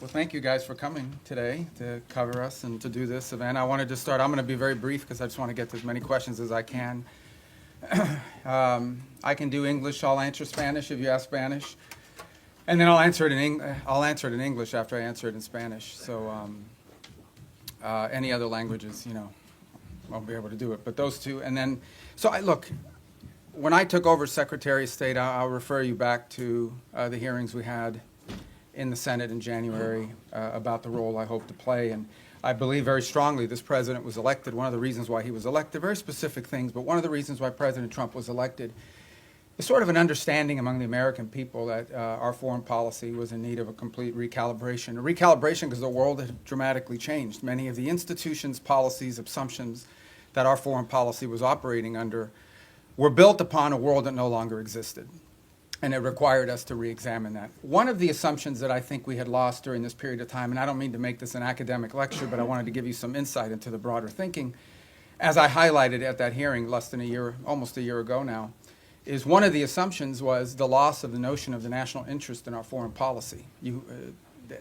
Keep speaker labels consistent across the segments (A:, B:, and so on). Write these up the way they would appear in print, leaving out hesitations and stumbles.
A: Well, thank you guys for coming today to cover us and to do this event. I wanted to start, I'm going to be very brief because I just want to get to as many questions as I can. I can do English, I'll answer Spanish if you ask Spanish. And then I'll answer it in English after I answer it in Spanish. So any other languages, you know, won't be able to do it. But those two, and then, look, when I took over Secretary of State, I'll refer you back to the hearings we had in the Senate in January about the role I hope to play. And I believe very strongly this president was elected. One of the reasons why he was elected, very specific things, but one of the reasons why President Trump was elected is sort of an understanding among the American people that our foreign policy was in need of a complete recalibration. A recalibration because the world had dramatically changed. Many of the institutions, policies, assumptions that our foreign policy was operating under were built upon a world that no longer existed. And it required us to re-examine that. One of the assumptions that I think we had lost during this period of time, and I don't mean to make this an academic lecture, but I wanted to give you some insight into the broader thinking, as I highlighted at that hearing less than a year, almost a year ago now, is one of the assumptions was the loss of the notion of the national interest in our foreign policy.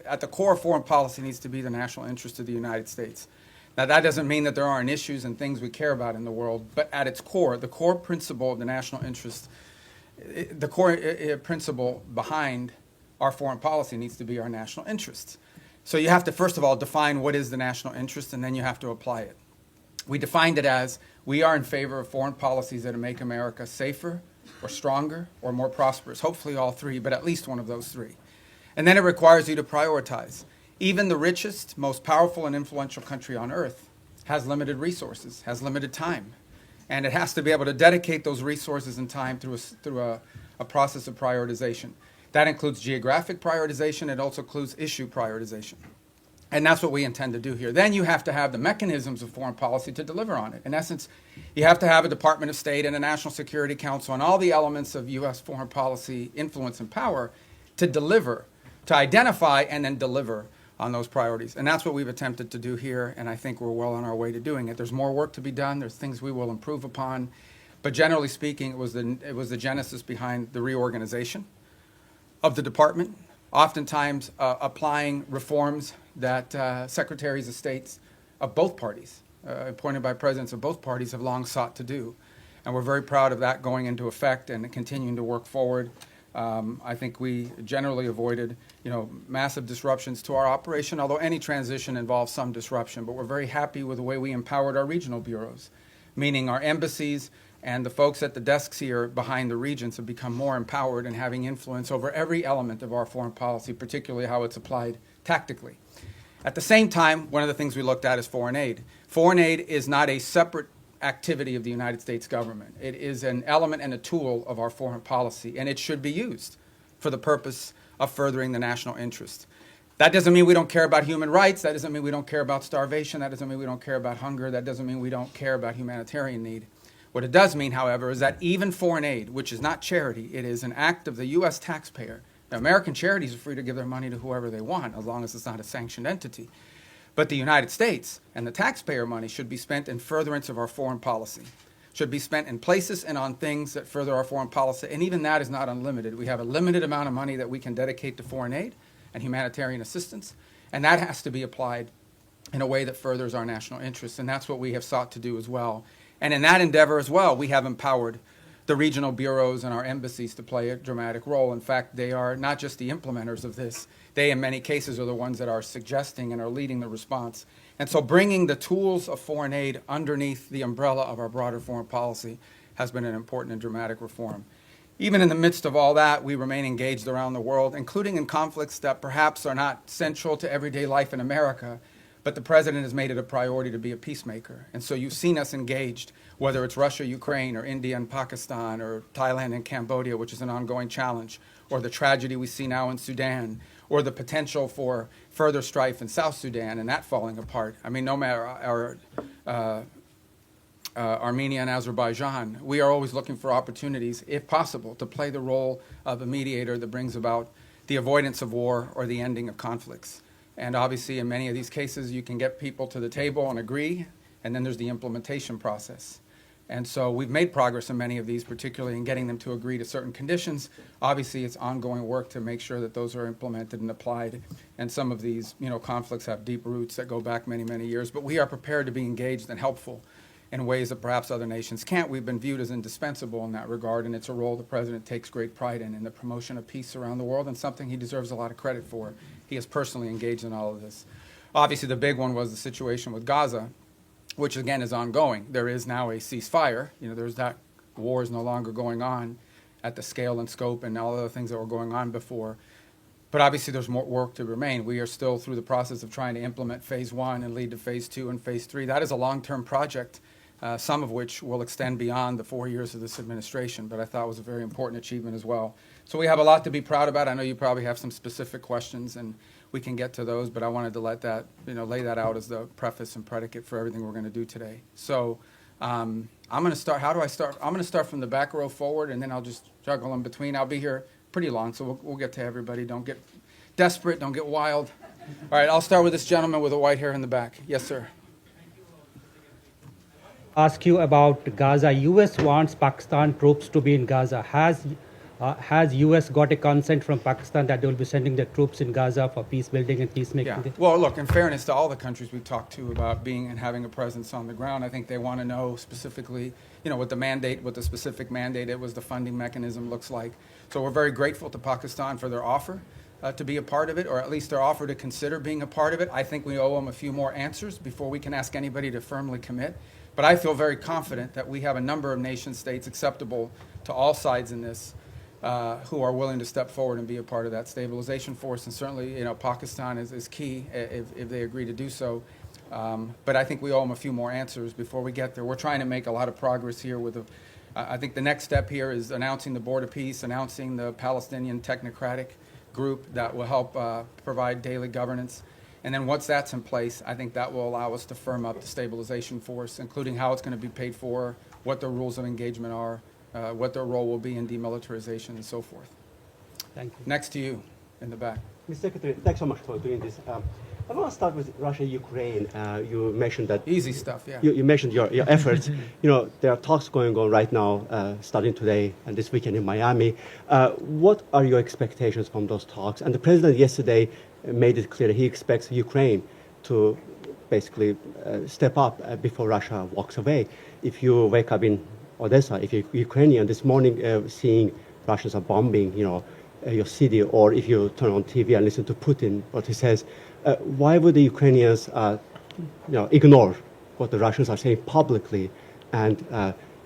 A: At the core of foreign policy needs to be the national interest of the United States. Now, that doesn't mean that there aren't issues and things we care about in the world, but at its core, the core principle of the national interest, the core principle behind our foreign policy needs to be our national interests. So you have to, first of all, define what is the national interest, and then you have to apply it. We defined it as we are in favor of foreign policies that make America safer or stronger or more prosperous, hopefully all three, but at least one of those three. And then it requires you to prioritize. Even the richest, most powerful and influential country on earth has limited resources, has limited time. And it has to be able to dedicate those resources and time through a process of prioritization. That includes geographic prioritization. It also includes issue prioritization. And that's what we intend to do here. Then you have to have the mechanisms of foreign policy to deliver on it. In essence, you have to have a Department of State and a National Security Council and all the elements of U.S. foreign policy influence and power to deliver, to identify and then deliver on those priorities. And that's what we've attempted to do here, and I think we're well on our way to doing it. There's more work to be done. There's things we will improve upon. But generally speaking, it was the genesis behind the reorganization of the department, oftentimes applying reforms that secretaries of states of both parties, appointed by presidents of both parties, have long sought to do. And we're very proud of that going into effect and continuing to work forward. I think we generally avoided, massive disruptions to our operation, although any transition involves some disruption. But we're very happy with the way we empowered our regional bureaus, meaning our embassies and the folks at the desks here behind the regions have become more empowered and having influence over every element of our foreign policy, particularly how it's applied tactically. At the same time, one of the things we looked at is foreign aid. Foreign aid is not a separate activity of the United States government. It is an element and a tool of our foreign policy, and it should be used for the purpose of furthering the national interest. That doesn't mean we don't care about human rights. That doesn't mean we don't care about starvation. That doesn't mean we don't care about hunger. That doesn't mean we don't care about humanitarian need. What it does mean, however, is that even foreign aid, which is not charity, it is an act of the U.S. taxpayer. Now, American charities are free to give their money to whoever they want, as long as it's not a sanctioned entity. But the United States and the taxpayer money should be spent in furtherance of our foreign policy, should be spent in places and on things that further our foreign policy. And even that is not unlimited. We have a limited amount of money that we can dedicate to foreign aid and humanitarian assistance, and that has to be applied in a way that furthers our national interests. And that's what we have sought to do as well. And in that endeavor as well, we have empowered the regional bureaus and our embassies to play a dramatic role. In fact, they are not just the implementers of this. They, in many cases, are the ones that are suggesting and are leading the response. And so bringing the tools of foreign aid underneath the umbrella of our broader foreign policy has been an important and dramatic reform. Even in the midst of all that, we remain engaged around the world, including in conflicts that perhaps are not central to everyday life in America, but the president has made it a priority to be a peacemaker. And so you've seen us engaged, whether it's Russia, Ukraine, or India and Pakistan, or Thailand and Cambodia, which is an ongoing challenge, or the tragedy we see now in Sudan, or the potential for further strife in South Sudan and that falling apart. I mean, no matter Armenia and Azerbaijan, we are always looking for opportunities, if possible, to play the role of a mediator that brings about the avoidance of war or the ending of conflicts. And obviously, in many of these cases, you can get people to the table and agree, and then there's the implementation process. And so we've made progress in many of these, particularly in getting them to agree to certain conditions. Obviously, it's ongoing work to make sure that those are implemented and applied. And some of these, conflicts have deep roots that go back many, many years. But we are prepared to be engaged and helpful in ways that perhaps other nations can't. We've been viewed as indispensable in that regard, and it's a role the president takes great pride in the promotion of peace around the world, and something he deserves a lot of credit for. He is personally engaged in all of this. Obviously, the big one was the situation with Gaza, which again is ongoing. There is now a ceasefire. There's that war is no longer going on at the scale and scope and all the other things that were going on before. But obviously there's more work to remain. We are still through the process of trying to implement phase 1 and lead to phase 2 and phase 3. That is a long-term project, some of which will extend beyond the 4 years of this administration, but I thought was a very important achievement as well. So we have a lot to be proud about. I know you probably have some specific questions, and we can get to those, but I wanted to let that, lay that out as the preface and predicate for everything we're going to do today. So I'm going to start. How do I start? I'm going to start from the back row forward, and then I'll just juggle in between. I'll be here pretty long, so we'll get to everybody. Don't get desperate. Don't get wild. All right, I'll start with this gentleman with the white hair in the back. Yes, sir.
B: Ask you about Gaza. U.S. wants Pakistan troops to be in Gaza. Has U.S. got a consent from Pakistan that they will be sending their troops in Gaza for peace building and peacemaking?
A: Yeah. Well, look, in fairness to all the countries we've talked to about being and having a presence on the ground, I think they want to know specifically, what the mandate, what the specific mandate it was, the funding mechanism looks like. So we're very grateful to Pakistan for their offer to be a part of it, or at least their offer to consider being a part of it. I think we owe them a few more answers before we can ask anybody to firmly commit. But I feel very confident that we have a number of nation states acceptable to all sides in this who are willing to step forward and be a part of that stabilization force. And certainly, Pakistan is key if they agree to do so. But I think we owe them a few more answers before we get there. We're trying to make a lot of progress here with I think the next step here is announcing the Board of Peace, announcing the Palestinian Technocratic Group that will help provide daily governance. And then once that's in place, I think that will allow us to firm up the stabilization force, including how it's going to be paid for, what the rules of engagement are, what their role will be in demilitarization and so forth.
B: Thank you.
A: Next to you in the back.
C: Mr. Secretary, thanks so much for doing this. I want to start with Russia-Ukraine. You mentioned that...
A: Easy stuff, yeah.
C: You mentioned your efforts. There are talks going on right now, starting today and this weekend in Miami. What are your expectations from those talks? And the president yesterday made it clear he expects Ukraine to basically step up before Russia walks away. If you wake up in Odessa, if you're Ukrainian, this morning seeing Russians are bombing, your city, or if you turn on TV and listen to Putin, what he says, why would the Ukrainians, ignore what the Russians are saying publicly and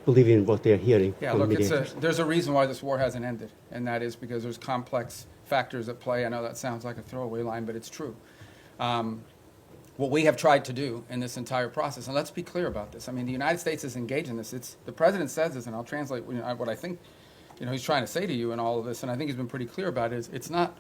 C: believe in what they're hearing?
A: Yeah, look, there's a reason why this war hasn't ended, and that is because there's complex factors at play. I know that sounds like a throwaway line, but it's true. What we have tried to do in this entire process, and let's be clear about this. I mean, the United States is engaged in this. The president says this, and I'll translate what I think he's trying to say to you in all of this, and I think he's been pretty clear about it, is it's not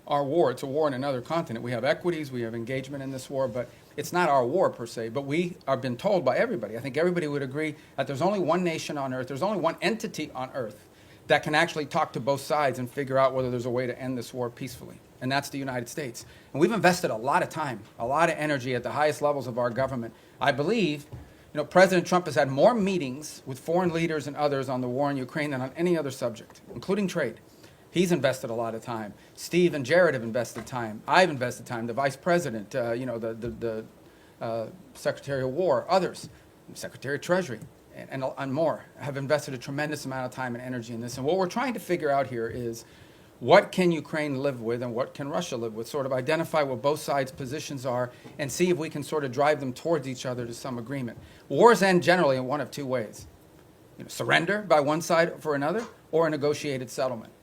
A: our war. It's a war in another continent. We have equities, we have engagement in this war, but it's not our war per se. But we have been told by everybody, I think everybody would agree, that there's only one nation on earth, there's only one entity on earth that can actually talk to both sides and figure out whether there's a way to end this war peacefully. And that's the United States. And we've invested a lot of time, a lot of energy at the highest levels of our government. I believe, President Trump has had more meetings with foreign leaders and others on the war in Ukraine than on any other subject, including trade. He's invested a lot of time. Steve and Jared have invested time. I've invested time. The Vice President, the Secretary of War, others, Secretary of Treasury, and more, have invested a tremendous amount of time and energy in this. And what we're trying to figure out here is, what can Ukraine live with and what can Russia live with? Sort of identify what both sides' positions are and see if we can sort of drive them towards each other to some agreement. Wars end generally in one of two ways. Surrender by one side for another, or a negotiated settlement.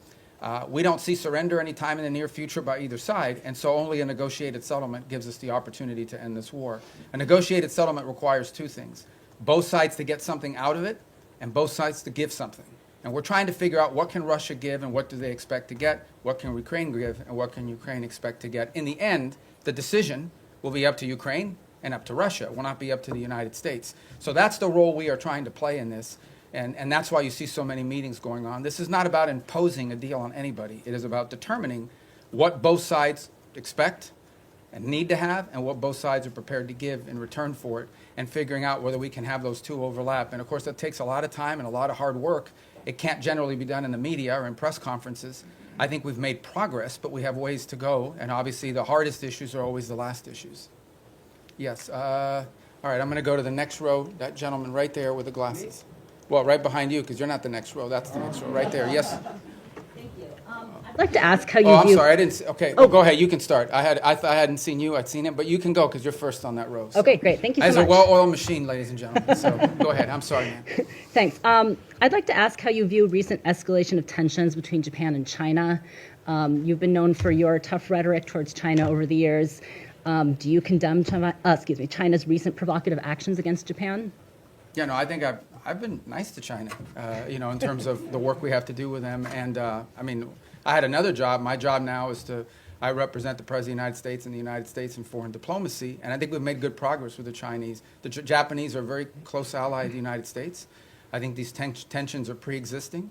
A: We don't see surrender anytime in the near future by either side, and so only a negotiated settlement gives us the opportunity to end this war. A negotiated settlement requires two things: both sides to get something out of it, and both sides to give something. And we're trying to figure out what can Russia give and what do they expect to get, what can Ukraine give and what can Ukraine expect to get. In the end, the decision will be up to Ukraine and up to Russia. It will not be up to the United States. So that's the role we are trying to play in this. And that's why you see so many meetings going on. This is not about imposing a deal on anybody. It is about determining what both sides expect and need to have and what both sides are prepared to give in return for it, and figuring out whether we can have those two overlap. And of course, that takes a lot of time and a lot of hard work. It can't generally be done in the media or in press conferences. I think we've made progress, but we have ways to go, and obviously the hardest issues are always the last issues. Yes, all right, I'm going to go to the next row, that gentleman right there with the glasses. Well, right behind you, because you're not the next row, that's the next row, right there, yes.
D: Thank you. I'd like to ask how you
A: Oh, I'm
D: view...
A: sorry, I didn't see, okay,
D: Oh.
A: go ahead, you can start. I hadn't seen you, I'd seen him, but you can go, because you're first on that row. So.
D: Okay, great. Thank you so
A: As
D: much.
A: a well-oiled machine, ladies and gentlemen, so go ahead, I'm sorry, man.
D: Thanks. I'd like to ask how you view recent escalation of tensions between Japan and China. You've been known for your tough rhetoric towards China over the years. Do you condemn China's recent provocative actions against Japan?
A: Yeah, no, I think I've been nice to China, in terms of the work we have to do with them. And I had another job. My job now is I represent the President of the United States in the United States in foreign diplomacy, and I think we've made good progress with the Chinese. The Japanese are a very close ally of the United States. I think these tensions are pre-existing.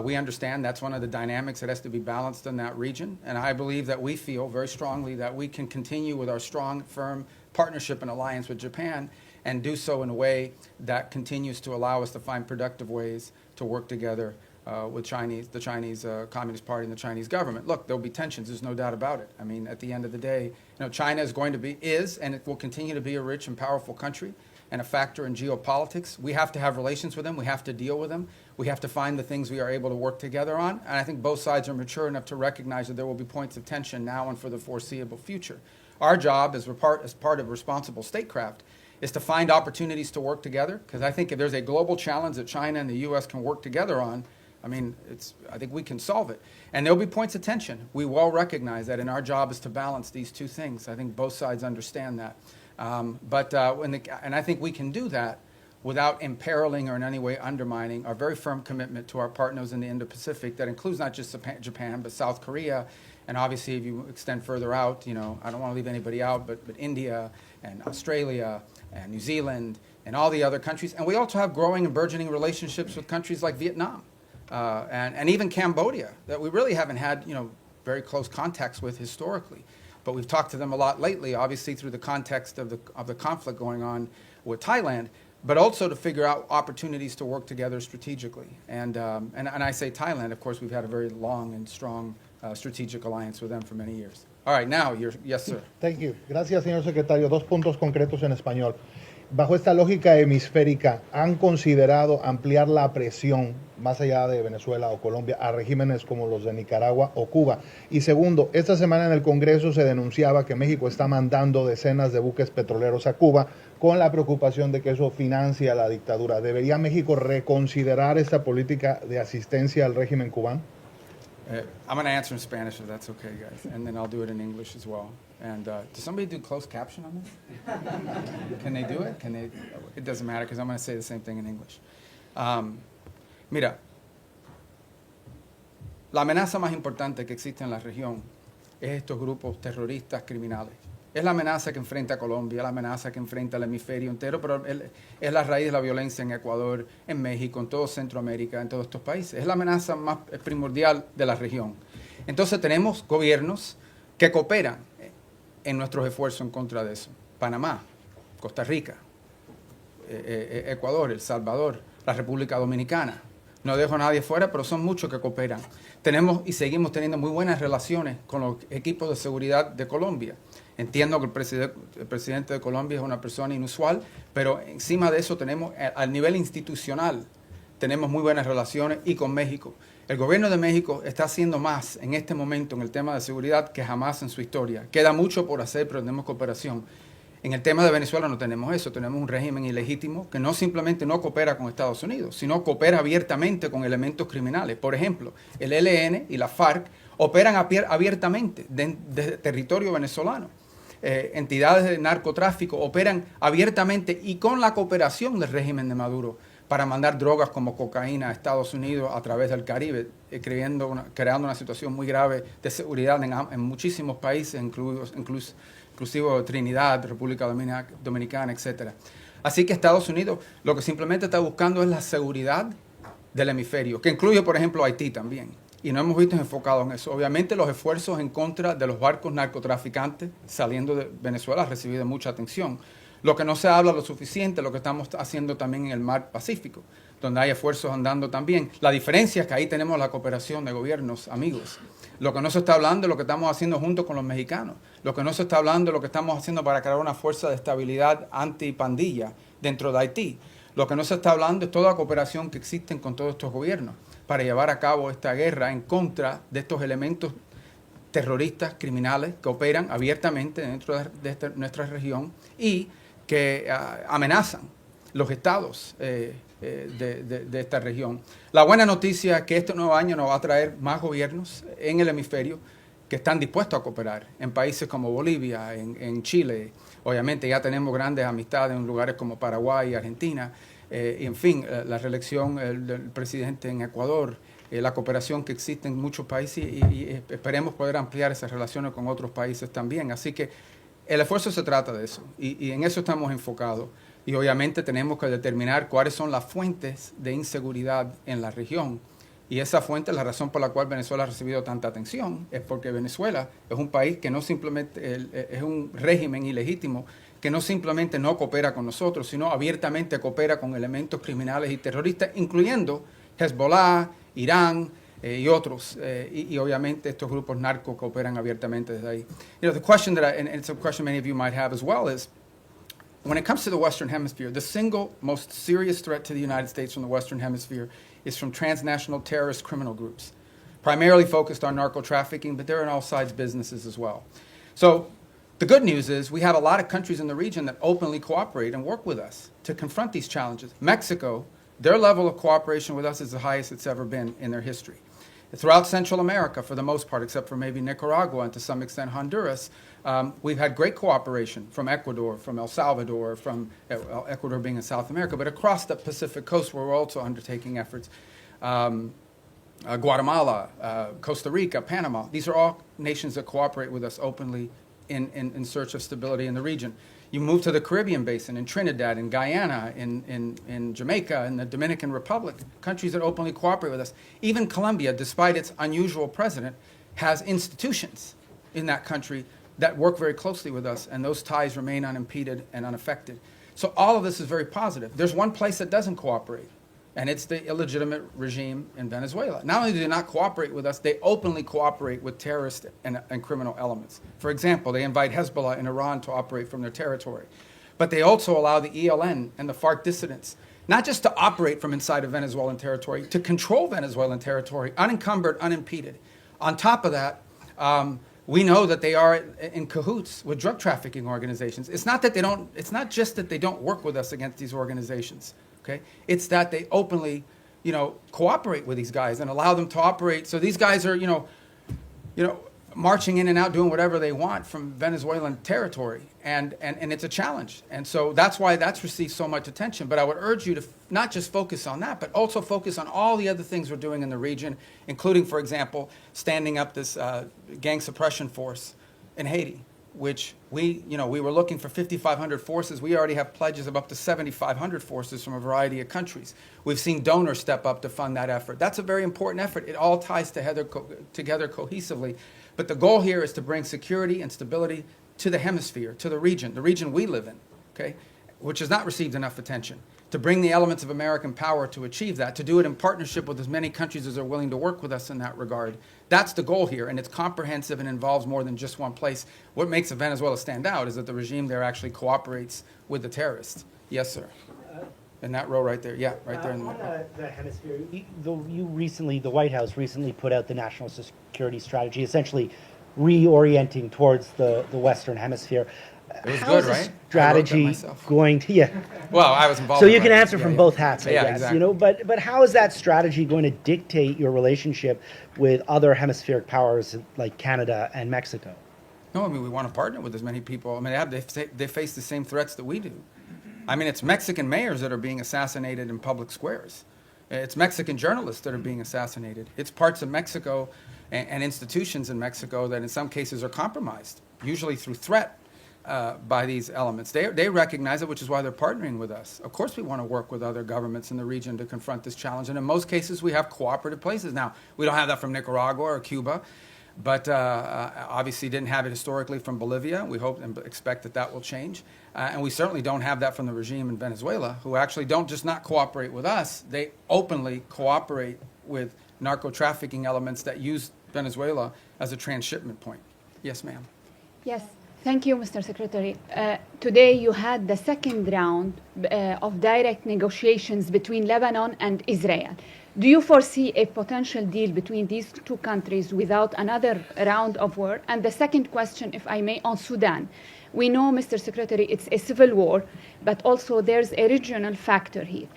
A: We understand that's one of the dynamics that has to be balanced in that region, and I believe that we feel very strongly that we can continue with our strong, firm partnership and alliance with Japan and do so in a way that continues to allow us to find productive ways to work together with the Chinese Communist Party and the Chinese government. Look, there'll be tensions, there's no doubt about it. I mean, at the end of the day, China is and it will continue to be a rich and powerful country and a factor in geopolitics. We have to have relations with them. We have to deal with them. We have to find the things we are able to work together on. And I think both sides are mature enough to recognize that there will be points of tension now and for the foreseeable future. Our job as part of responsible statecraft is to find opportunities to work together, because I think if there's a global challenge that China and the U.S. can work together on, I think we can solve it. And there'll be points of tension. We well recognize that, and our job is to balance these two things. I think both sides understand that. And I think we can do that without imperiling or in any way undermining our very firm commitment to our partners in the Indo-Pacific. That includes not just Japan, but South Korea, and obviously if you extend further out, I don't want to leave anybody out, but India and Australia and New Zealand and all the other countries. And we also have growing and burgeoning relationships with countries like Vietnam and even Cambodia that we really haven't had, very close contacts with historically. But we've talked to them a lot lately, obviously through the context of the conflict going on with Thailand, but also to figure out opportunities to work together strategically. And I say Thailand, of course, we've had a very long and strong strategic alliance with them for many years. All right, now, yes, sir.
E: Thank you. Gracias, señor secretario. Dos puntos concretos en español. Bajo esta lógica hemisférica, ¿han considerado ampliar la presión más allá de Venezuela o Colombia a regímenes como los de Nicaragua o Cuba? Y segundo, esta semana en el Congreso se denunciaba que México está mandando decenas de buques petroleros a Cuba con la preocupación de que eso financia la dictadura. ¿Debería México reconsiderar esta política de asistencia al régimen cubano?
A: I'm going to answer in Spanish if that's okay, guys, and then I'll do it in English as well. And does somebody do closed caption on this? Can they do it? It doesn't matter because I'm going to say the same thing in English. Mira, la amenaza más importante que existe en la región es estos grupos terroristas criminales. Es la amenaza que enfrenta Colombia, la amenaza que enfrenta el hemisferio entero, pero es la raíz de la violencia en Ecuador, en México, en todo Centroamérica, en todos estos países. Es la amenaza más primordial de la región. Entonces tenemos gobiernos que cooperan en nuestros esfuerzos en contra de eso. Panamá, Costa Rica, Ecuador, El Salvador, la República Dominicana. No dejo a nadie fuera, pero son muchos que cooperan. Tenemos y seguimos teniendo muy buenas relaciones con los equipos de seguridad de Colombia. Entiendo que el presidente de Colombia es una persona inusual, pero encima de eso tenemos, al nivel institucional, tenemos muy buenas relaciones y con México. El gobierno de México está haciendo más en este momento en el tema de seguridad que jamás en su historia. Queda mucho por hacer, pero tenemos cooperación. En el tema de Venezuela no tenemos eso, tenemos un régimen ilegítimo que no simplemente no coopera con Estados Unidos, sino coopera abiertamente con elementos criminales. Por ejemplo, el ELN y la FARC operan abiertamente desde territorio venezolano. Entidades de narcotráfico operan abiertamente y con la cooperación del régimen de Maduro para mandar drogas como cocaína a Estados Unidos a través del Caribe, creando una situación muy grave de seguridad en muchísimos países, inclusive Trinidad, República Dominicana, etc. Así que Estados Unidos lo que simplemente está buscando es la seguridad del hemisferio, que incluye, por ejemplo, Haití también. y no hemos visto enfocado en eso. Obviamente los esfuerzos en contra de los barcos narcotraficantes saliendo de Venezuela han recibido mucha atención. Lo que no se habla lo suficiente, lo que estamos haciendo también en el mar Pacífico, donde hay esfuerzos andando también. La diferencia es que ahí tenemos la cooperación de gobiernos amigos. Lo que no se está hablando es lo que estamos haciendo junto con los mexicanos. Lo que no se está hablando es lo que estamos haciendo para crear una fuerza de estabilidad antipandilla dentro de Haití. Lo que no se está hablando es toda la cooperación que existen con todos estos gobiernos para llevar a cabo esta guerra en contra de estos elementos terroristas, criminales, que operan abiertamente dentro de nuestra región y que amenazan los estados de esta región. La buena noticia es que este nuevo año nos va a traer más gobiernos en el hemisferio que están dispuestos a cooperar en países como Bolivia, en Chile. Obviamente ya tenemos grandes amistades en lugares como Paraguay y Argentina. Y en fin, la reelección del presidente en Ecuador, la cooperación que existe en muchos países y esperemos poder ampliar esas relaciones con otros países también. Así que el esfuerzo se trata de eso y en eso estamos enfocados. Y obviamente tenemos que determinar cuáles son las fuentes de inseguridad en la región. Y esa fuente, la razón por la cual Venezuela ha recibido tanta atención, es porque Venezuela es un país que no simplemente, es un régimen ilegítimo, que no simplemente no coopera con nosotros, sino abiertamente coopera con elementos criminales y terroristas, incluyendo Hezbollah, Irán y otros. Y obviamente estos grupos narcos cooperan abiertamente desde ahí. You know, the question that and it's a question many of you might have as well, is when it comes to the Western Hemisphere, the single most serious threat to the United States from the Western Hemisphere is from transnational terrorist criminal groups, primarily focused on narco trafficking, but they're in all sides businesses as well. So the good news is we have a lot of countries in the region that openly cooperate and work with us to confront these challenges. Mexico, their level of cooperation with us is the highest it's ever been in their history. Throughout Central America, for the most part, except for maybe Nicaragua and to some extent Honduras, we've had great cooperation from Ecuador, from El Salvador, from Ecuador being in South America, but across the Pacific coast where we're also undertaking efforts. Guatemala, Costa Rica, Panama, these are all nations that cooperate with us openly in search of stability in the region. You move to the Caribbean basin, in Trinidad, in Guyana, in Jamaica, in the Dominican Republic, countries that openly cooperate with us. Even Colombia, despite its unusual president, has institutions in that country that work very closely with us, and those ties remain unimpeded and unaffected. So all of this is very positive. There's one place that doesn't cooperate, and it's the illegitimate regime in Venezuela. Not only do they not cooperate with us, they openly cooperate with terrorist and criminal elements. For example, they invite Hezbollah in Iran to operate from their territory. But they also allow the ELN and the FARC dissidents not just to operate from inside of Venezuelan territory, to control Venezuelan territory, unencumbered, unimpeded. On top of that, we know that they are in cahoots with drug trafficking organizations. It's not just that they don't work with us against these organizations. Okay? It's that they openly, cooperate with these guys and allow them to operate. So these guys are, marching in and out, doing whatever they want from Venezuelan territory, and it's a challenge. And so that's why that's received so much attention. But I would urge you to not just focus on that, but also focus on all the other things we're doing in the region, including, for example, standing up this gang suppression force in Haiti, which we were looking for 5,500 forces. We already have pledges of up to 7,500 forces from a variety of countries. We've seen donors step up to fund that effort. That's a very important effort. It all ties together cohesively. But the goal here is to bring security and stability to the hemisphere, to the region we live in, okay, which has not received enough attention. To bring the elements of American power to achieve that, to do it in partnership with as many countries as are willing to work with us in that regard. That's the goal here, and it's comprehensive and involves more than just one place. What makes Venezuela stand out is that the regime there actually cooperates with the terrorists. Yes, sir. In that row right there. Yeah, right there in the middle.
F: On the hemisphere, the White House recently put out the national security strategy, essentially reorienting towards the Western Hemisphere.
A: It was
F: How
A: good,
F: is this
A: right?
F: strategy going to,
A: Well, I was involved
F: So
A: in
F: you can
A: that.
F: answer from both hats, I
A: Yeah,
F: guess.
A: exactly.
F: But how is that strategy going to dictate your relationship with other hemispheric powers like Canada and Mexico?
A: No, I mean, we want to partner with as many people. I mean, they face the same threats that we do. I mean, it's Mexican mayors that are being assassinated in public squares. It's Mexican journalists that are being assassinated. It's parts of Mexico and institutions in Mexico that in some cases are compromised, usually through threat. by these elements. They recognize it, which is why they're partnering with us. Of course, we want to work with other governments in the region to confront this challenge. And in most cases, we have cooperative places. Now, we don't have that from Nicaragua or Cuba, but obviously didn't have it historically from Bolivia. We hope and expect that that will change. And we certainly don't have that from the regime in Venezuela, who actually don't just not cooperate with us, they openly cooperate with narco-trafficking elements that use Venezuela as a transshipment point. Yes, ma'am.
G: Yes, thank you, Mr. Secretary. Today you had the second round of direct negotiations between Lebanon and Israel. Do you foresee a potential deal between these two countries without another round of war? And the second question, if I may, on Sudan. We know, Mr. Secretary, it's a civil war, but also there's a regional factor here.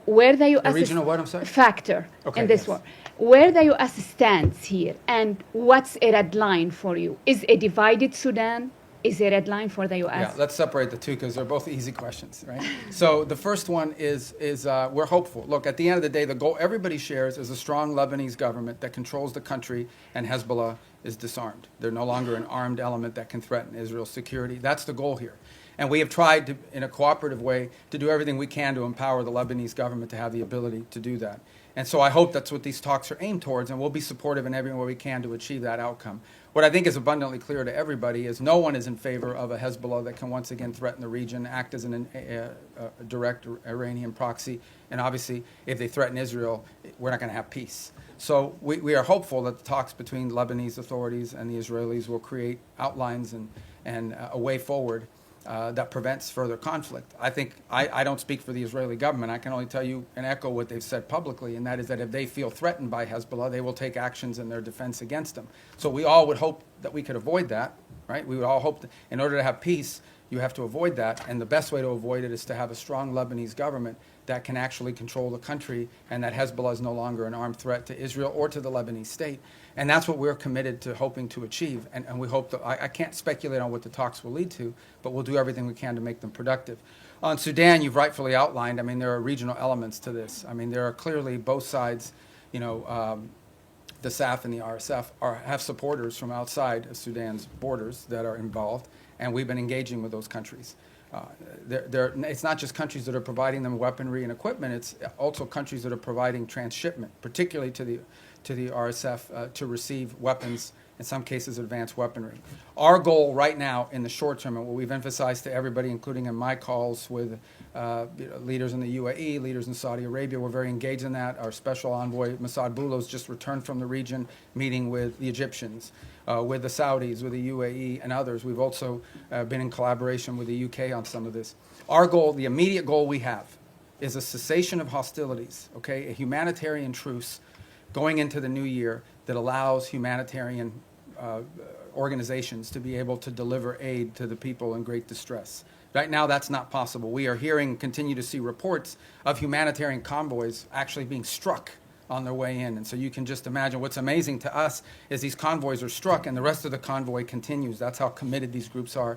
G: Where the U.S.
A: A regional what, I'm sorry?
G: Factor
A: Okay,
G: in this
A: yes.
G: war. Where the U.S. stands here, and what's a red line for you? Is a divided Sudan is a red line for the U.S.?
A: Yeah, let's separate the two because they're both easy questions, right? So the first one is we're hopeful. Look, at the end of the day, the goal everybody shares is a strong Lebanese government that controls the country, and Hezbollah is disarmed. They're no longer an armed element that can threaten Israel's security. That's the goal here. And we have tried to, in a cooperative way, to do everything we can to empower the Lebanese government to have the ability to do that. And so I hope that's what these talks are aimed towards, and we'll be supportive in every way we can to achieve that outcome. What I think is abundantly clear to everybody is no one is in favor of a Hezbollah that can once again threaten the region, act as a direct Iranian proxy, and obviously if they threaten Israel, we're not going to have peace. So we are hopeful that the talks between Lebanese authorities and the Israelis will create outlines and a way forward that prevents further conflict. I think I don't speak for the Israeli government. I can only tell you and echo what they've said publicly, and that is that if they feel threatened by Hezbollah, they will take actions in their defense against them. So we all would hope that we could avoid that, right? We would all hope that in order to have peace, you have to avoid that, and the best way to avoid it is to have a strong Lebanese government that can actually control the country, and that Hezbollah is no longer an armed threat to Israel or to the Lebanese state. And that's what we're committed to hoping to achieve. And we hope that, I can't speculate on what the talks will lead to, but we'll do everything we can to make them productive. On Sudan, you've rightfully outlined, I mean, there are regional elements to this. I mean, there are clearly both sides, you know, the SAF and the RSF have supporters from outside of Sudan's borders that are involved, and we've been engaging with those countries. It's not just countries that are providing them weaponry and equipment, it's also countries that are providing transshipment, particularly to the RSF to receive weapons, in some cases advanced weaponry. Our goal right now in the short term, and what we've emphasized to everybody, including in my calls with leaders in the UAE, leaders in Saudi Arabia, we're very engaged in that. Our special envoy, Massad Boulos, just returned from the region, meeting with the Egyptians, with the Saudis, with the UAE, and others. We've also been in collaboration with the UK on some of this. Our goal, the immediate goal we have, is a cessation of hostilities, okay, a humanitarian truce going into the new year that allows humanitarian organizations to be able to deliver aid to the people in great distress. Right now, that's not possible. We are hearing, continue to see reports of humanitarian convoys actually being struck on their way in. And so you can just imagine what's amazing to us is these convoys are struck and the rest of the convoy continues. That's how committed these groups are.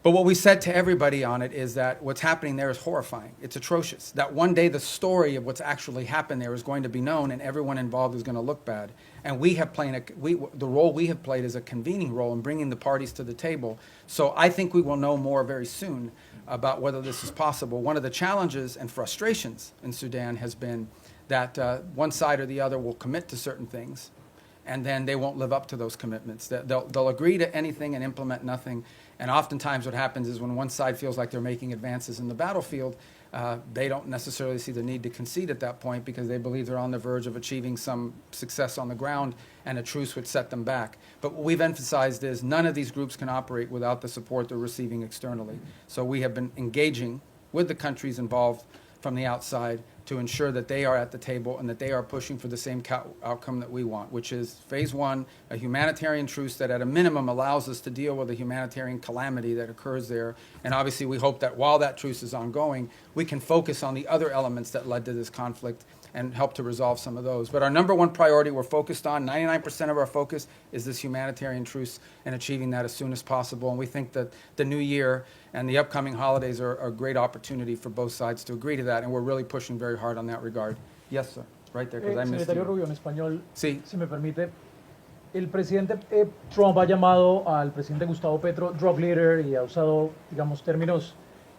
A: But what we said to everybody on it is that what's happening there is horrifying. It's atrocious. That one day the story of what's actually happened there is going to be known and everyone involved is going to look bad. And we have played the role we have played is a convening role in bringing the parties to the table. So I think we will know more very soon about whether this is possible. One of the challenges and frustrations in Sudan has been that one side or the other will commit to certain things and then they won't live up to those commitments. They'll agree to anything and implement nothing. And oftentimes what happens is when one side feels like they're making advances in the battlefield, they don't necessarily see the need to concede at that point because they believe they're on the verge of achieving some success on the ground and a truce would set them back. But what we've emphasized is none of these groups can operate without the support they're receiving externally. So we have been engaging with the countries involved from the outside to ensure that they are at the table and that they are pushing for the same outcome that we want, which is phase one, a humanitarian truce that at a minimum allows us to deal with a humanitarian calamity that occurs there. And obviously we hope that while that truce is ongoing, we can focus on the other elements that led to this conflict and help to resolve some of those. But our number one priority we're focused on, 99% of our focus is this humanitarian truce and achieving that as soon as possible. And we think that the new year and the upcoming holidays are a great opportunity for both sides to agree to that. And we're really pushing very hard on that regard. Yes, sir. Right there, because I missed
H: Secretario
A: you.
H: Rubio, en español,
A: Sí.
H: si me permite. El presidente Trump ha llamado al presidente Gustavo Petro drug leader y ha usado, digamos, términos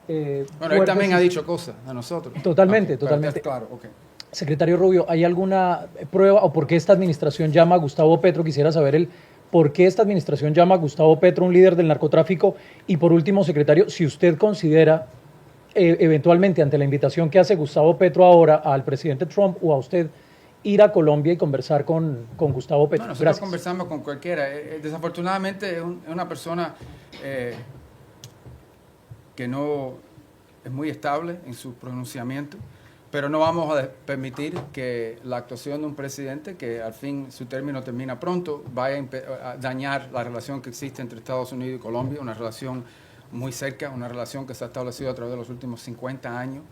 A: Bueno, él
H: fuertes
A: también
H: y-
A: ha dicho cosas a nosotros.
H: Totalmente,
A: Ok, pero
H: totalmente.
A: está claro, ok.
H: Secretario Rubio, ¿hay alguna prueba o por qué esta administración llama a Gustavo Petro? Quisiera saber el por qué esta administración llama a Gustavo Petro un líder del narcotráfico. Y por último, secretario, si usted considera eventualmente ante la invitación que hace Gustavo Petro ahora al presidente Trump o a usted ir a Colombia y conversar con Gustavo Petro.
A: No, nosotros
H: Gracias.
A: conversamos con cualquiera. Desafortunadamente es una persona que no es muy estable en su pronunciamiento, pero no vamos a permitir que la actuación de un presidente, que al fin su término termina pronto, vaya a dañar la relación que existe entre Estados Unidos y Colombia, una relación muy cerca, una relación que se ha establecido a través de los últimos 50 años,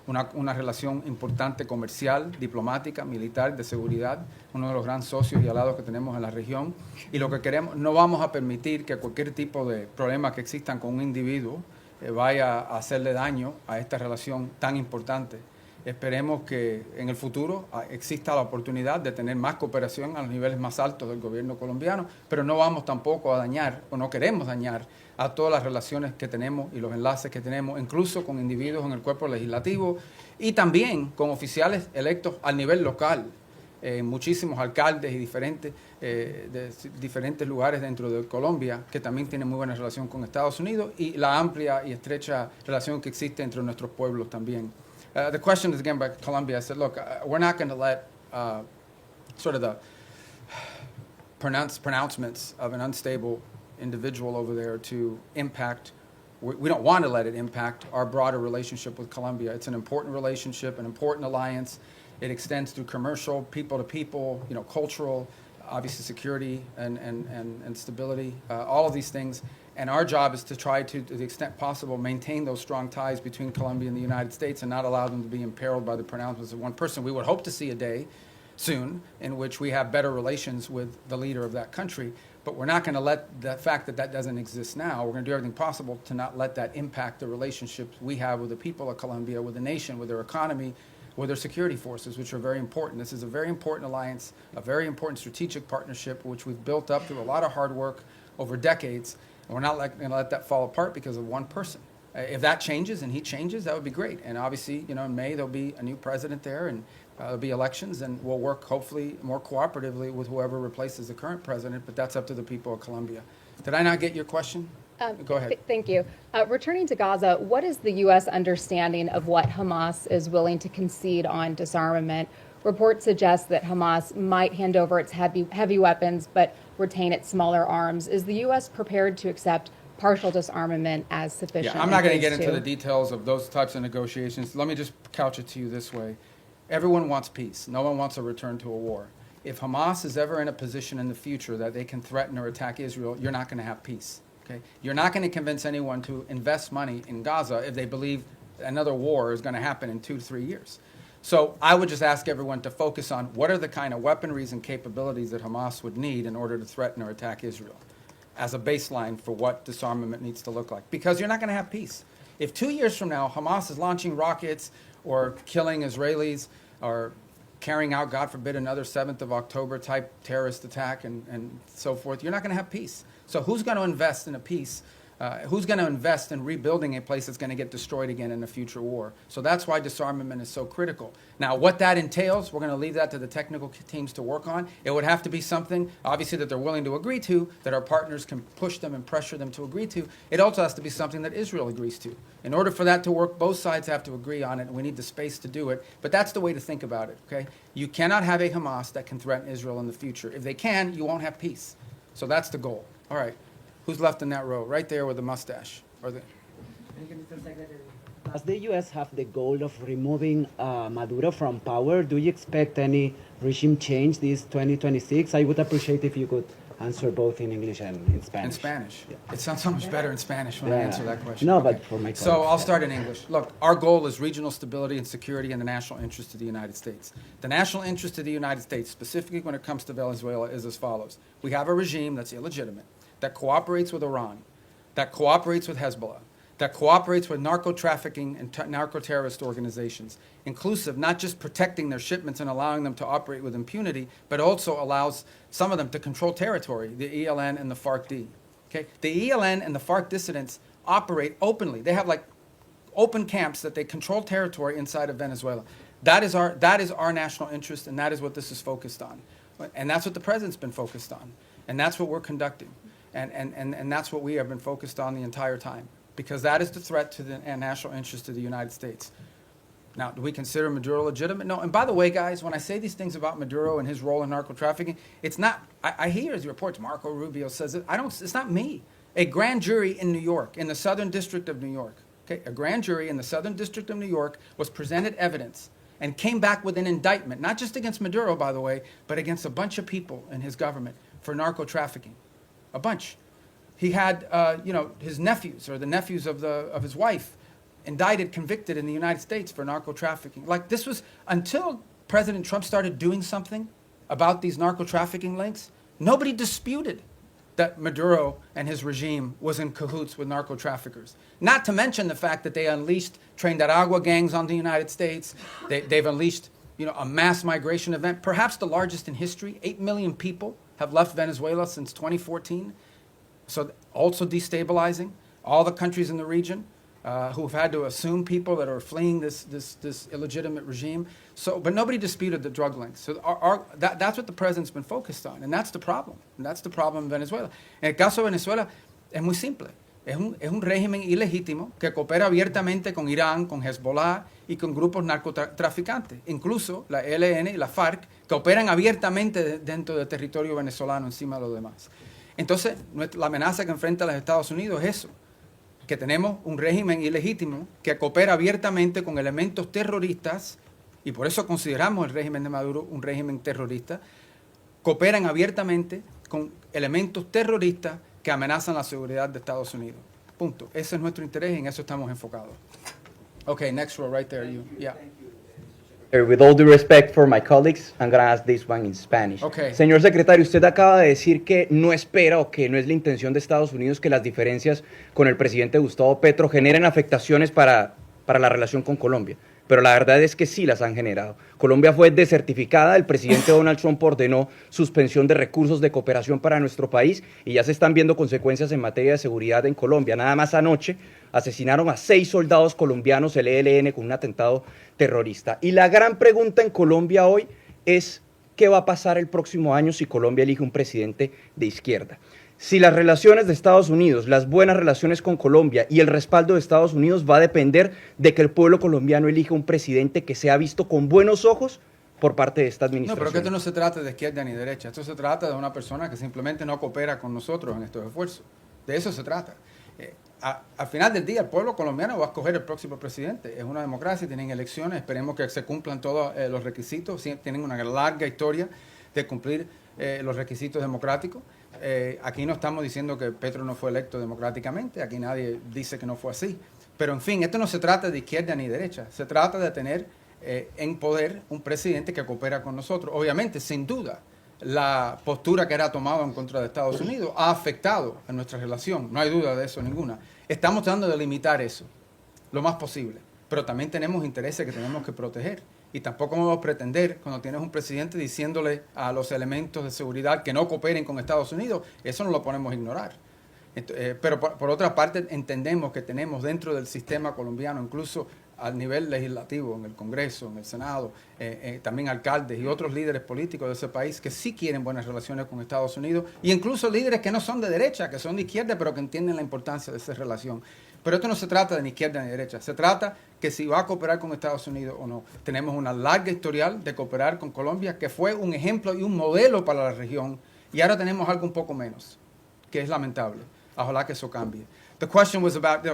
A: una relación importante comercial, diplomática, militar, de seguridad, uno de los grandes socios y aliados que tenemos en la región. Y lo que queremos, no vamos a permitir que cualquier tipo de problema que existan con un individuo vaya a hacerle daño a esta relación tan importante. Esperemos que en el futuro exista la oportunidad de tener más cooperación a los niveles más altos del gobierno colombiano, pero no vamos tampoco a dañar, o no queremos dañar, a todas las relaciones que tenemos y los enlaces que tenemos, incluso con individuos en el cuerpo legislativo y también con oficiales electos al nivel local, muchísimos alcaldes y de diferentes lugares dentro de Colombia que también tienen muy buena relación con Estados Unidos y la amplia y estrecha relación que existe entre nuestros pueblos también. The question is again by Colombia. I said, look, we're not going to let sort of the pronouncements of an unstable individual over there to impact. We don't want to let it impact our broader relationship with Colombia. It's an important relationship, an important alliance. It extends through commercial, people to people, cultural, obviously security and stability, all of these things. And our job is to try to the extent possible, maintain those strong ties between Colombia and the United States and not allow them to be imperiled by the pronouncements of one person. We would hope to see a day soon in which we have better relations with the leader of that country, but we're not going to let the fact that doesn't exist now, we're going to do everything possible to not let that impact the relationships we have with the people of Colombia, with the nation, with their economy, with their security forces, which are very important. This is a very important alliance, a very important strategic partnership, which we've built up through a lot of hard work over decades. And we're not going to let that fall apart because of one person. If that changes and he changes, that would be great. And obviously, in May, there'll be a new president there and there'll be elections and we'll work hopefully more cooperatively with whoever replaces the current president, but that's up to the people of Colombia. Did I not get your question? Go ahead.
I: Thank you. Returning to Gaza, what is the U.S. understanding of what Hamas is willing to concede on disarmament? Reports suggest that Hamas might hand over its heavy weapons but retain its smaller arms. Is the U.S. prepared to accept partial disarmament as sufficient?
A: Yeah, I'm not going to
I: in
A: get
I: phase
A: into the
I: two?
A: details of those types of negotiations. Let me just couch it to you this way. Everyone wants peace. No one wants a return to a war. If Hamas is ever in a position in the future that they can threaten or attack Israel, you're not going to have peace. Okay? You're not going to convince anyone to invest money in Gaza if they believe another war is going to happen in 2 to 3 years. So I would just ask everyone to focus on what are the kind of weaponries and capabilities that Hamas would need in order to threaten or attack Israel as a baseline for what disarmament needs to look like. Because you're not going to have peace. If 2 years from now Hamas is launching rockets or killing Israelis or carrying out, God forbid, another 7th of October type terrorist attack and so forth, you're not going to have peace. So who's going to invest in a peace? Who's going to invest in rebuilding a place that's going to get destroyed again in a future war? So that's why disarmament is so critical. Now, what that entails, we're going to leave that to the technical teams to work on. It would have to be something, obviously, that they're willing to agree to, that our partners can push them and pressure them to agree to. It also has to be something that Israel agrees to. In order for that to work, both sides have to agree on it, and we need the space to do it. But that's the way to think about it, okay? You cannot have a Hamas that can threaten Israel in the future. If they can, you won't have peace. So that's the goal. All right. Who's left in that row? Right there with the mustache. Or the...
J: Does the U.S. have the goal of removing Maduro from power? Do you expect any regime change this 2026? I would appreciate if you could answer both in English and in Spanish.
A: In Spanish.
J: Yeah.
A: It sounds so much better in Spanish when I
J: Yeah.
A: answer that question.
J: No,
A: Okay.
J: but for my
A: So
J: colleagues,
A: I'll
J: yeah.
A: start in English. Look, our goal is regional stability and security in the national interest of the United States. The national interest of the United States, specifically when it comes to Venezuela, is as follows. We have a regime that's illegitimate, that cooperates with Iran, that cooperates with Hezbollah, that cooperates with narco-trafficking and narco-terrorist organizations, inclusive not just protecting their shipments and allowing them to operate with impunity, but also allows some of them to control territory, the ELN and the FARC-D. Okay? The ELN and the FARC dissidents operate openly. They have like open camps that they control territory inside of Venezuela. That is our national interest, and that is what this is focused on. And that's what the president's been focused on. And that's what we're conducting. And that's what we have been focused on the entire time. Because that is the threat to the national interest of the United States. Now, do we consider Maduro legitimate? No. And by the way, guys, when I say these things about Maduro and his role in narco-trafficking, it's not, I hear as reports, Marco Rubio says it, it's not me. A grand jury in New York, in the Southern District of New York, okay, a grand jury in the Southern District of New York was presented evidence and came back with an indictment, not just against Maduro, by the way, but against a bunch of people in his government for narco-trafficking. A bunch. He had, his nephews or the nephews of his wife indicted, convicted in the United States for narco-trafficking. Like this was, until President Trump started doing something about these narco-trafficking links, nobody disputed that Maduro and his regime was in cahoots with narco-traffickers. Not to mention the fact that they unleashed Trinidad gangs on the United States. They've unleashed, a mass migration event, perhaps the largest in history. 8 million people have left Venezuela since 2014. So also destabilizing all the countries in the region who have had to assume people that are fleeing this illegitimate regime. So, but nobody disputed the drug links. So that's what the president's been focused on, and that's the problem. And that's the problem in Venezuela. En el caso de Venezuela es muy simple. Es un régimen ilegítimo que coopera abiertamente con Irán, con Hezbollah y con grupos narcotraficantes. Incluso la ELN y la FARC que operan abiertamente dentro del territorio venezolano encima de los demás. Entonces, la amenaza que enfrenta los Estados Unidos es eso, que tenemos un régimen ilegítimo que coopera abiertamente con elementos terroristas, y por eso consideramos el régimen de Maduro un régimen terrorista, cooperan abiertamente con elementos terroristas que amenazan la seguridad de Estados Unidos. Punto. Ese es nuestro interés y en eso estamos enfocados. Okay, next row right there. You, yeah.
K: With all due respect for my colleagues, I'm going to ask this one in Spanish.
A: Okay.
K: Señor secretario, usted acaba de decir que no espera o que no es la intención de Estados Unidos que las diferencias con el presidente Gustavo Petro generen afectaciones para la relación con Colombia. Pero la verdad es que sí las han generado. Colombia fue desertificada, el presidente Donald Trump ordenó suspensión de recursos de cooperación para nuestro país y ya se están viendo consecuencias en materia de seguridad en Colombia. Nada más anoche asesinaron a 6 soldados colombianos el ELN con un atentado terrorista. Y la gran pregunta en Colombia hoy es ¿qué va a pasar el próximo año si Colombia elige un presidente de izquierda? Si las relaciones de Estados Unidos, las buenas relaciones con Colombia y el respaldo de Estados Unidos va a depender de que el pueblo colombiano elija un presidente que sea visto con buenos ojos por parte de esta administración.
A: No, pero que esto no se trata de izquierda ni derecha. Esto se trata de una persona que simplemente no coopera con nosotros en estos esfuerzos. De eso se trata. Al final del día, el pueblo colombiano va a escoger el próximo presidente. Es una democracia, tienen elecciones, esperemos que se cumplan todos los requisitos. Tienen una larga historia de cumplir los requisitos democráticos. Aquí no estamos diciendo que Petro no fue electo democráticamente, aquí nadie dice que no fue así. Pero en fin, esto no se trata de izquierda ni derecha, se trata de tener en poder un presidente que coopera con nosotros. Obviamente, sin duda, la postura que era tomada en contra de Estados Unidos ha afectado a nuestra relación, no hay duda de eso ninguna. Estamos tratando de limitar eso lo más posible, pero también tenemos intereses que tenemos que proteger. Y tampoco podemos pretender, cuando tienes un presidente diciéndole a los elementos de seguridad que no cooperen con Estados Unidos, eso no lo podemos ignorar. Pero por otra parte, entendemos que tenemos dentro del sistema colombiano, incluso al nivel legislativo, en el Congreso, en el Senado, también alcaldes y otros líderes políticos de ese país que sí quieren buenas relaciones con Estados Unidos, y incluso líderes que no son de derecha, que son de izquierda, pero que entienden la importancia de esa relación. Pero esto no se trata de ni izquierda ni derecha, se trata que si va a cooperar con Estados Unidos o no. Tenemos una larga historial de cooperar con Colombia, que fue un ejemplo y un modelo para la región, y ahora tenemos algo un poco menos, que es lamentable. Ojalá que eso cambie. The question was about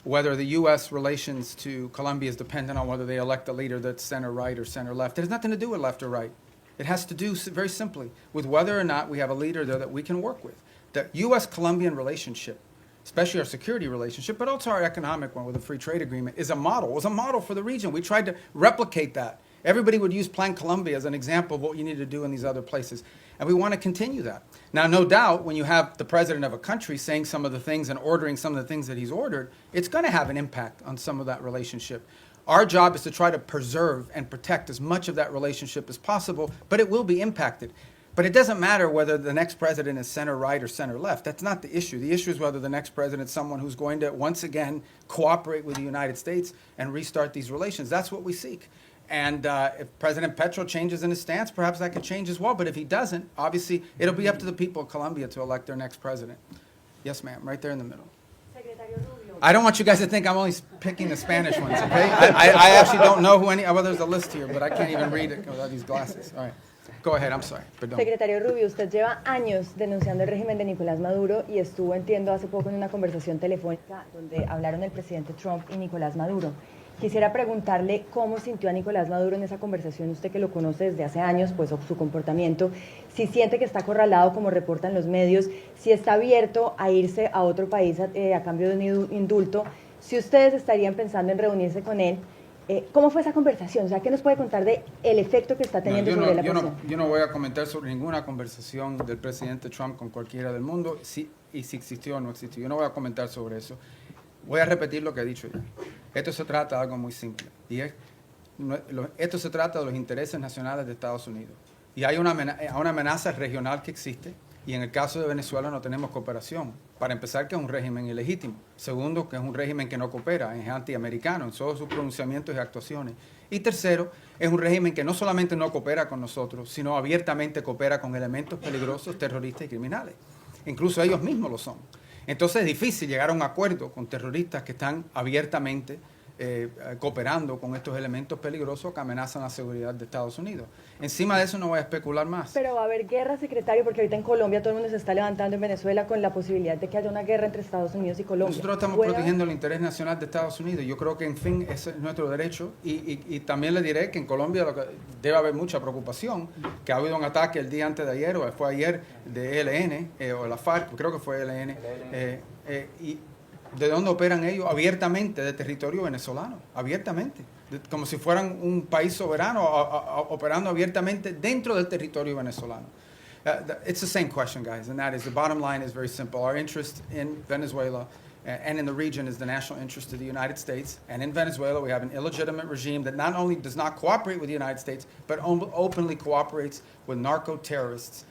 A: whether the U.S. relations to Colombia is dependent on whether they elect a leader that's center-right or center-left. It has nothing to do with left or right. It has to do very simply with whether or not we have a leader there that we can work with. The U.S.-Colombian relationship, especially our security relationship, but also our economic one with a free trade agreement, is a model. It was a model for the region. We tried to replicate that Everybody would use Plan Colombia as an example of what you need to do in these other places. And we want to continue that. Now, no doubt, when you have the president of a country saying some of the things and ordering some of the things that he's ordered, it's going to have an impact on some of that relationship. Our job is to try to preserve and protect as much of that relationship as possible, but it will be impacted. But it doesn't matter whether the next president is center right or center left. That's not the issue. The issue is whether the next president is someone who's going to, once again, cooperate with the United States and restart these relations. That's what we seek. And if President Petro changes in his stance, perhaps that could change as well. But if he doesn't, obviously, it'll be up to the people of Colombia to elect their next president. Yes, ma'am, right there in the middle. I don't want you guys to think I'm only picking the Spanish ones, okay? I actually don't know who any, well, there's a list here, but I can't even read it without these glasses. All right, go ahead, I'm sorry. Perdón.
L: Secretario Rubio, usted lleva años denunciando el régimen de Nicolás Maduro y estuvo, entiendo, hace poco en una conversación telefónica donde hablaron el presidente Trump y Nicolás Maduro. Quisiera preguntarle cómo sintió a Nicolás Maduro en esa conversación, usted que lo conoce desde hace años, pues su comportamiento, si siente que está acorralado como reportan los medios, si está abierto a irse a otro país a cambio de un indulto, si ustedes estarían pensando en reunirse con él. ¿Cómo fue esa conversación? O sea, ¿qué nos puede contar de el efecto que está teniendo sobre la posición?
A: Yo no voy a comentar sobre ninguna conversación del presidente Trump con cualquiera del mundo, si existió o no existió. Yo no voy a comentar sobre eso. Voy a repetir lo que he dicho ya. Esto se trata de algo muy simple. Esto se trata de los intereses nacionales de Estados Unidos. Y hay una amenaza regional que existe. Y en el caso de Venezuela no tenemos cooperación. Para empezar, que es un régimen ilegítimo. Segundo, que es un régimen que no coopera, es antiamericano en todos sus pronunciamientos y actuaciones. Y tercero, es un régimen que no solamente no coopera con nosotros, sino abiertamente coopera con elementos peligrosos, terroristas y criminales. Incluso ellos mismos lo son. Entonces es difícil llegar a un acuerdo con terroristas que están abiertamente cooperando con estos elementos peligrosos que amenazan la seguridad de Estados Unidos. Encima de eso no voy a especular más.
L: Pero va a haber guerra, secretario, porque ahorita en Colombia todo el mundo se está levantando, en Venezuela, con la posibilidad de que haya una guerra entre Estados Unidos y Colombia.
A: Nosotros estamos protegiendo el interés nacional de Estados Unidos. Yo creo que, en fin, ese es nuestro derecho. Y también le diré que en Colombia debe haber mucha preocupación, que ha habido un ataque el día antes de ayer, o fue ayer, de ELN, o la FARC, creo que fue ELN, y ¿de dónde operan ellos? Abiertamente, de territorio venezolano, abiertamente, como si fueran un país soberano, operando abiertamente dentro del territorio venezolano. It's the same question, guys, and that is, the bottom line is very simple. Our interest in Venezuela and in the region is the national interest of the United States, and in Venezuela we have an illegitimate regime that not only does not cooperate with the United States, but openly cooperates with narco-terrorists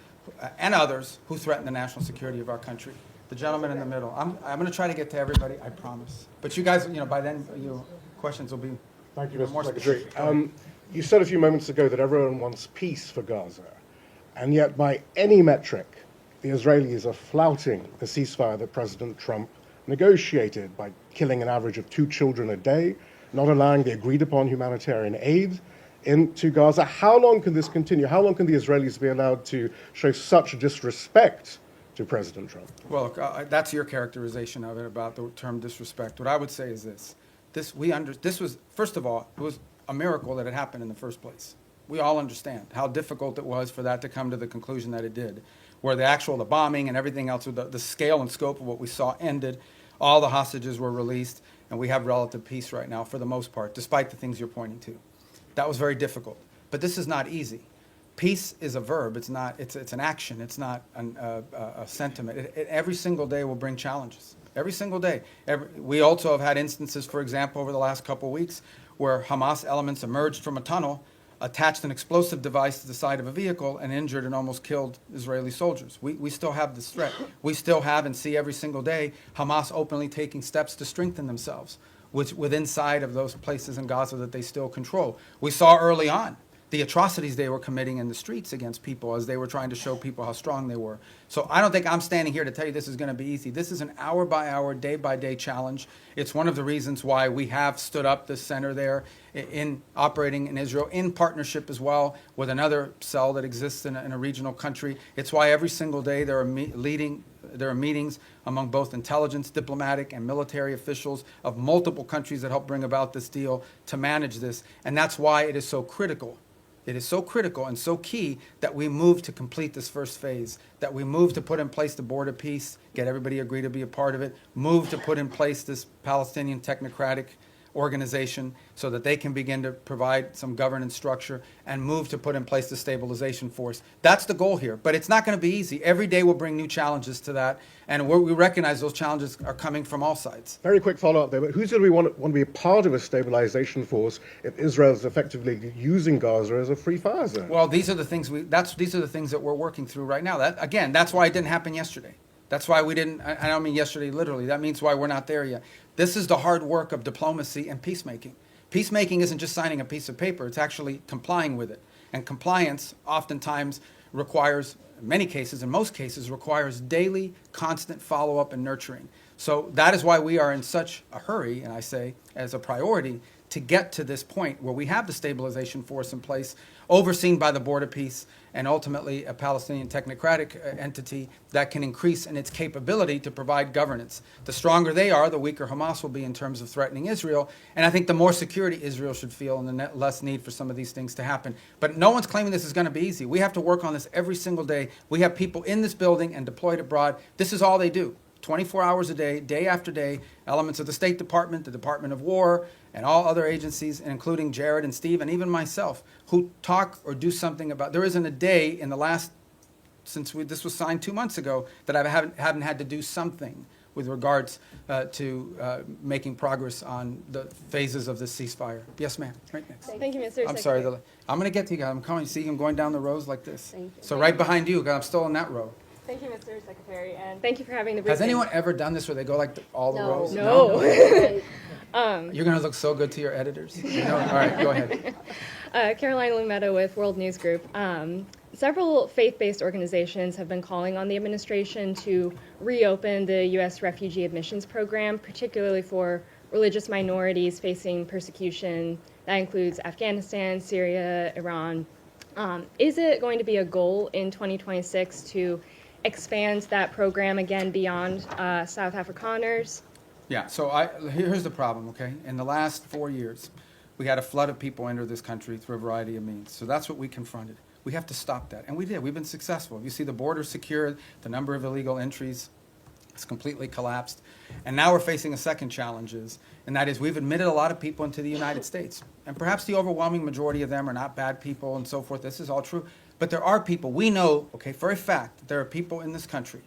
A: and others who threaten the national security of our country. The gentleman in the middle. I'm going to try to get to everybody, I promise. But you guys, by then, your questions will be
M: Thank you,
A: more
M: Mr. Secretary.
A: specific.
M: You said a few moments ago that everyone wants peace for Gaza, and yet by any metric, the Israelis are flouting the ceasefire that President Trump negotiated by killing an average of 2 children a day, not allowing the agreed-upon humanitarian aid into Gaza. How long can this continue? How long can the Israelis be allowed to show such disrespect to President Trump?
A: Well, look, that's your characterization of it, about the term disrespect. What I would say is this. This was, first of all, it was a miracle that it happened in the first place. We all understand how difficult it was for that to come to the conclusion that it did, where the bombing and everything else, the scale and scope of what we saw ended, all the hostages were released, and we have relative peace right now for the most part, despite the things you're pointing to. That was very difficult. But this is not easy. Peace is a verb. It's not. It's an action. It's not a sentiment. Every single day will bring challenges. Every single day. We also have had instances, for example, over the last couple of weeks, where Hamas elements emerged from a tunnel, attached an explosive device to the side of a vehicle, and injured and almost killed Israeli soldiers. We still have this threat. We still have and see every single day Hamas openly taking steps to strengthen themselves within side of those places in Gaza that they still control. We saw early on the atrocities they were committing in the streets against people as they were trying to show people how strong they were. So I don't think I'm standing here to tell you this is going to be easy. This is an hour-by-hour, day-by-day challenge. It's one of the reasons why we have stood up this center there in operating in Israel, in partnership as well with another cell that exists in a regional country. It's why every single day there are meetings among both intelligence, diplomatic, and military officials of multiple countries that help bring about this deal to manage this. And that's why it is so critical. It is so critical and so key that we move to complete this first phase, that we move to put in place the board of peace, get everybody agree to be a part of it, move to put in place this Palestinian technocratic reorganization so that they can begin to provide some governance structure and move to put in place the stabilization force. That's the goal here, but it's not going to be easy. Every day will bring new challenges to that, and we recognize those challenges are coming from all sides.
M: Very quick follow-up there, but who's going to want to be a part of a stabilization force if Israel is effectively using Gaza as a free fire zone?
A: Well, these are the things these are the things that we're working through right now. That's why it didn't happen yesterday. That's why we didn't, I don't mean yesterday literally, that means why we're not there yet. This is the hard work of diplomacy and peacemaking. Peacemaking isn't just signing a piece of paper, it's actually complying with it. And compliance oftentimes requires, in many cases, in most cases, requires daily, constant follow-up and nurturing. So that is why we are in such a hurry, and I say as a priority, to get to this point where we have the stabilization force in place, overseen by the Board of Peace, and ultimately a Palestinian technocratic entity that can increase in its capability to provide governance. The stronger they are, the weaker Hamas will be in terms of threatening Israel, and I think the more security Israel should feel and the less need for some of these things to happen. But no one's claiming this is going to be easy. We have to work on this every single day. We have people in this building and deployed abroad. This is all they do. 24 hours a day, day after day, elements of the State Department, the Department of War, and all other agencies, including Jared and Steve, and even myself, who talk or do something about. There isn't a day in the last, this was signed 2 months ago, that I haven't had to do something with regards to making progress on the phases of this ceasefire. Yes, ma'am. Right next.
N: Thank you, Mr.
A: I'm
N: Secretary.
A: sorry. I'm going to get to you guys. I'm coming. See, I'm going down the rows like this.
N: Thank you.
A: So right behind you, 'cause I'm still in that row.
N: Thank you, Mr. Secretary, and thank you for having the
A: Has
N: briefing.
A: anyone ever done this where they go like all the rows?
N: No.
A: You're going to look so good to your editors. You know? All right, go ahead.
N: Caroline Lumetta with World News Group. Several faith-based organizations have been calling on the administration to reopen the U.S. refugee admissions program, particularly for religious minorities facing persecution. That includes Afghanistan, Syria, Iran. Is it going to be a goal in 2026 to expand that program again beyond South Afrikaners?
A: Yeah, so here's the problem, okay? In the last 4 years, we had a flood of people enter this country through a variety of means. So that's what we confronted. We have to stop that, and we did. We've been successful. You see the border secured, the number of illegal entries has completely collapsed. And now we're facing a second challenge, and that is we've admitted a lot of people into the United States. And perhaps the overwhelming majority of them are not bad people and so forth. This is all true. But there are people, we know, okay, for a fact, that there are people in this country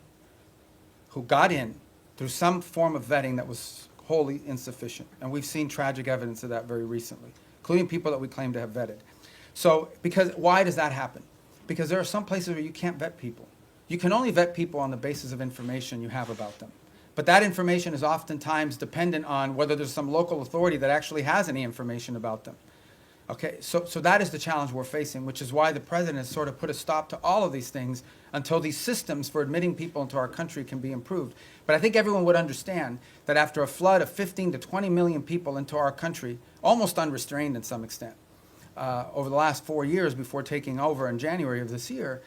A: who got in through some form of vetting that was wholly insufficient. And we've seen tragic evidence of that very recently, including people that we claim to have vetted. So, why does that happen? Because there are some places where you can't vet people. You can only vet people on the basis of information you have about them. But that information is oftentimes dependent on whether there's some local authority that actually has any information about them. Okay, so that is the challenge we're facing, which is why the president has sort of put a stop to all of these things until these systems for admitting people into our country can be improved. But I think everyone would understand that after a flood of 15 to 20 million people into our country, almost unrestrained in some extent, over the last 4 years before taking over in January of this year,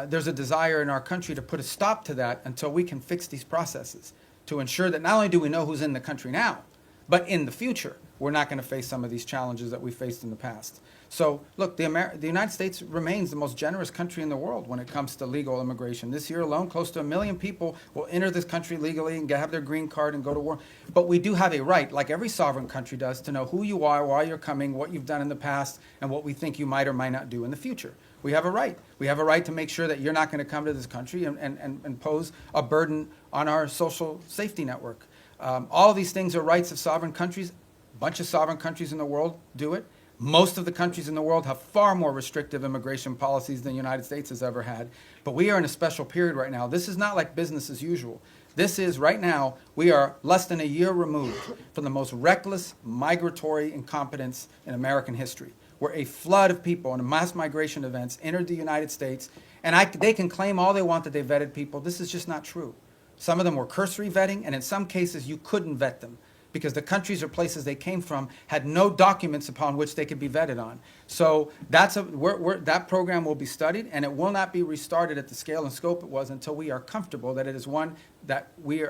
A: there's a desire in our country to put a stop to that until we can fix these processes to ensure that not only do we know who's in the country now, but in the future, we're not going to face some of these challenges that we faced in the past. So, look, the United States remains the most generous country in the world when it comes to legal immigration. This year alone, close to 1 million people will enter this country legally and have their green card and go to war. But we do have a right, like every sovereign country does, to know who you are, why you're coming, what you've done in the past, and what we think you might or might not do in the future. We have a right. We have a right to make sure that you're not going to come to this country and pose a burden on our social safety network. All of these things are rights of sovereign countries. A bunch of sovereign countries in the world do it. Most of the countries in the world have far more restrictive immigration policies than the United States has ever had. But we are in a special period right now. This is not like business as usual. This is, right now, we are less than a year removed from the most reckless migratory incompetence in American history, where a flood of people and mass migration events entered the United States. And they can claim all they want that they vetted people. This is just not true. Some of them were cursory vetting, and in some cases you couldn't vet them because the countries or places they came from had no documents upon which they could be vetted on. So that program will be studied, and it will not be restarted at the scale and scope it was until we are comfortable that it is one that we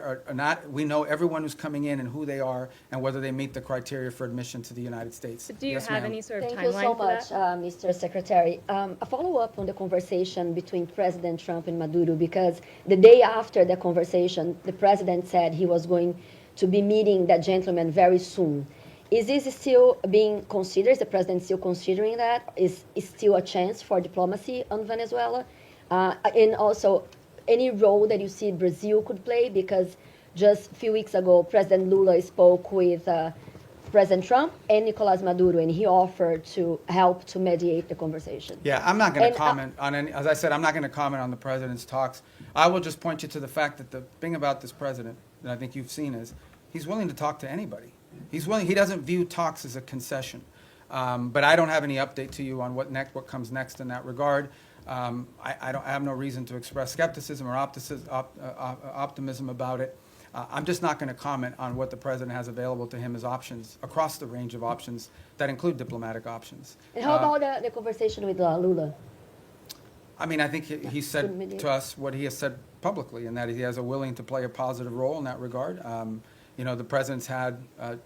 A: know everyone who's coming in and who they are and whether they meet the criteria for admission to the United States.
N: Do you
A: Yes,
N: have
A: ma'am.
N: any sort of
L: Thank you
N: timeline
L: so
N: for
L: much,
N: that?
L: Mr. Secretary. A follow-up on the conversation between President Trump and Maduro, because the day after the conversation, the president said he was going to be meeting that gentleman very soon.
O: Is this still being considered? Is the president still considering that? Is still a chance for diplomacy on Venezuela? And also, any role that you see Brazil could play? Because just a few weeks ago, President Lula spoke with President Trump and Nicolás Maduro, and he offered to help to mediate the conversation.
A: Yeah, I'm not going to comment on any, as I said, I'm not going to comment on the president's talks. I will just point you to the fact that the thing about this president that I think you've seen is he's willing to talk to anybody. He's willing, he doesn't view talks as a concession. But I don't have any update to you on what comes next in that regard. I have no reason to express skepticism or optimism about it. I'm just not going to comment on what the president has available to him as options across the range of options that include diplomatic options.
O: And how about the conversation with Lula?
A: I mean, I think he said to us what he has said publicly, and that he has a willing to play a positive role in that regard. You know, the president's had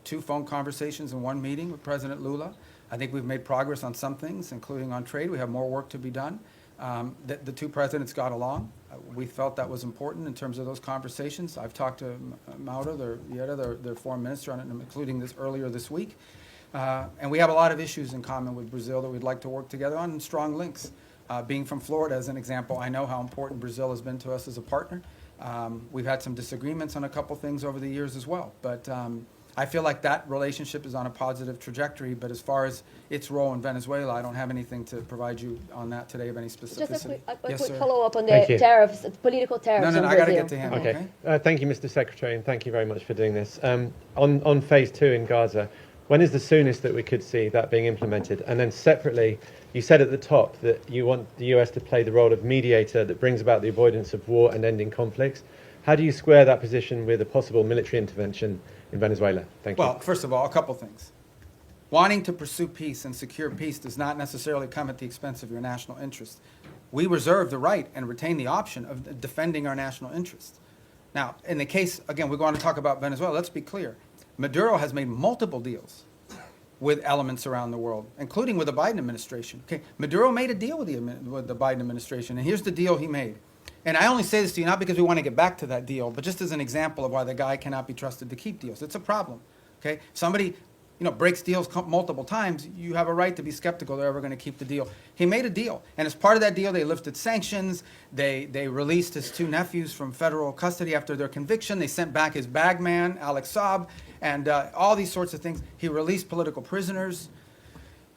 A: 2 phone conversations and 1 meeting with President Lula. I think we've made progress on some things, including on trade. We have more work to be done. The 2 presidents got along. We felt that was important in terms of those conversations. I've talked to Mauro, their foreign minister, on it, including this earlier this week. And we have a lot of issues in common with Brazil that we'd like to work together on, and strong links. Being from Florida, as an example, I know how important Brazil has been to us as a partner. We've had some disagreements on a couple things over the years as well. But I feel like that relationship is on a positive trajectory. But as far as its role in Venezuela, I don't have anything to provide you on that today of any specificity.
O: Just a quick
A: Yes, sir.
O: follow-up on the tariffs, political tariffs.
A: No, I got to get to him.
P: Okay. Thank you, Mr. Secretary, and thank you very much for doing this. On phase 2 in Gaza, when is the soonest that we could see that being implemented? And then separately, you said at the top that you want the US to play the role of mediator that brings about the avoidance of war and ending conflicts. How do you square that position with a possible military intervention in Venezuela? Thank you.
A: Well, first of all, a couple things. Wanting to pursue peace and secure peace does not necessarily come at the expense of your national interest. We reserve the right and retain the option of defending our national interest. Now, in the case, again, we're going to talk about Venezuela. Let's be clear. Maduro has made multiple deals with elements around the world, including with the Biden administration. Okay, Maduro made a deal with the Biden administration, and here's the deal he made. And I only say this to you not because we want to get back to that deal, but just as an example of why the guy cannot be trusted to keep deals. It's a problem. Okay, somebody breaks deals multiple times, you have a right to be skeptical they're ever going to keep the deal. He made a deal, and as part of that deal, they lifted sanctions. They released his 2 nephews from federal custody after their conviction. They sent back his bagman, Alex Saab, and all these sorts of things. He released political prisoners,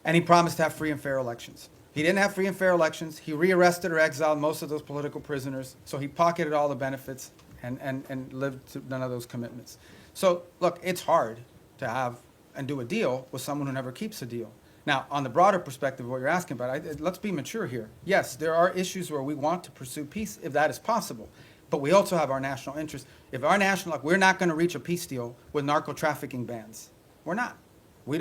A: and he promised to have free and fair elections. He didn't have free and fair elections. He rearrested or exiled most of those political prisoners, so he pocketed all the benefits and lived to none of those commitments. So, look, it's hard to have and do a deal with someone who never keeps a deal. Now, on the broader perspective of what you're asking about, let's be mature here. Yes, there are issues where we want to pursue peace if that is possible, but we also have our national interest. If our national, we're not going to reach a peace deal with narco-trafficking bans. We're not. We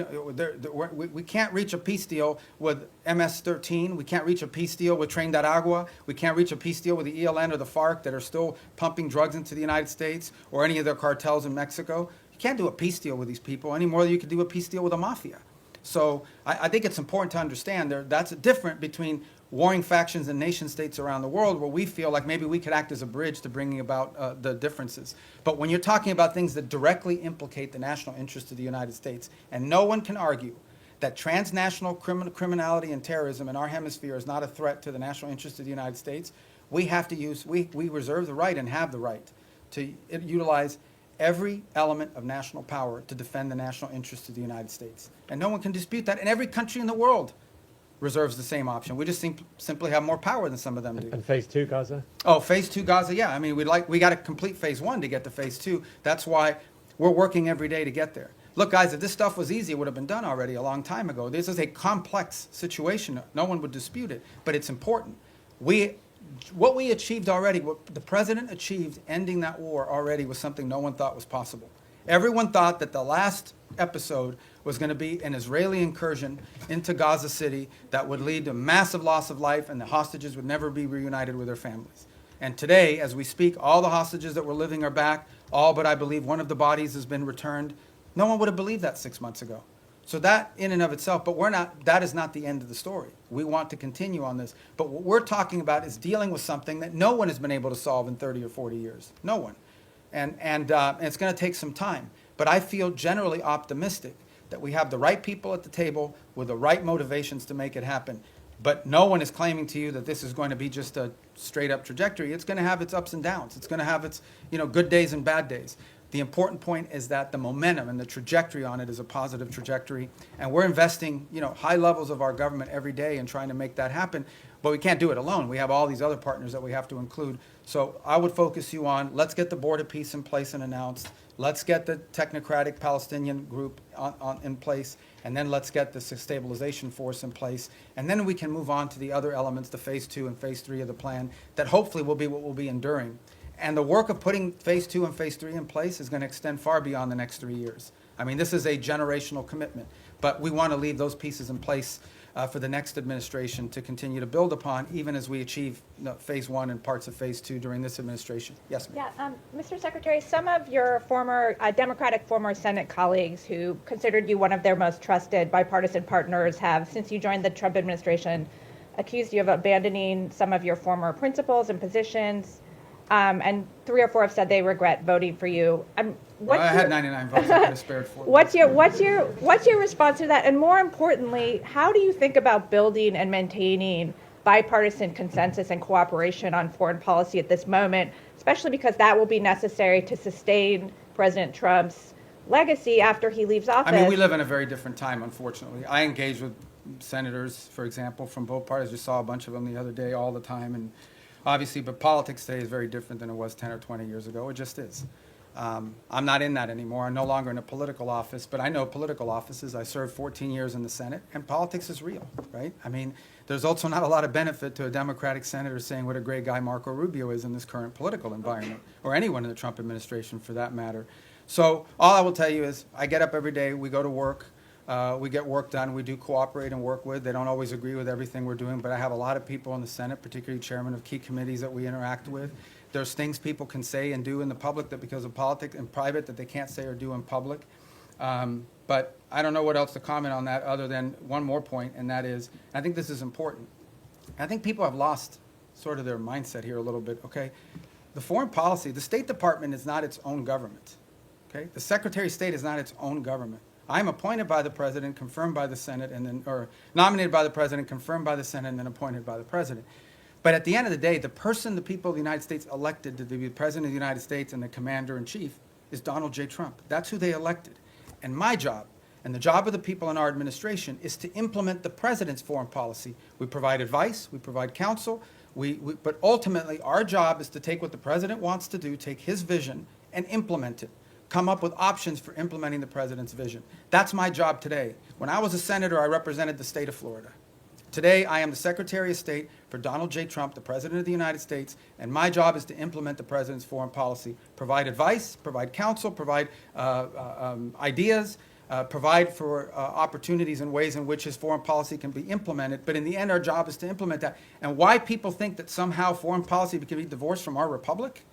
A: can't reach a peace deal with MS-13. We can't reach a peace deal with Tren-Aragua. We can't reach a peace deal with the ELN or the FARC that are still pumping drugs into the United States or any of their cartels in Mexico. You can't do a peace deal with these people any more than you could do a peace deal with a mafia. So I think it's important to understand that's different between warring factions and nation states around the world where we feel like maybe we could act as a bridge to bringing about the differences. But when you're talking about things that directly implicate the national interest of the United States, and no one can argue that transnational criminality and terrorism in our hemisphere is not a threat to the national interest of the United States, we reserve the right and have the right to utilize every element of national power to defend the national interest of the United States. And no one can dispute that. And every country in the world reserves the same option. We just simply have more power than some of them do.
P: And phase 2 Gaza?
A: Oh, phase 2 Gaza, yeah. I mean, we got to complete phase 1 to get to phase 2. That's why we're working every day to get there. Look, guys, if this stuff was easy, it would have been done already a long time ago. This is a complex situation. No one would dispute it, but it's important. What we achieved already, what the president achieved ending that war already was something no one thought was possible. Everyone thought that the last episode was going to be an Israeli incursion into Gaza City that would lead to massive loss of life and the hostages would never be reunited with their families. And today, as we speak, all the hostages that were living are back, all but I believe one of the bodies has been returned. No one would have believed that 6 months ago. So that in and of itself, but that is not the end of the story. We want to continue on this. But what we're talking about is dealing with something that no one has been able to solve in 30 or 40 years. No one. And it's going to take some time. But I feel generally optimistic that we have the right people at the table with the right motivations to make it happen. But no one is claiming to you that this is going to be just a straight up trajectory. It's going to have its ups and downs. It's going to have its, good days and bad days. The important point is that the momentum and the trajectory on it is a positive trajectory. And we're investing, high levels of our government every day in trying to make that happen. But we can't do it alone. We have all these other partners that we have to include. So I would focus you on, let's get the board of peace in place and announced. Let's get the technocratic Palestinian group in place. And then let's get the stabilization force in place. And then we can move on to the other elements, the phase 2 and phase 3 of the plan, that hopefully will be what will be enduring. And the work of putting phase 2 and phase 3 in place is going to extend far beyond the next 3 years. I mean, this is a generational commitment, but we want to leave those pieces in place for the next administration to continue to build upon, even as we achieve phase 1 and parts of phase 2 during this administration. Yes, ma'am.
Q: Yeah, Mr. Secretary, some of your former Democratic former Senate colleagues who considered you one of their most trusted bipartisan partners have, since you joined the Trump administration, accused you of abandoning some of your former principles and positions. And 3 or 4 have said they regret voting for you.
A: Well, I had 99 votes. I could have spared 4.
Q: What's your response to that? And more importantly, how do you think about building and maintaining bipartisan consensus and cooperation on foreign policy at this moment, especially because that will be necessary to sustain President Trump's legacy after he leaves office?
A: I mean, we live in a very different time, unfortunately. I engage with senators, for example, from both parties. We saw a bunch of them the other day all the time, and obviously, but politics today is very different than it was 10 or 20 years ago. It just is. I'm not in that anymore. I'm no longer in a political office, but I know political offices. I served 14 years in the Senate, and politics is real, right? I mean, there's also not a lot of benefit to a Democratic senator saying what a great guy Marco Rubio is in this current political environment, or anyone in the Trump administration for that matter. So all I will tell you is I get up every day, we go to work, we get work done, we do cooperate and work with. They don't always agree with everything we're doing, but I have a lot of people in the Senate, particularly chairmen of key committees that we interact with. There's things people can say and do in the public that because of politics and private that they can't say or do in public. But I don't know what else to comment on that other than one more point, and that is, I think this is important. I think people have lost sort of their mindset here a little bit, okay? The foreign policy, the State Department is not its own government, okay? The Secretary of State is not its own government. I'm appointed by the President, confirmed by the Senate, and then, or nominated by the President, confirmed by the Senate, and then appointed by the President. But at the end of the day, the person the people of the United States elected to be the President of the United States and the Commander-in-Chief is Donald J. Trump. That's who they elected. And my job, and the job of the people in our administration, is to implement the President's foreign policy. We provide advice, we provide counsel, but ultimately our job is to take what the President wants to do, take his vision, and implement it. Come up with options for implementing the President's vision. That's my job today. When I was a senator, I represented the state of Florida. Today, I am the Secretary of State for Donald J. Trump, the President of the United States, and my job is to implement the President's foreign policy, provide advice, provide counsel, provide ideas, provide for opportunities and ways in which his foreign policy can be implemented. But in the end, our job is to implement that. And why people think that somehow foreign policy can be divorced from our republic?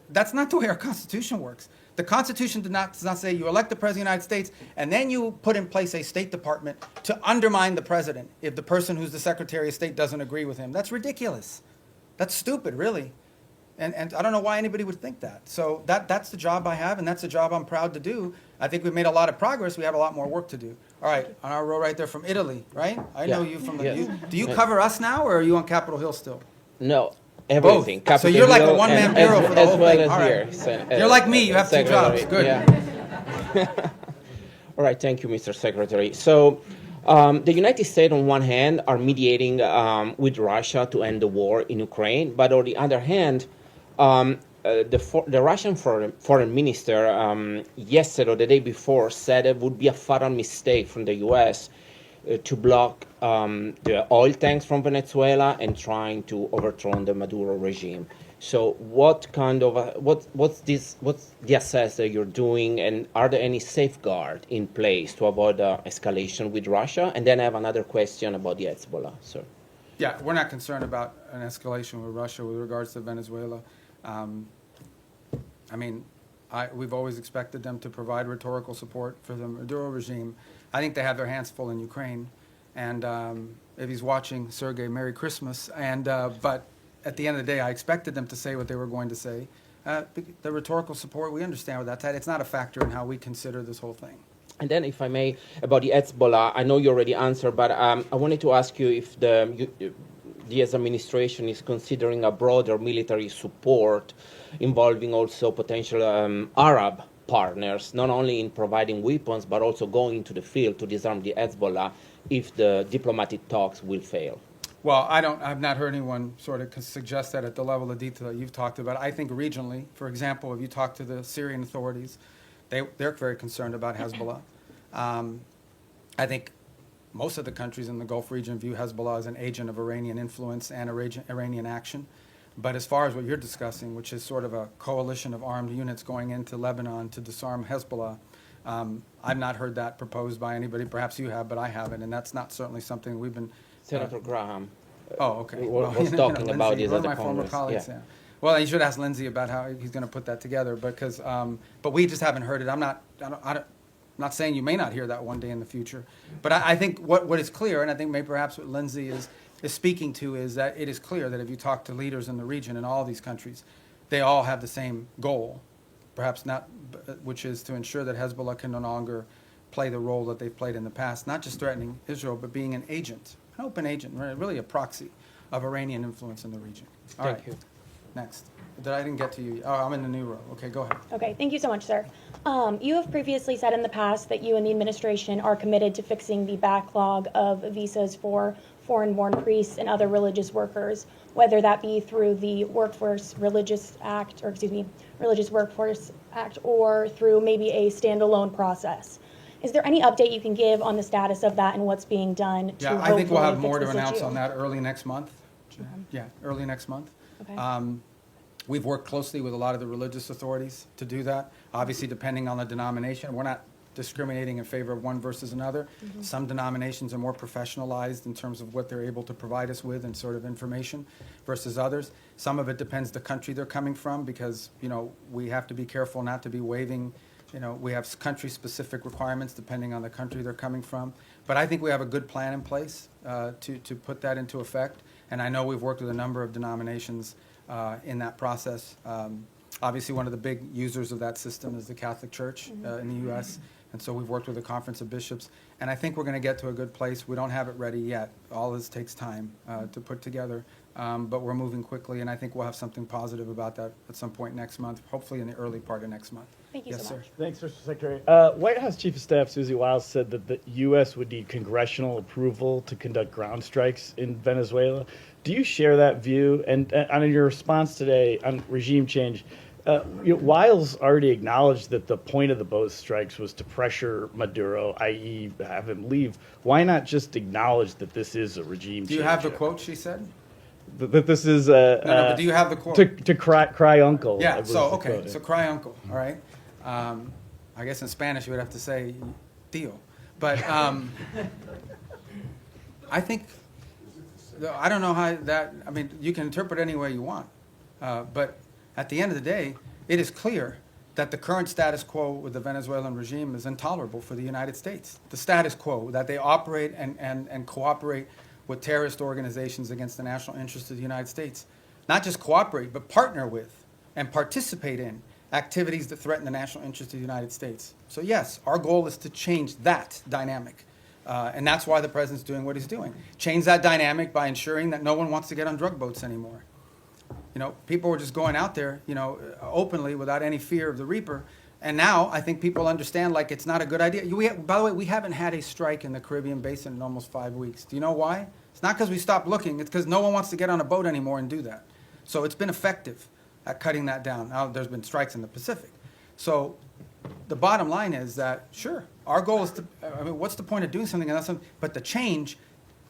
A: That's not the way our Constitution works. The Constitution does not say you elect the President of the United States and then you put in place a State Department to undermine the President if the person who's the Secretary of State doesn't agree with him. That's ridiculous. That's stupid, really. And I don't know why anybody would think that. So that's the job I have, and that's the job I'm proud to do. I think we've made a lot of progress. We have a lot more work to do. All right, on our row right there from Italy, right? I know you from the... Do you cover us now, or are you on Capitol Hill still?
R: No. Everything.
A: Both. So you're like a one-man bureau for the whole thing.
R: All right.
A: You're like me. You have 2 jobs. Good.
R: Yeah. All right. Thank you, Mr. Secretary. So the United States, on one hand, are mediating with Russia to end the war in Ukraine. But on the other hand, the Russian foreign minister yesterday or the day before said it would be a fatal mistake from the U.S. To block the oil tanks from Venezuela and trying to overthrow the Maduro regime. So what kind of what's the assess that you're doing, and are there any safeguards in place to avoid escalation with Russia? And then I have another question about the Hezbollah, sir.
A: Yeah, we're not concerned about an escalation with Russia with regards to Venezuela. I mean, we've always expected them to provide rhetorical support for the Maduro regime. I think they have their hands full in Ukraine. And if he's watching, Sergei, Merry Christmas. And but at the end of the day, I expected them to say what they were going to say. The rhetorical support, we understand what that's at. It's not a factor in how we consider this whole thing.
R: And then, if I may, about the Hezbollah, I know you already answered, but I wanted to ask you if the U.S. administration is considering a broader military support involving also potential Arab partners, not only in providing weapons, but also going into the field to disarm the Hezbollah if the diplomatic talks will fail.
A: Well, I've not heard anyone sort of suggest that at the level of detail that you've talked about. I think regionally, for example, if you talk to the Syrian authorities, they're very concerned about Hezbollah. I think most of the countries in the Gulf region view Hezbollah as an agent of Iranian influence and Iranian action. But as far as what you're discussing, which is sort of a coalition of armed units going into Lebanon to disarm Hezbollah, I've not heard that proposed by anybody. Perhaps you have, but I haven't, and that's not certainly something we've been...
R: Senator Graham
A: okay.
R: was talking about this at the
A: my former
R: Congress.
A: colleagues, yeah. Well, you should ask Lindsey about how he's going to put that together, because, but we just haven't heard it. I'm not saying you may not hear that one day in the future, but I think what is clear, and I think maybe perhaps what Lindsey is speaking to, is that it is clear that if you talk to leaders in the region in all these countries, they all have the same goal, perhaps not, which is to ensure that Hezbollah can no longer play the role that they've played in the past, not just threatening Israel, but being an agent, an open agent, really a proxy of Iranian influence in the region.
R: Thank you.
A: Next. I didn't get to you. Oh, I'm in the new row. Okay, go ahead.
S: Okay, thank you so much, sir. You have previously said in the past that you and the administration are committed to fixing the backlog of visas for foreign-born priests and other religious workers, whether that be through the Religious Workforce Act, or through maybe a standalone process. Is there any update you can give on the status of that and what's being done to
A: I think we'll have more to
S: this
A: announce
S: issue?
A: on that early next month. Yeah, early next month.
S: Okay.
A: We've worked closely with a lot of the religious authorities to do that. Obviously, depending on the denomination, we're not discriminating in favor of one versus another.
S: Mhm.
A: Some denominations are more professionalized in terms of what they're able to provide us with and sort of information versus others. Some of it depends the country they're coming from, because, we have to be careful not to be waiving, we have country-specific requirements depending on the country they're coming from. But I think we have a good plan in place to put that into effect. And I know we've worked with a number of denominations in that process. Obviously, one of the big users of that system is the Catholic Church in the U.S., and so we've worked with the Conference of Bishops. And I think we're going to get to a good place. We don't have it ready yet. All this takes time to put together, but we're moving quickly, and I think we'll have something positive about that at some point next month, hopefully in the early part of next month.
S: Thank you so much.
T: Thanks, Mr. Secretary. White House Chief of Staff Susie Wiles said that the U.S. would need congressional approval to conduct ground strikes in Venezuela. Do you share that view? And on your response today on regime change, Wiles already acknowledged that the point of the boat strikes was to pressure Maduro, i.e. have him leave. Why not just acknowledge that this is a regime change?
A: Do you have the quote she said?
T: That this is
A: but do you have the quote?
T: To cry uncle.
A: Yeah, so cry uncle, all right? I guess in Spanish you would have to say tío. But I think, I don't know how that, you can interpret any way you want. But at the end of the day, it is clear that the current status quo with the Venezuelan regime is intolerable for the United States. The status quo, that they operate and cooperate with terrorist organizations against the national interests of the United States. Not just cooperate, but partner with and participate in activities that threaten the national interests of the United States. So yes, our goal is to change that dynamic. And that's why the president's doing what he's doing. Change that dynamic by ensuring that no one wants to get on drug boats anymore. People were just going out there, openly without any fear of the reaper. And now I think people understand, it's not a good idea. By the way, we haven't had a strike in the Caribbean Basin in almost 5 weeks. Do you know why? It's not because we stopped looking. It's because no one wants to get on a boat anymore and do that. So it's been effective at cutting that down. Now there's been strikes in the Pacific. So the bottom line is that, sure, our goal is to, what's the point of doing something? But the change,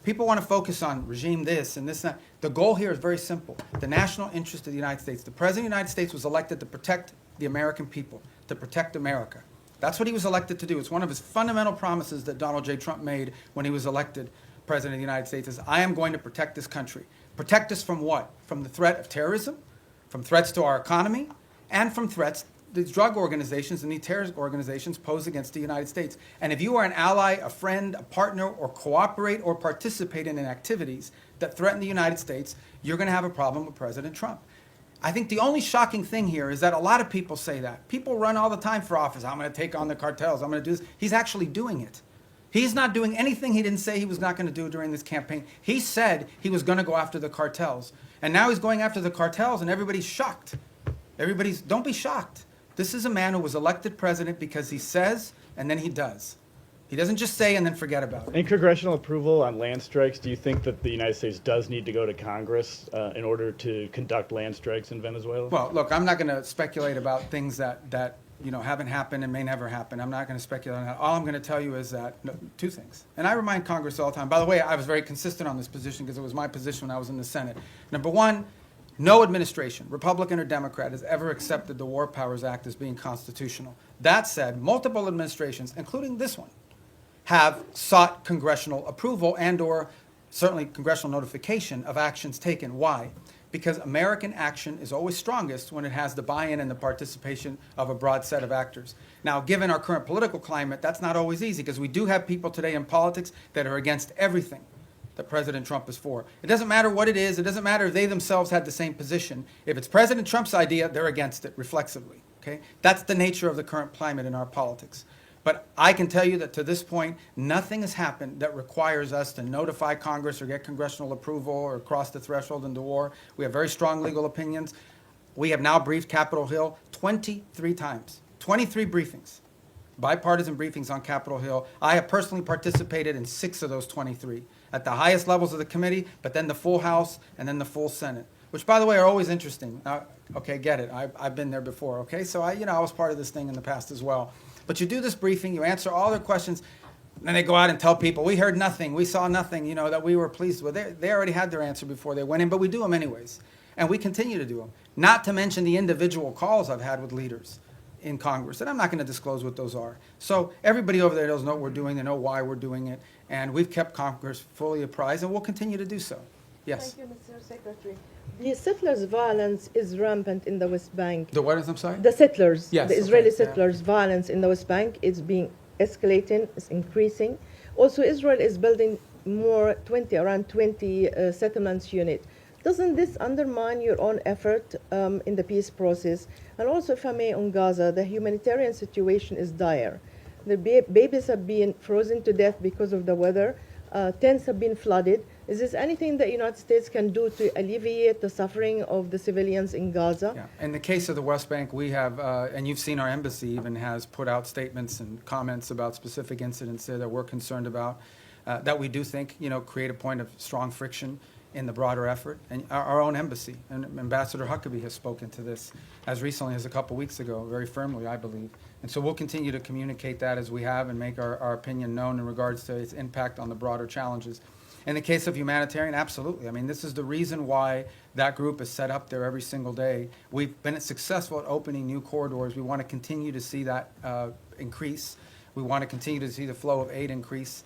A: people want to focus on regime this and this and that. The goal here is very simple. The national interest of the United States. The President of the United States was elected to protect the American people, to protect America. That's what he was elected to do. It's one of his fundamental promises that Donald J. Trump made when he was elected President of the United States, is I am going to protect this country. Protect us from what? From the threat of terrorism, from threats to our economy, and from threats these drug organizations and these terrorist organizations pose against the United States. And if you are an ally, a friend, a partner, or cooperate or participate in activities that threaten the United States, you're going to have a problem with President Trump. I think the only shocking thing here is that a lot of people say that. People run all the time for office. I'm going to take on the cartels. I'm going to do this. He's actually doing it. He's not doing anything he didn't say he was not going to do during this campaign. He said he was going to go after the cartels. And now he's going after the cartels, and everybody's shocked. Don't be shocked. This is a man who was elected president because he says and then he does. He doesn't just say and then forget about it.
T: In congressional approval on land strikes, do you think that the United States does need to go to Congress in order to conduct land strikes in Venezuela?
A: Well, look, I'm not going to speculate about things that haven't happened and may never happen. I'm not going to speculate on that. All I'm going to tell you is that two things. And I remind Congress all the time. By the way, I was very consistent on this position because it was my position when I was in the Senate. Number one, no administration, Republican or Democrat, has ever accepted the War Powers Act as being constitutional. That said, multiple administrations, including this one, have sought congressional approval and or certainly congressional notification of actions taken. Why? Because American action is always strongest when it has the buy-in and the participation of a broad set of actors. Now, given our current political climate, that's not always easy because we do have people today in politics that are against everything that President Trump is for. It doesn't matter what it is. It doesn't matter if they themselves had the same position. If it's President Trump's idea, they're against it reflexively. Okay? That's the nature of the current climate in our politics. But I can tell you that to this point, nothing has happened that requires us to notify Congress or get congressional approval or cross the threshold into war. We have very strong legal opinions. We have now briefed Capitol Hill 23 times, 23 briefings, bipartisan briefings on Capitol Hill. I have personally participated in 6 of those 23 at the highest levels of the committee, but then the full House and then the full Senate, which, by the way, are always interesting. Okay, get it. I've been there before, okay? So I was part of this thing in the past as well. But you do this briefing, you answer all their questions, and then they go out and tell people, we heard nothing, we saw nothing, that we were pleased with. They already had their answer before they went in, but we do them anyways. And we continue to do them. Not to mention the individual calls I've had with leaders in Congress, and I'm not going to disclose what those are. So everybody over there knows what we're doing, they know why we're doing it, and we've kept Congress fully apprised, and we'll continue to do so. Yes?
U: Thank you, Mr. Secretary. The settlers' violence is rampant in the West Bank.
A: The what is, I'm sorry?
U: The settlers,
A: yes,
U: the Israeli settlers' violence in the West Bank is being escalating, it's increasing. Also, Israel is building around 20 settlements unit. Doesn't this undermine your own effort in the peace process? And also, if I may, on Gaza, the humanitarian situation is dire. The babies have been frozen to death because of the weather. Tents have been flooded. Is this anything that the United States can do to alleviate the suffering of the civilians in Gaza?
A: Yeah. In the case of the West Bank, we have, and you've seen our embassy even has put out statements and comments about specific incidents there that we're concerned about, that we do think, create a point of strong friction in the broader effort. And our own embassy, and Ambassador Huckabee has spoken to this as recently as a couple weeks ago, very firmly, I believe. And so we'll continue to communicate that as we have and make our opinion known in regards to its impact on the broader challenges. In the case of humanitarian, absolutely. I mean, this is the reason why that group is set up there every single day. We've been successful at opening new corridors. We want to continue to see that increase. We want to continue to see the flow of aid increase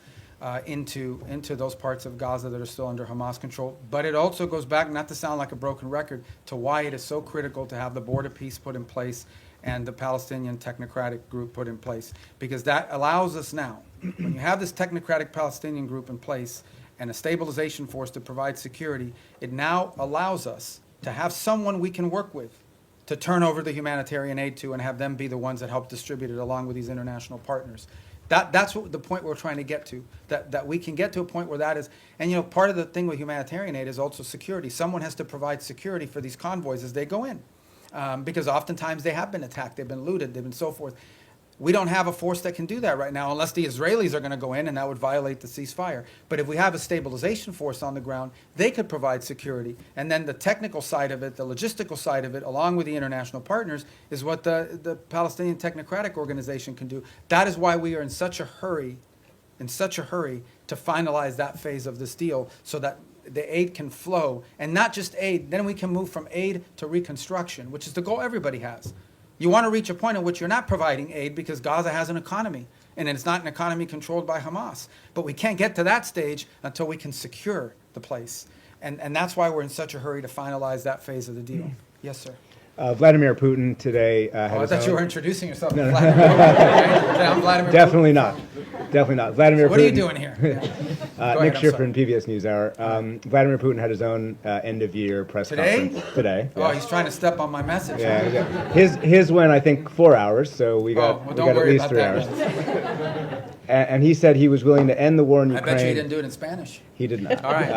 A: into those parts of Gaza that are still under Hamas control. But it also goes back, not to sound like a broken record, to why it is so critical to have the border peace put in place and the Palestinian technocratic group put in place. Because that allows us now, when you have this technocratic Palestinian group in place, and a stabilization force to provide security, it now allows us to have someone we can work with to turn over the humanitarian aid to and have them be the ones that help distribute it along with these international partners. That's what the point we're trying to get to, that we can get to a point where that is, and part of the thing with humanitarian aid is also security. Someone has to provide security for these convoys as they go in, because oftentimes they have been attacked, they've been looted, they've been so forth. We don't have a force that can do that right now unless the Israelis are going to go in, and that would violate the ceasefire. But if we have a stabilization force on the ground, they could provide security. And then the technical side of it, the logistical side of it, along with the international partners, is what the Palestinian Technocratic Organization can do. That is why we are in such a hurry to finalize that phase of this deal so that the aid can flow. And not just aid, then we can move from aid to reconstruction, which is the goal everybody has. You want to reach a point in which you're not providing aid because Gaza has an economy, and it's not an economy controlled by Hamas. But we can't get to that stage until we can secure the place. And that's why we're in such a hurry to finalize that phase of the deal. Yes, sir.
V: Vladimir Putin today had
A: I thought you were introducing yourself.
V: No,
A: Vladimir. I'm Vladimir
V: definitely
A: Putin.
V: not.
B: Definitely not. Vladimir
A: So what are you
B: Putin.
A: doing here? Go ahead,
B: Nick
A: I'm
B: Schifrin,
A: sorry.
B: PBS NewsHour. Vladimir Putin had his own end-of-year press
A: Today?
B: conference today.
A: Oh, he's trying to step on my message.
B: Yeah, his went, I think, 4 hours, so we got,
A: well,
B: we
A: don't
B: got at
A: worry
B: least
A: about
B: 3
A: that
B: hours.
A: then.
B: And he said he was willing to end the war in
A: I
B: Ukraine.
A: bet you he didn't do it in Spanish.
B: He did not.
A: All right.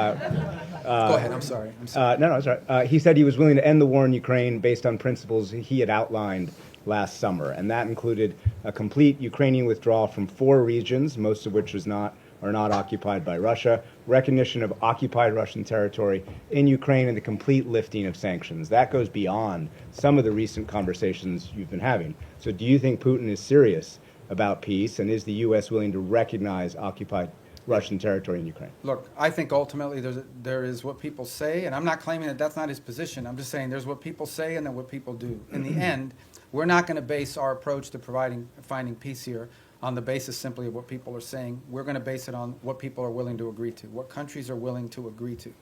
A: Go ahead, I'm sorry.
B: No, it's all right. He said he was willing to end the war in Ukraine based on principles he had outlined last summer, and that included a complete Ukrainian withdrawal from 4 regions, most of which are not occupied by Russia, recognition of occupied Russian territory in Ukraine, and the complete lifting of sanctions. That goes beyond some of the recent conversations you've been having. So do you think Putin is serious about peace, and is the U.S. willing to recognize occupied Russian territory in Ukraine?
A: Look, I think ultimately there is what people say, and I'm not claiming that that's not his position. I'm just saying there's what people say and then what people do. In the end, we're not going to base our approach to finding peace here on the basis simply of what people are saying. We're going to base it on what people are willing to agree to, what countries are willing to agree to.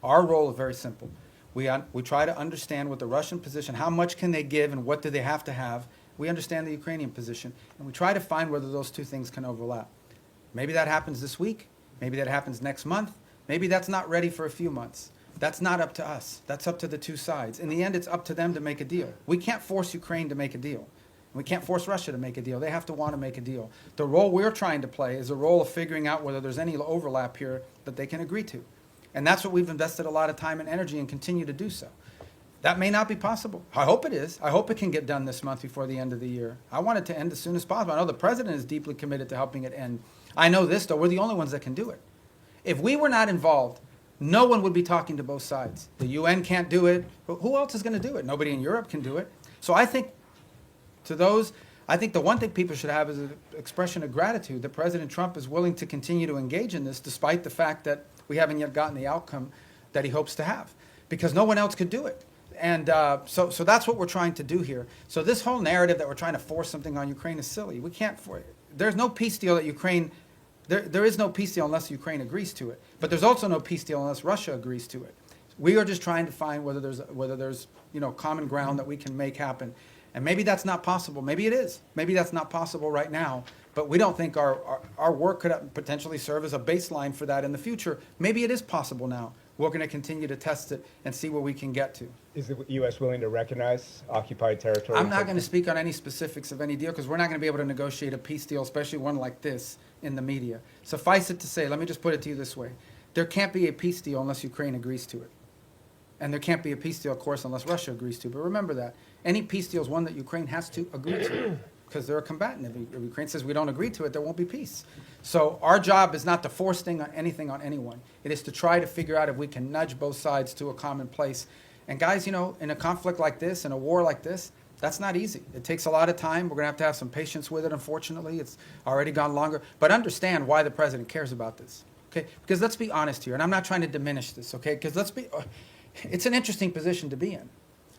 A: Our role is very simple. We try to understand what the Russian position, how much can they give and what do they have to have. We understand the Ukrainian position, and we try to find whether those two things can overlap. Maybe that happens this week. Maybe that happens next month. Maybe that's not ready for a few months. That's not up to us. That's up to the two sides. In the end, it's up to them to make a deal. We can't force Ukraine to make a deal. We can't force Russia to make a deal. They have to want to make a deal. The role we're trying to play is a role of figuring out whether there's any overlap here that they can agree to. And that's what we've invested a lot of time and energy and continue to do so. That may not be possible. I hope it is. I hope it can get done this month before the end of the year. I want it to end as soon as possible. I know the president is deeply committed to helping it end. I know this, though. We're the only ones that can do it. If we were not involved, no one would be talking to both sides. The UN can't do it. Who else is going to do it? Nobody in Europe can do it. So I think I think the one thing people should have is an expression of gratitude that President Trump is willing to continue to engage in this despite the fact that we haven't yet gotten the outcome that he hopes to have, because no one else could do it. And so that's what we're trying to do here. So this whole narrative that we're trying to force something on Ukraine is silly. We can't there's no peace deal that Ukraine, there is no peace deal unless Ukraine agrees to it. But there's also no peace deal unless Russia agrees to it. We are just trying to find whether there's common ground that we can make happen. And maybe that's not possible. Maybe it is. Maybe that's not possible right now. But we don't think our work could potentially serve as a baseline for that in the future. Maybe it is possible now. We're going to continue to test it and see where we can get to.
B: Is the U.S. willing to recognize occupied territory?
A: I'm not going to speak on any specifics of any deal because we're not going to be able to negotiate a peace deal, especially one like this, in the media. Suffice it to say, let me just put it to you this way. There can't be a peace deal unless Ukraine agrees to it. And there can't be a peace deal, of course, unless Russia agrees to it. But remember that. Any peace deal is one that Ukraine has to agree to because they're a combatant. If Ukraine says we don't agree to it, there won't be peace. So our job is not to force anything on anyone. It is to try to figure out if we can nudge both sides to a common place. And guys, in a conflict like this, in a war like this, that's not easy. It takes a lot of time. We're going to have some patience with it, unfortunately. It's already gone longer. But understand why the president cares about this. Okay? Because let's be honest here, and I'm not trying to diminish this, okay? Because it's an interesting position to be in.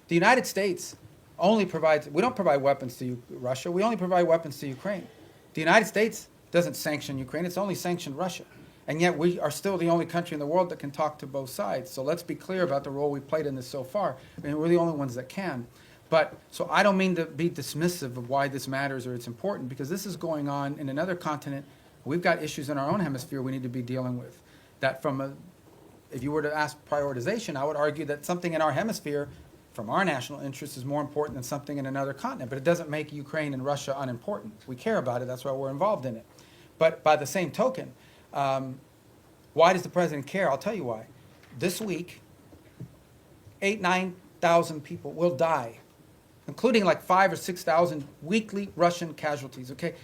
A: The United States only we don't provide weapons to Russia. We only provide weapons to Ukraine. The United States doesn't sanction Ukraine. It's only sanctioned Russia. And yet we are still the only country in the world that can talk to both sides. So let's be clear about the role we've played in this so far. I mean, we're the only ones that can. So I don't mean to be dismissive of why this matters or it's important, because this is going on in another continent. We've got issues in our own hemisphere we need to be dealing with. That if you were to ask prioritization, I would argue that something in our hemisphere from our national interest is more important than something in another continent. But it doesn't make Ukraine and Russia unimportant. We care about it. That's why we're involved in it. But by the same token, why does the president care? I'll tell you why. This week, 9,000 people will die, including like 5,000 or 6,000 weekly Russian casualties, okay,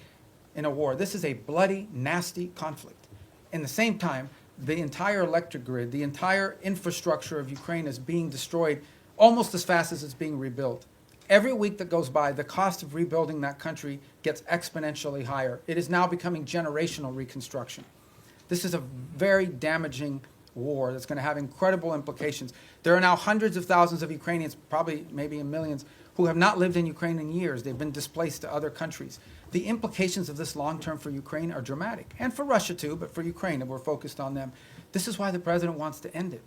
A: in a war. This is a bloody, nasty conflict. In the same time, the entire electric grid, the entire infrastructure of Ukraine is being destroyed almost as fast as it's being rebuilt. Every week that goes by, the cost of rebuilding that country gets exponentially higher. It is now becoming generational reconstruction. This is a very damaging war that's going to have incredible implications. There are now hundreds of thousands of Ukrainians, probably maybe in millions, who have not lived in Ukraine in years. They've been displaced to other countries. The implications of this long-term for Ukraine are dramatic, and for Russia too, but for Ukraine, and we're focused on them. This is why the president wants to end it.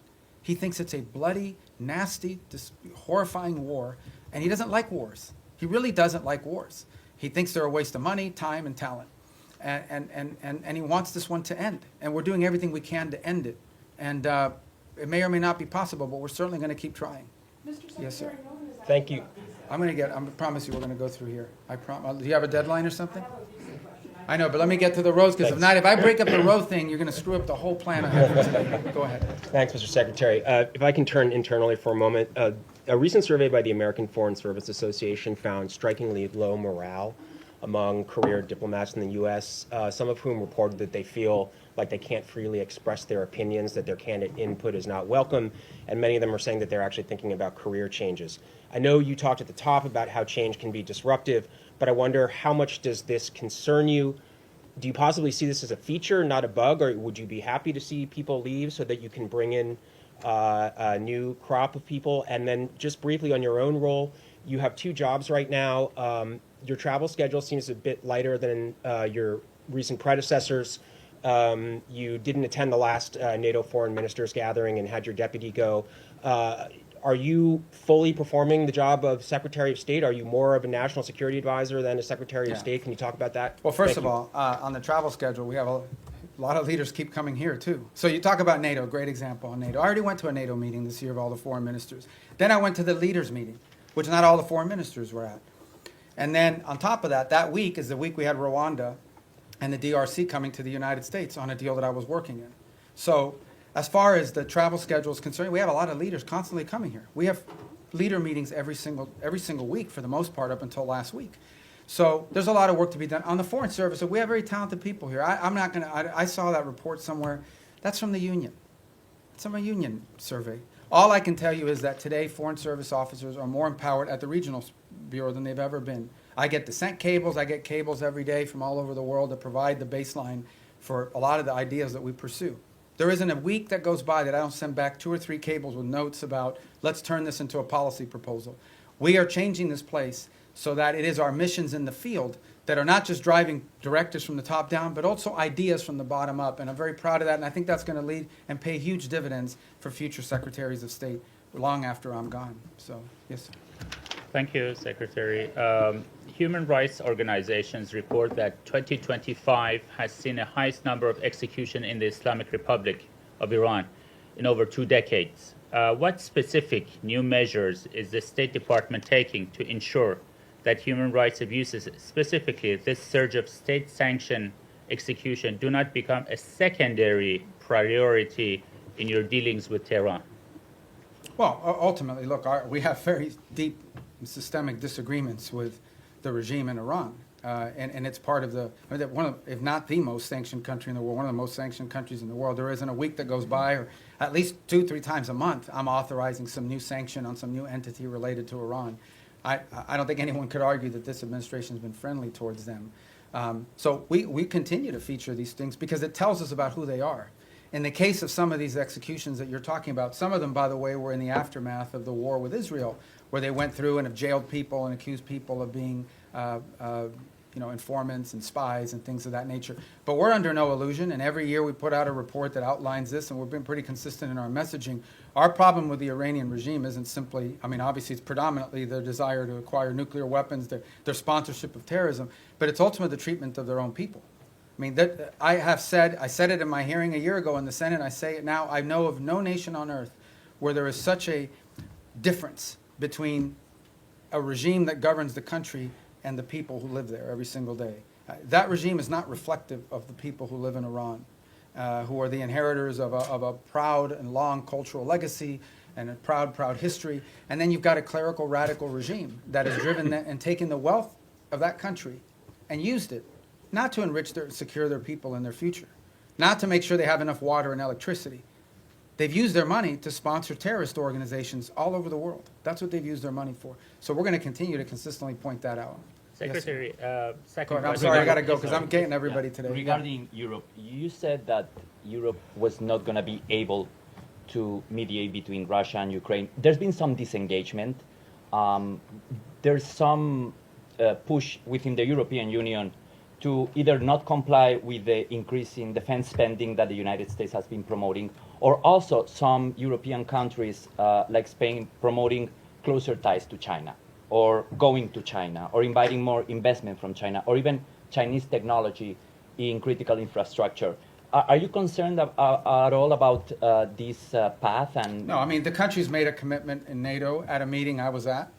A: He thinks it's a bloody, nasty, horrifying war, and he doesn't like wars. He really doesn't like wars. He thinks they're a waste of money, time, and talent. and he wants this one to end. And we're doing everything we can to end it. And it may or may not be possible, but we're certainly going to keep trying. Yes, sir.
C: Thank you.
A: I promise you we're going to go through here. Do you have a deadline or something? I know, but let me get to the roads, because if not, if I break up the road thing, you're going to screw up the whole plan I have for today. Go ahead.
C: Thanks, Mr. Secretary. If I can turn internally for a moment, a recent survey by the American Foreign Service Association found strikingly low morale among career diplomats in the U.S., some of whom reported that they feel like they can't freely express their opinions, that their candidate input is not welcome, and many of them are saying that they're actually thinking about career changes. I know you talked at the top about how change can be disruptive, but I wonder, how much does this concern you? Do you possibly see this as a feature, not a bug, or would you be happy to see people leave so that you can bring in a new crop of people? And then just briefly on your own role, you have 2 jobs right now. Your travel schedule seems a bit lighter than your recent predecessors. You didn't attend the last NATO foreign ministers gathering and had your deputy go. Are you fully performing the job of Secretary of State? Are you more of a national security advisor than a Secretary of State? Can you talk about that?
A: Well, first of all, on the travel schedule, we have a lot of leaders keep coming here, too. So you talk about NATO, great example on NATO. I already went to a NATO meeting this year of all the foreign ministers. Then I went to the leaders meeting, which not all the foreign ministers were at. And then on top of that, that week is the week we had Rwanda and the DRC coming to the United States on a deal that I was working in. So as far as the travel schedule is concerned, we have a lot of leaders constantly coming here. We have leader meetings every single week for the most part up until last week. So there's a lot of work to be done. On the Foreign Service, so we have very talented people here. I saw that report somewhere. That's from the union. It's from a union survey. All I can tell you is that today Foreign Service officers are more empowered at the regional bureau than they've ever been. I get descent cables. I get cables every day from all over the world that provide the baseline for a lot of the ideas that we pursue. There isn't a week that goes by that I don't send back 2 or 3 cables with notes about, let's turn this into a policy proposal. We are changing this place so that it is our missions in the field that are not just driving directives from the top down, but also ideas from the bottom up. And I'm very proud of that, and I think that's going to lead and pay huge dividends for future secretaries of state long after I'm gone. So, yes, sir.
V: Thank you, Secretary. Human rights organizations report that 2025 has seen the highest number of executions in the Islamic Republic of Iran in over 2 decades. What specific new measures is the State Department taking to ensure that human rights abuses, specifically this surge of state-sanctioned execution, do not become a secondary priority in your dealings with Tehran?
A: Well, ultimately, look, we have very deep systemic disagreements with the regime in Iran. And it's part of one of, if not the most sanctioned country in the world, one of the most sanctioned countries in the world. There isn't a week that goes by, or at least 2-3 times a month, I'm authorizing some new sanction on some new entity related to Iran. I don't think anyone could argue that this administration has been friendly towards them. So we continue to feature these things because it tells us about who they are. In the case of some of these executions that you're talking about, some of them, by the way, were in the aftermath of the war with Israel, where they went through and have jailed people and accused people of being informants and spies and things of that nature. But we're under no illusion, and every year we put out a report that outlines this, and we've been pretty consistent in our messaging. Our problem with the Iranian regime isn't simply, obviously it's predominantly their desire to acquire nuclear weapons, their sponsorship of terrorism, but it's ultimately the treatment of their own people. I said it in my hearing a year ago in the Senate, I say it now, I know of no nation on earth where there is such a difference between a regime that governs the country and the people who live there every single day. That regime is not reflective of the people who live in Iran, who are the inheritors of a proud and long cultural legacy and a proud history. And then you've got a clerical radical regime that has driven and taken the wealth of that country and used it not to enrich secure their people and their future, not to make sure they have enough water and electricity. They've used their money to sponsor terrorist organizations all over the world. That's what they've used their money for. So we're going to continue to consistently point that out.
V: Secretary,
A: second. I'm sorry, I got to go because I'm getting everybody today.
W: Regarding Europe, you said that Europe was not going to be able to mediate between Russia and Ukraine. There's been some disengagement. There's some push within the European Union to either not comply with the increase in defense spending that the United States has been promoting, or also some European countries like Spain promoting closer ties to China, or going to China, or inviting more investment from China, or even Chinese technology in critical infrastructure. Are you concerned at all about this path? And
A: No, I mean, the country's made a commitment in NATO at a meeting I was at,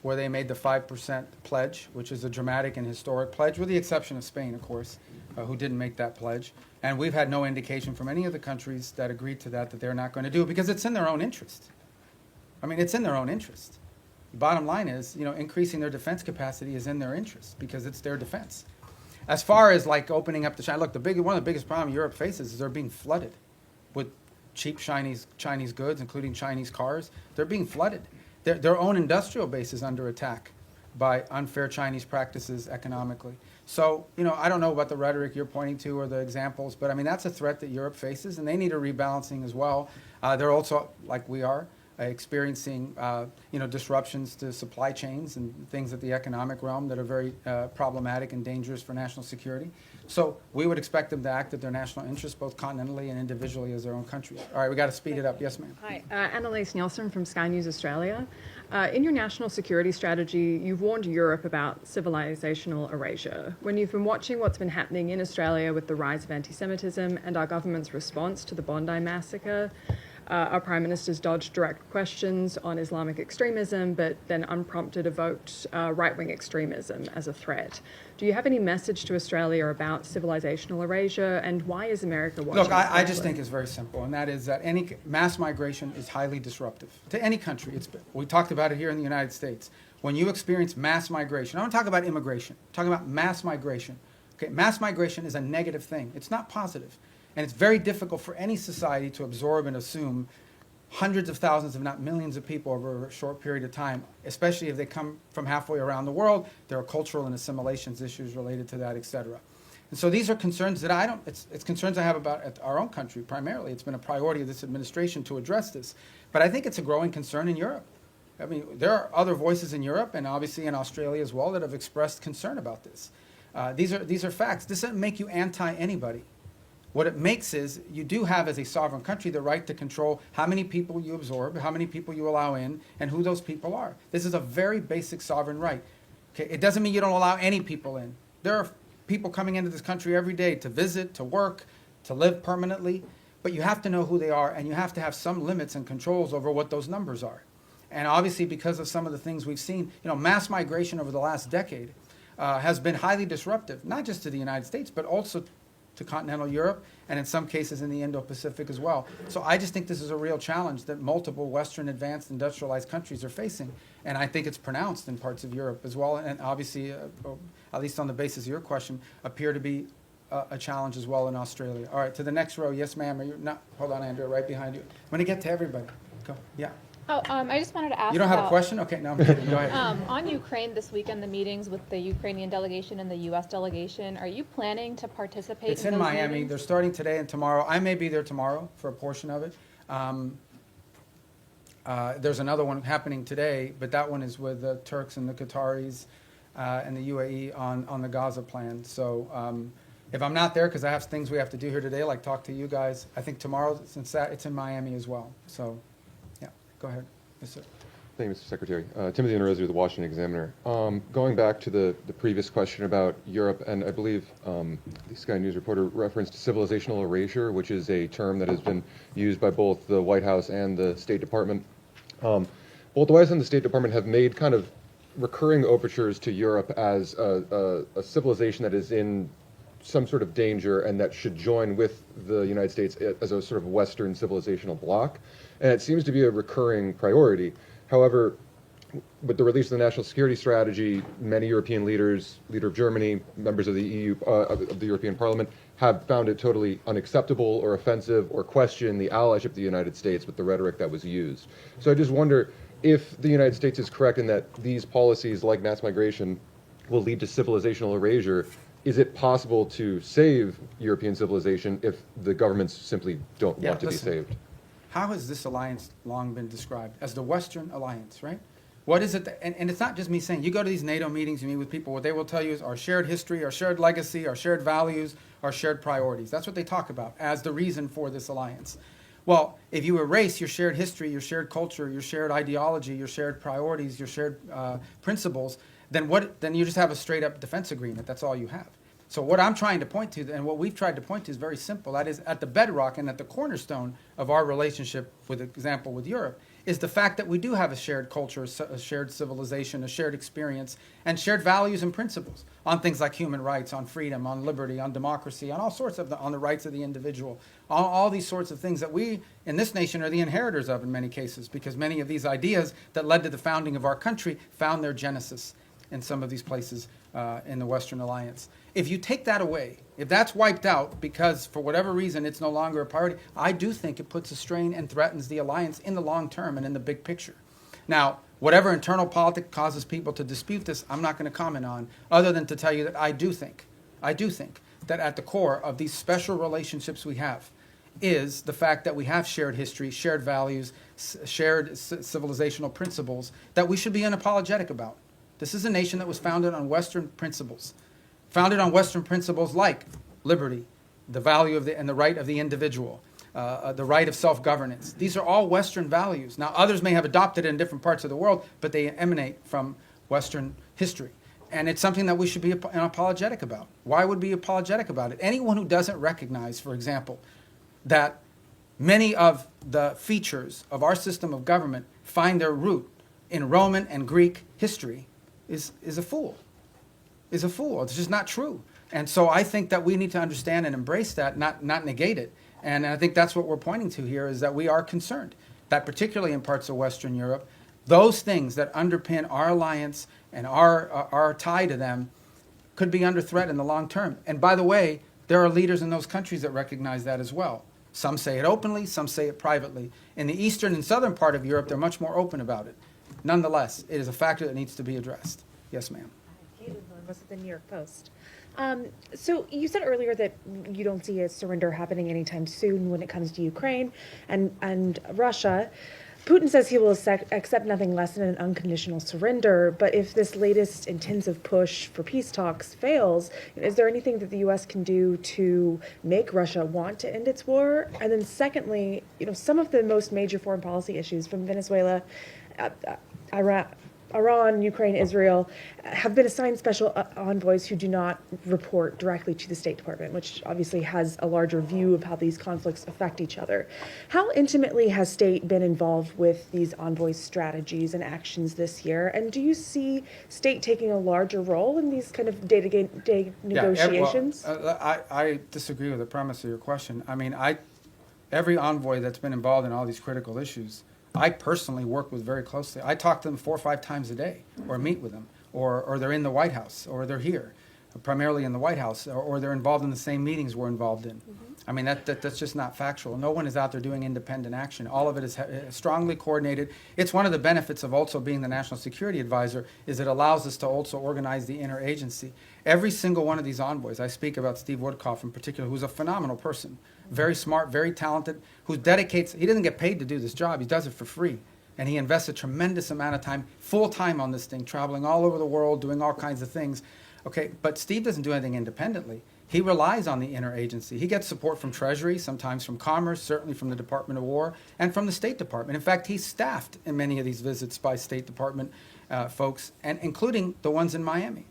A: where they made the 5% pledge, which is a dramatic and historic pledge, with the exception of Spain, of course, who didn't make that pledge. And we've had no indication from any of the countries that agreed to that they're not going to do it, because it's in their own interest. I mean, it's in their own interest. The bottom line is, increasing their defense capacity is in their interest, because it's their defense. As far as like opening up to China, look, one of the biggest problems Europe faces is they're being flooded with cheap Chinese goods, including Chinese cars. They're being flooded. Their own industrial base is under attack by unfair Chinese practices economically. So, I don't know about the rhetoric you're pointing to or the examples, but I mean, that's a threat that Europe faces, and they need a rebalancing as well. They're also, like we are, experiencing disruptions to supply chains and things at the economic realm that are very problematic and dangerous for national security. So we would expect them to act at their national interests, both continentally and individually as their own countries. All right, we got to speed it up. Yes, ma'am.
D: Hi, Annalise Nielsen from Sky News Australia. In your national security strategy, you've warned Europe about civilizational erasure. When you've been watching what's been happening in Australia with the rise of anti-Semitism and our government's response to the Bondi massacre, our Prime Minister's dodged direct questions on Islamic extremism, but then unprompted evoked right-wing extremism as a threat. Do you have any message to Australia about civilizational erasure, and why is America watching?
A: Look, I just think it's very simple, and that is that any mass migration is highly disruptive to any country. We talked about it here in the United States. When you experience mass migration, I don't talk about immigration, I'm talking about mass migration. Okay, mass migration is a negative thing. It's not positive. And it's very difficult for any society to absorb and assume hundreds of thousands, if not millions of people over a short period of time, especially if they come from halfway around the world. There are cultural and assimilations issues related to that, et cetera. And so these are concerns that it's concerns I have about our own country primarily. It's been a priority of this administration to address this. But I think it's a growing concern in Europe. I mean, there are other voices in Europe and obviously in Australia as well that have expressed concern about this. These are facts. This doesn't make you anti-anybody. What it makes is you do have, as a sovereign country, the right to control how many people you absorb, how many people you allow in, and who those people are. This is a very basic sovereign right. Okay? It doesn't mean you don't allow any people in. There are people coming into this country every day to visit, to work, to live permanently, but you have to know who they are, and you have to have some limits and controls over what those numbers are. And obviously, because of some of the things we've seen, mass migration over the last decade has been highly disruptive, not just to the United States, but also to continental Europe, and in some cases in the Indo-Pacific as well. So I just think this is a real challenge that multiple Western advanced industrialized countries are facing, and I think it's pronounced in parts of Europe as well, and obviously, at least on the basis of your question, appear to be a challenge as well in Australia. All right, to the next row. Yes, ma'am. Are you not? Hold on, Andrea, right behind you. I'm going to get to everybody. Go. Yeah.
E: Oh, I just wanted to ask.
A: You don't have a question? Okay, no, I'm kidding. Go ahead.
E: On Ukraine this weekend, the meetings with the Ukrainian delegation and the U.S. delegation, are you planning to participate
A: It's
E: in
A: in
E: those
A: Miami.
E: meetings?
A: They're starting today and tomorrow. I may be there tomorrow for a portion of it. There's another one happening today, but that one is with the Turks and the Qataris and the UAE on the Gaza plan. So if I'm not there, because I have things we have to do here today, like talk to you guys, I think tomorrow, since that, it's in Miami as well. So, yeah, go ahead. Yes, sir.
F: Thank you, Mr. Secretary. Timothy Inarezzi with the Washington Examiner. Going back to the previous question about Europe, and I believe the Sky News reporter referenced civilizational erasure, which is a term that has been used by both the White House and the State Department. Both the White House and the State Department have made kind of recurring overtures to Europe as a civilization that is in some sort of danger and that should join with the United States as a sort of Western civilizational bloc. And it seems to be a recurring priority. However, with the release of the National Security Strategy, many European leaders, leader of Germany, members of the EU, of the European Parliament, have found it totally unacceptable or offensive or question the allyship of the United States with the rhetoric that was used. So I just wonder if the United States is correct in that these policies, like mass migration, will lead to civilizational erasure. Is it possible to save European civilization if the governments simply don't want to be saved?
A: How has this alliance long been described? As the Western alliance, right? What is it? And it's not just me saying, you go to these NATO meetings, you meet with people, what they will tell you is our shared history, our shared legacy, our shared values, our shared priorities. That's what they talk about as the reason for this alliance. Well, if you erase your shared history, your shared culture, your shared ideology, your shared priorities, your shared principles, then you just have a straight up defense agreement. That's all you have. So what I'm trying to point to, and what we've tried to point to, is very simple. That is, at the bedrock and at the cornerstone of our relationship, for example, with Europe, is the fact that we do have a shared culture, a shared civilization, a shared experience, and shared values and principles on things like human rights, on freedom, on liberty, on democracy, on all sorts of on the rights of the individual, on all these sorts of things that we in this nation are the inheritors of in many cases, because many of these ideas that led to the founding of our country found their genesis in some of these places in the Western Alliance. If you take that away, if that's wiped out because for whatever reason it's no longer a priority, I do think it puts a strain and threatens the alliance in the long term and in the big picture. Now, whatever internal politics causes people to dispute this, I'm not going to comment on, other than to tell you that I do think that at the core of these special relationships we have is the fact that we have shared history, shared values, shared civilizational principles that we should be unapologetic about. This is a nation that was founded on Western principles. Founded on Western principles like liberty, the value of and the right of the individual, the right of self-governance. These are all Western values. Now, others may have adopted it in different parts of the world, but they emanate from Western history. And it's something that we should be unapologetic about. Why would we be apologetic about it? Anyone who doesn't recognize, for example, that many of the features of our system of government find their root in Roman and Greek history is a fool. Is a fool. It's just not true. And so I think that we need to understand and embrace that, not negate it. And I think that's what we're pointing to here, is that we are concerned that particularly in parts of Western Europe, those things that underpin our alliance and our tie to them could be under threat in the long term. And by the way, there are leaders in those countries that recognize that as well. Some say it openly, some say it privately. In the eastern and southern part of Europe, they're much more open about it. Nonetheless, it is a factor that needs to be addressed. Yes, ma'am.
G: Was it the New York Post? So you said earlier that you don't see a surrender happening anytime soon when it comes to Ukraine and Russia. Putin says he will accept nothing less than an unconditional surrender, but if this latest intensive push for peace talks fails, is there anything that the U.S. can do to make Russia want to end its war? And then secondly, some of the most major foreign policy issues from Venezuela, Iran, Ukraine, Israel, have been assigned special envoys who do not report directly to the State Department, which obviously has a larger view of how these conflicts affect each other. How intimately has State been involved with these envoys' strategies and actions this year? And do you see State taking a larger role in these kind of day-to-day negotiations?
A: I disagree with the premise of your question. I mean, every envoy that's been involved in all these critical issues, I personally work with very closely. I talk to them 4 or 5 times a day, or meet with them, or they're in the White House, or they're here, primarily in the White House, or they're involved in the same meetings we're involved in. I mean, that's just not factual. No one is out there doing independent action. All of it is strongly coordinated. It's one of the benefits of also being the National Security Advisor, is it allows us to also organize the interagency. Every single one of these envoys, I speak about Steve Woodcock in particular, who's a phenomenal person, very smart, very talented, who dedicates, he doesn't get paid to do this job, he does it for free. And he invests a tremendous amount of time, full time on this thing, traveling all over the world, doing all kinds of things. Okay, but Steve doesn't do anything independently. He relies on the interagency. He gets support from Treasury, sometimes from Commerce, certainly from the Department of War, and from the State Department. In fact, he's staffed in many of these visits by State Department folks, and including the ones in Miami.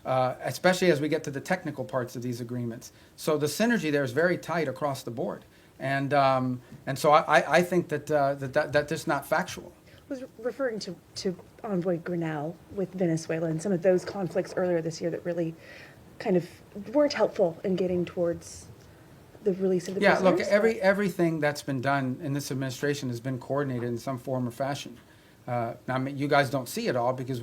A: Especially as we get to the technical parts of these agreements. So the synergy there is very tight across the board. And so I think that's just not factual.
G: I was referring to Envoy Grinnell with Venezuela and some of those conflicts earlier this year that really kind of weren't helpful in getting towards the release of the prisoners.
A: Yeah, look, everything that's been done in this administration has been coordinated in some form or fashion. I mean, you guys don't see it all because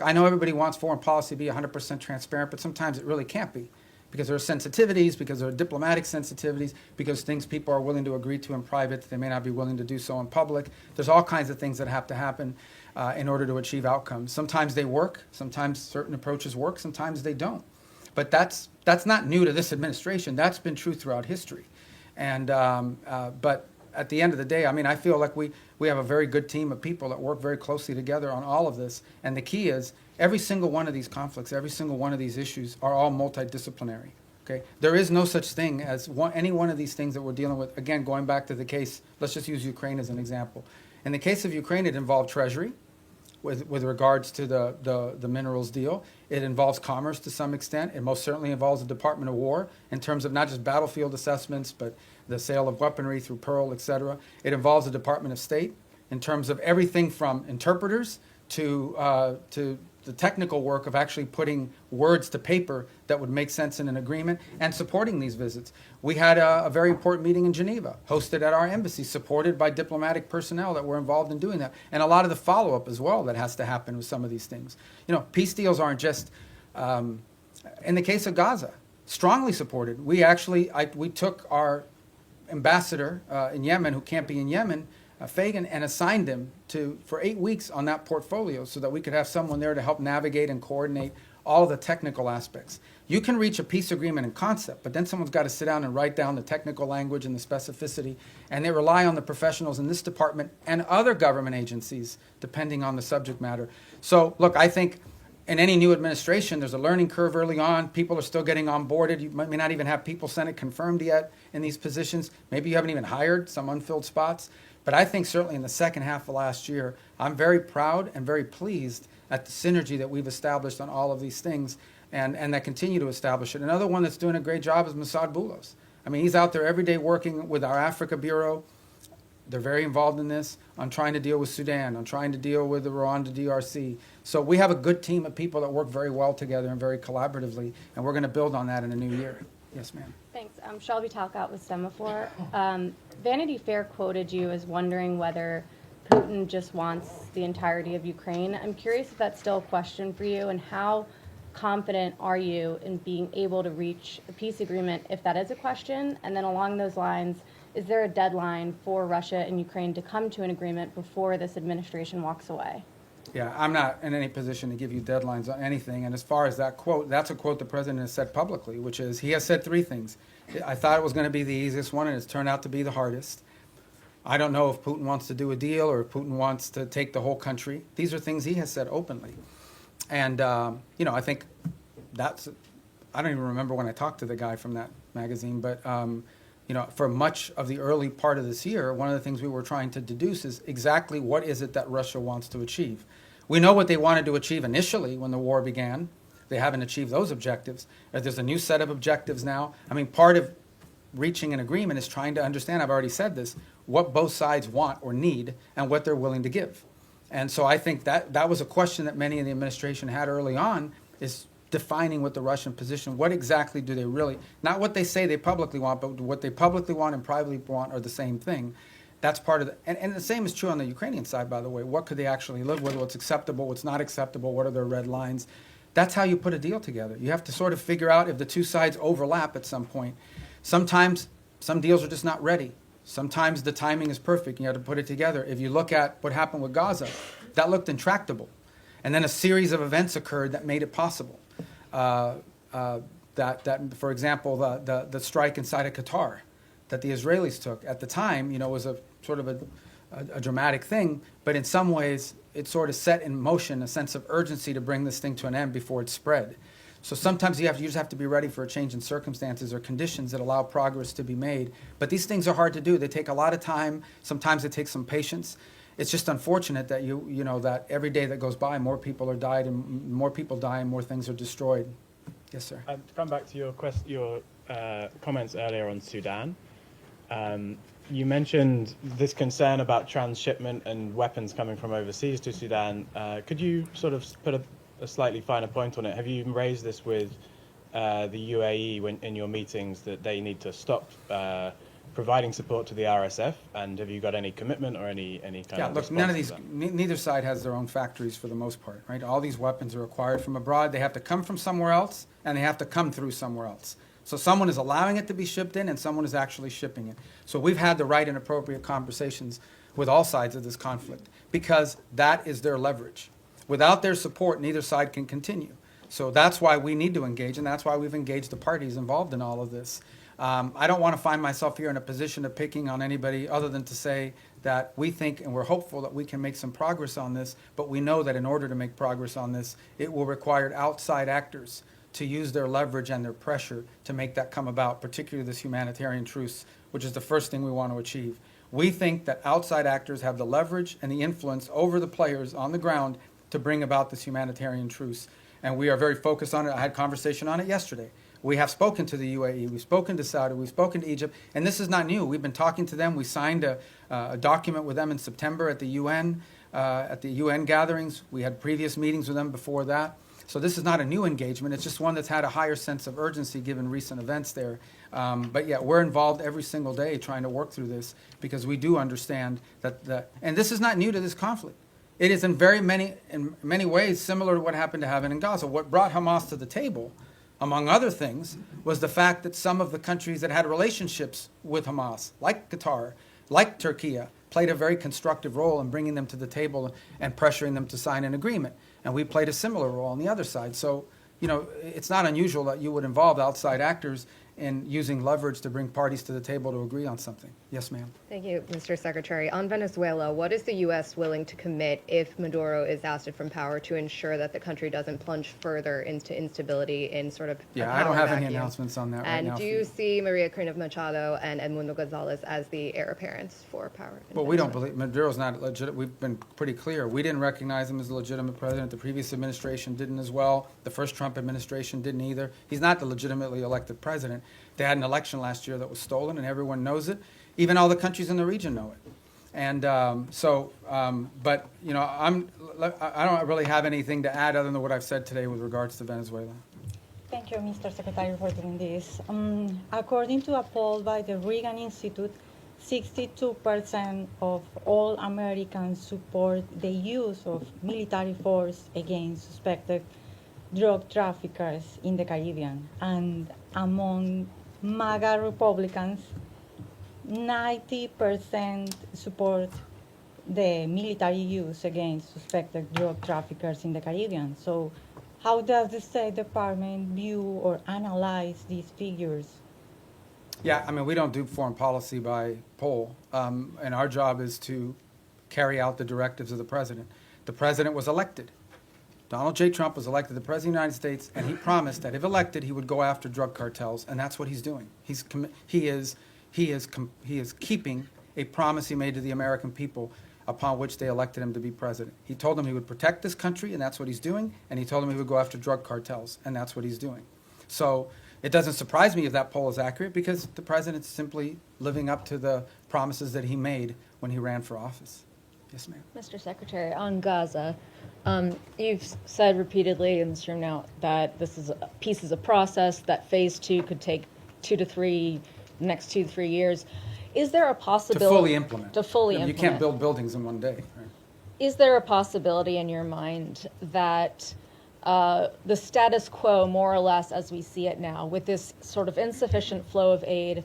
A: I know everybody wants foreign policy to be 100% transparent, but sometimes it really can't be because there are sensitivities, because there are diplomatic sensitivities, because things people are willing to agree to in private that they may not be willing to do so in public. There's all kinds of things that have to happen in order to achieve outcomes. Sometimes they work, sometimes certain approaches work, sometimes they don't. But that's not new to this administration. That's been true throughout history. And but at the end of the day, I mean, I feel like we have a very good team of people that work very closely together on all of this. And the key is every single one of these conflicts, every single one of these issues are all multidisciplinary. Okay? There is no such thing as any one of these things that we're dealing with. Again, going back to the case, let's just use Ukraine as an example. In the case of Ukraine, it involved Treasury, with regards to the minerals deal. It involves commerce to some extent. It most certainly involves the Department of War in terms of not just battlefield assessments, but the sale of weaponry through Pearl, et cetera. It involves the Department of State in terms of everything from interpreters to the technical work of actually putting words to paper that would make sense in an agreement and supporting these visits. We had a very important meeting in Geneva, hosted at our embassy, supported by diplomatic personnel that were involved in doing that, and a lot of the follow-up as well that has to happen with some of these things. You know, peace deals aren't just, in the case of Gaza, strongly supported. We actually, we took our ambassador in Yemen, who can't be in Yemen, Fagan, and assigned him for 8 weeks on that portfolio so that we could have someone there to help navigate and coordinate all the technical aspects. You can reach a peace agreement in concept, but then someone's got to sit down and write down the technical language and the specificity, and they rely on the professionals in this department and other government agencies, depending on the subject matter. So, look, I think in any new administration, there's a learning curve early on. People are still getting onboarded. You may not even have people Senate confirmed yet in these positions. Maybe you haven't even hired some unfilled spots. But I think certainly in the second half of last year, I'm very proud and very pleased at the synergy that we've established on all of these things and that continue to establish it. Another one that's doing a great job is Mossad Boulos. I mean, he's out there every day working with our Africa Bureau. They're very involved in this, on trying to deal with Sudan, on trying to deal with the Rwanda DRC. So we have a good team of people that work very well together and very collaboratively, and we're going to build on that in the new year. Yes, ma'am.
N: Thanks. Shelby Talcott with Semaphore. Vanity Fair quoted you as wondering whether Putin just wants the entirety of Ukraine. I'm curious if that's still a question for you, and how confident are you in being able to reach a peace agreement if that is a question? And then along those lines, is there a deadline for Russia and Ukraine to come to an agreement before this administration walks away?
A: Yeah, I'm not in any position to give you deadlines on anything. And as far as that quote, that's a quote the president has said publicly, which is, he has said 3 things. I thought it was going to be the easiest one, and it's turned out to be the hardest. I don't know if Putin wants to do a deal or if Putin wants to take the whole country. These are things he has said openly. And, you know, I think that's, I don't even remember when I talked to the guy from that magazine, but, you know, for much of the early part of this year, one of the things we were trying to deduce is exactly what is it that Russia wants to achieve. We know what they wanted to achieve initially when the war began. They haven't achieved those objectives. There's a new set of objectives now. I mean, part of reaching an agreement is trying to understand, I've already said this, what both sides want or need and what they're willing to give. And so I think that was a question that many in the administration had early on, is defining what the Russian position, what exactly do they really, not what they say they publicly want, but what they publicly want and privately want are the same thing. That's part of the, and the same is true on the Ukrainian side, by the way. What could they actually live with? What's acceptable? What's not acceptable? What are their red lines? That's how you put a deal together. You have to sort of figure out if the two sides overlap at some point. Sometimes some deals are just not ready. Sometimes the timing is perfect and you have to put it together. If you look at what happened with Gaza, that looked intractable. And then a series of events occurred that made it possible. For example, the strike inside of Qatar that the Israelis took at the time, you know, was a sort of a dramatic thing, but in some ways it sort of set in motion a sense of urgency to bring this thing to an end before it spread. So sometimes you just have to be ready for a change in circumstances or conditions that allow progress to be made. But these things are hard to do. They take a lot of time. Sometimes it takes some patience. It's just unfortunate that you know that every day that goes by, more people are died and more people die and more things are destroyed. Yes, sir.
H: To come back to your comments earlier on Sudan, you mentioned this concern about transshipment and weapons coming from overseas to Sudan. Could you sort of put a slightly finer point on it? Have you raised this with the UAE in your meetings that they need to stop providing support to the RSF? And have you got any commitment or any kind of
A: look,
H: response
A: none of
H: to
A: these,
H: that?
A: neither side has their own factories for the most part, right? All these weapons are acquired from abroad. They have to come from somewhere else, and they have to come through somewhere else. So someone is allowing it to be shipped in, and someone is actually shipping it. So we've had the right and appropriate conversations with all sides of this conflict, because that is their leverage. Without their support, neither side can continue. So that's why we need to engage, and that's why we've engaged the parties involved in all of this. I don't want to find myself here in a position of picking on anybody other than to say that we think and we're hopeful that we can make some progress on this, but we know that in order to make progress on this, it will require outside actors to use their leverage and their pressure to make that come about, particularly this humanitarian truce, which is the first thing we want to achieve. We think that outside actors have the leverage and the influence over the players on the ground to bring about this humanitarian truce. And we are very focused on it. I had conversation on it yesterday. We have spoken to the UAE, we've spoken to Saudi, we've spoken to Egypt, and this is not new. We've been talking to them. We signed a document with them in September at the UN gatherings. We had previous meetings with them before that. So this is not a new engagement. It's just one that's had a higher sense of urgency given recent events there. But yeah, we're involved every single day trying to work through this because we do understand that, and this is not new to this conflict. It is in many ways similar to what happened to happen in Gaza. What brought Hamas to the table, among other things, was the fact that some of the countries that had relationships with Hamas, like Qatar, like Turkey, played a very constructive role in bringing them to the table and pressuring them to sign an agreement. And we played a similar role on the other side. So, it's not unusual that you would involve outside actors in using leverage to bring parties to the table to agree on something. Yes, ma'am.
D: Thank you, Mr. Secretary. On Venezuela, what is the U.S. willing to commit if Maduro is ousted from power to ensure that the country doesn't plunge further into instability in sort of a
A: I
D: power
A: don't have
D: vacuum?
A: any announcements on that right now.
D: And do you see Maria Corina Machado and Edmundo Gonzalez as the heir apparents for power?
A: Well, we don't believe Maduro's not legit. We've been pretty clear. We didn't recognize him as a legitimate president. The previous administration didn't as well. The first Trump administration didn't either. He's not the legitimately elected president. They had an election last year that was stolen, and everyone knows it. Even all the countries in the region know it. And but I don't really have anything to add other than what I've said today with regards to Venezuela.
I: Thank you, Mr. Secretary, for doing this. According to a poll by the Reagan Institute, 62% of all Americans support the use of military force against suspected drug traffickers in the Caribbean. And among MAGA Republicans, 90% support the military use against suspected drug traffickers in the Caribbean. So how does the State Department view or analyze these figures?
A: Yeah, I mean, we don't do foreign policy by poll, and our job is to carry out the directives of the president. The president was elected. Donald J. Trump was elected the President of the United States, and he promised that if elected, he would go after drug cartels, and that's what he's doing. He is keeping a promise he made to the American people upon which they elected him to be president. He told them he would protect this country, and that's what he's doing, and he told them he would go after drug cartels, and that's what he's doing. So it doesn't surprise me if that poll is accurate because the president's simply living up to the promises that he made when he ran for office. Yes, ma'am.
D: Mr. Secretary, on Gaza, you've said repeatedly in this room now that this is peace is a process, that phase 2 could take next 2 to 3 years. Is there a possibility
A: to fully implement?
D: To fully
A: You
D: implement.
A: can't build buildings in one day. Right?
D: Is there a possibility in your mind that the status quo, more or less as we see it now, with this sort of insufficient flow of aid,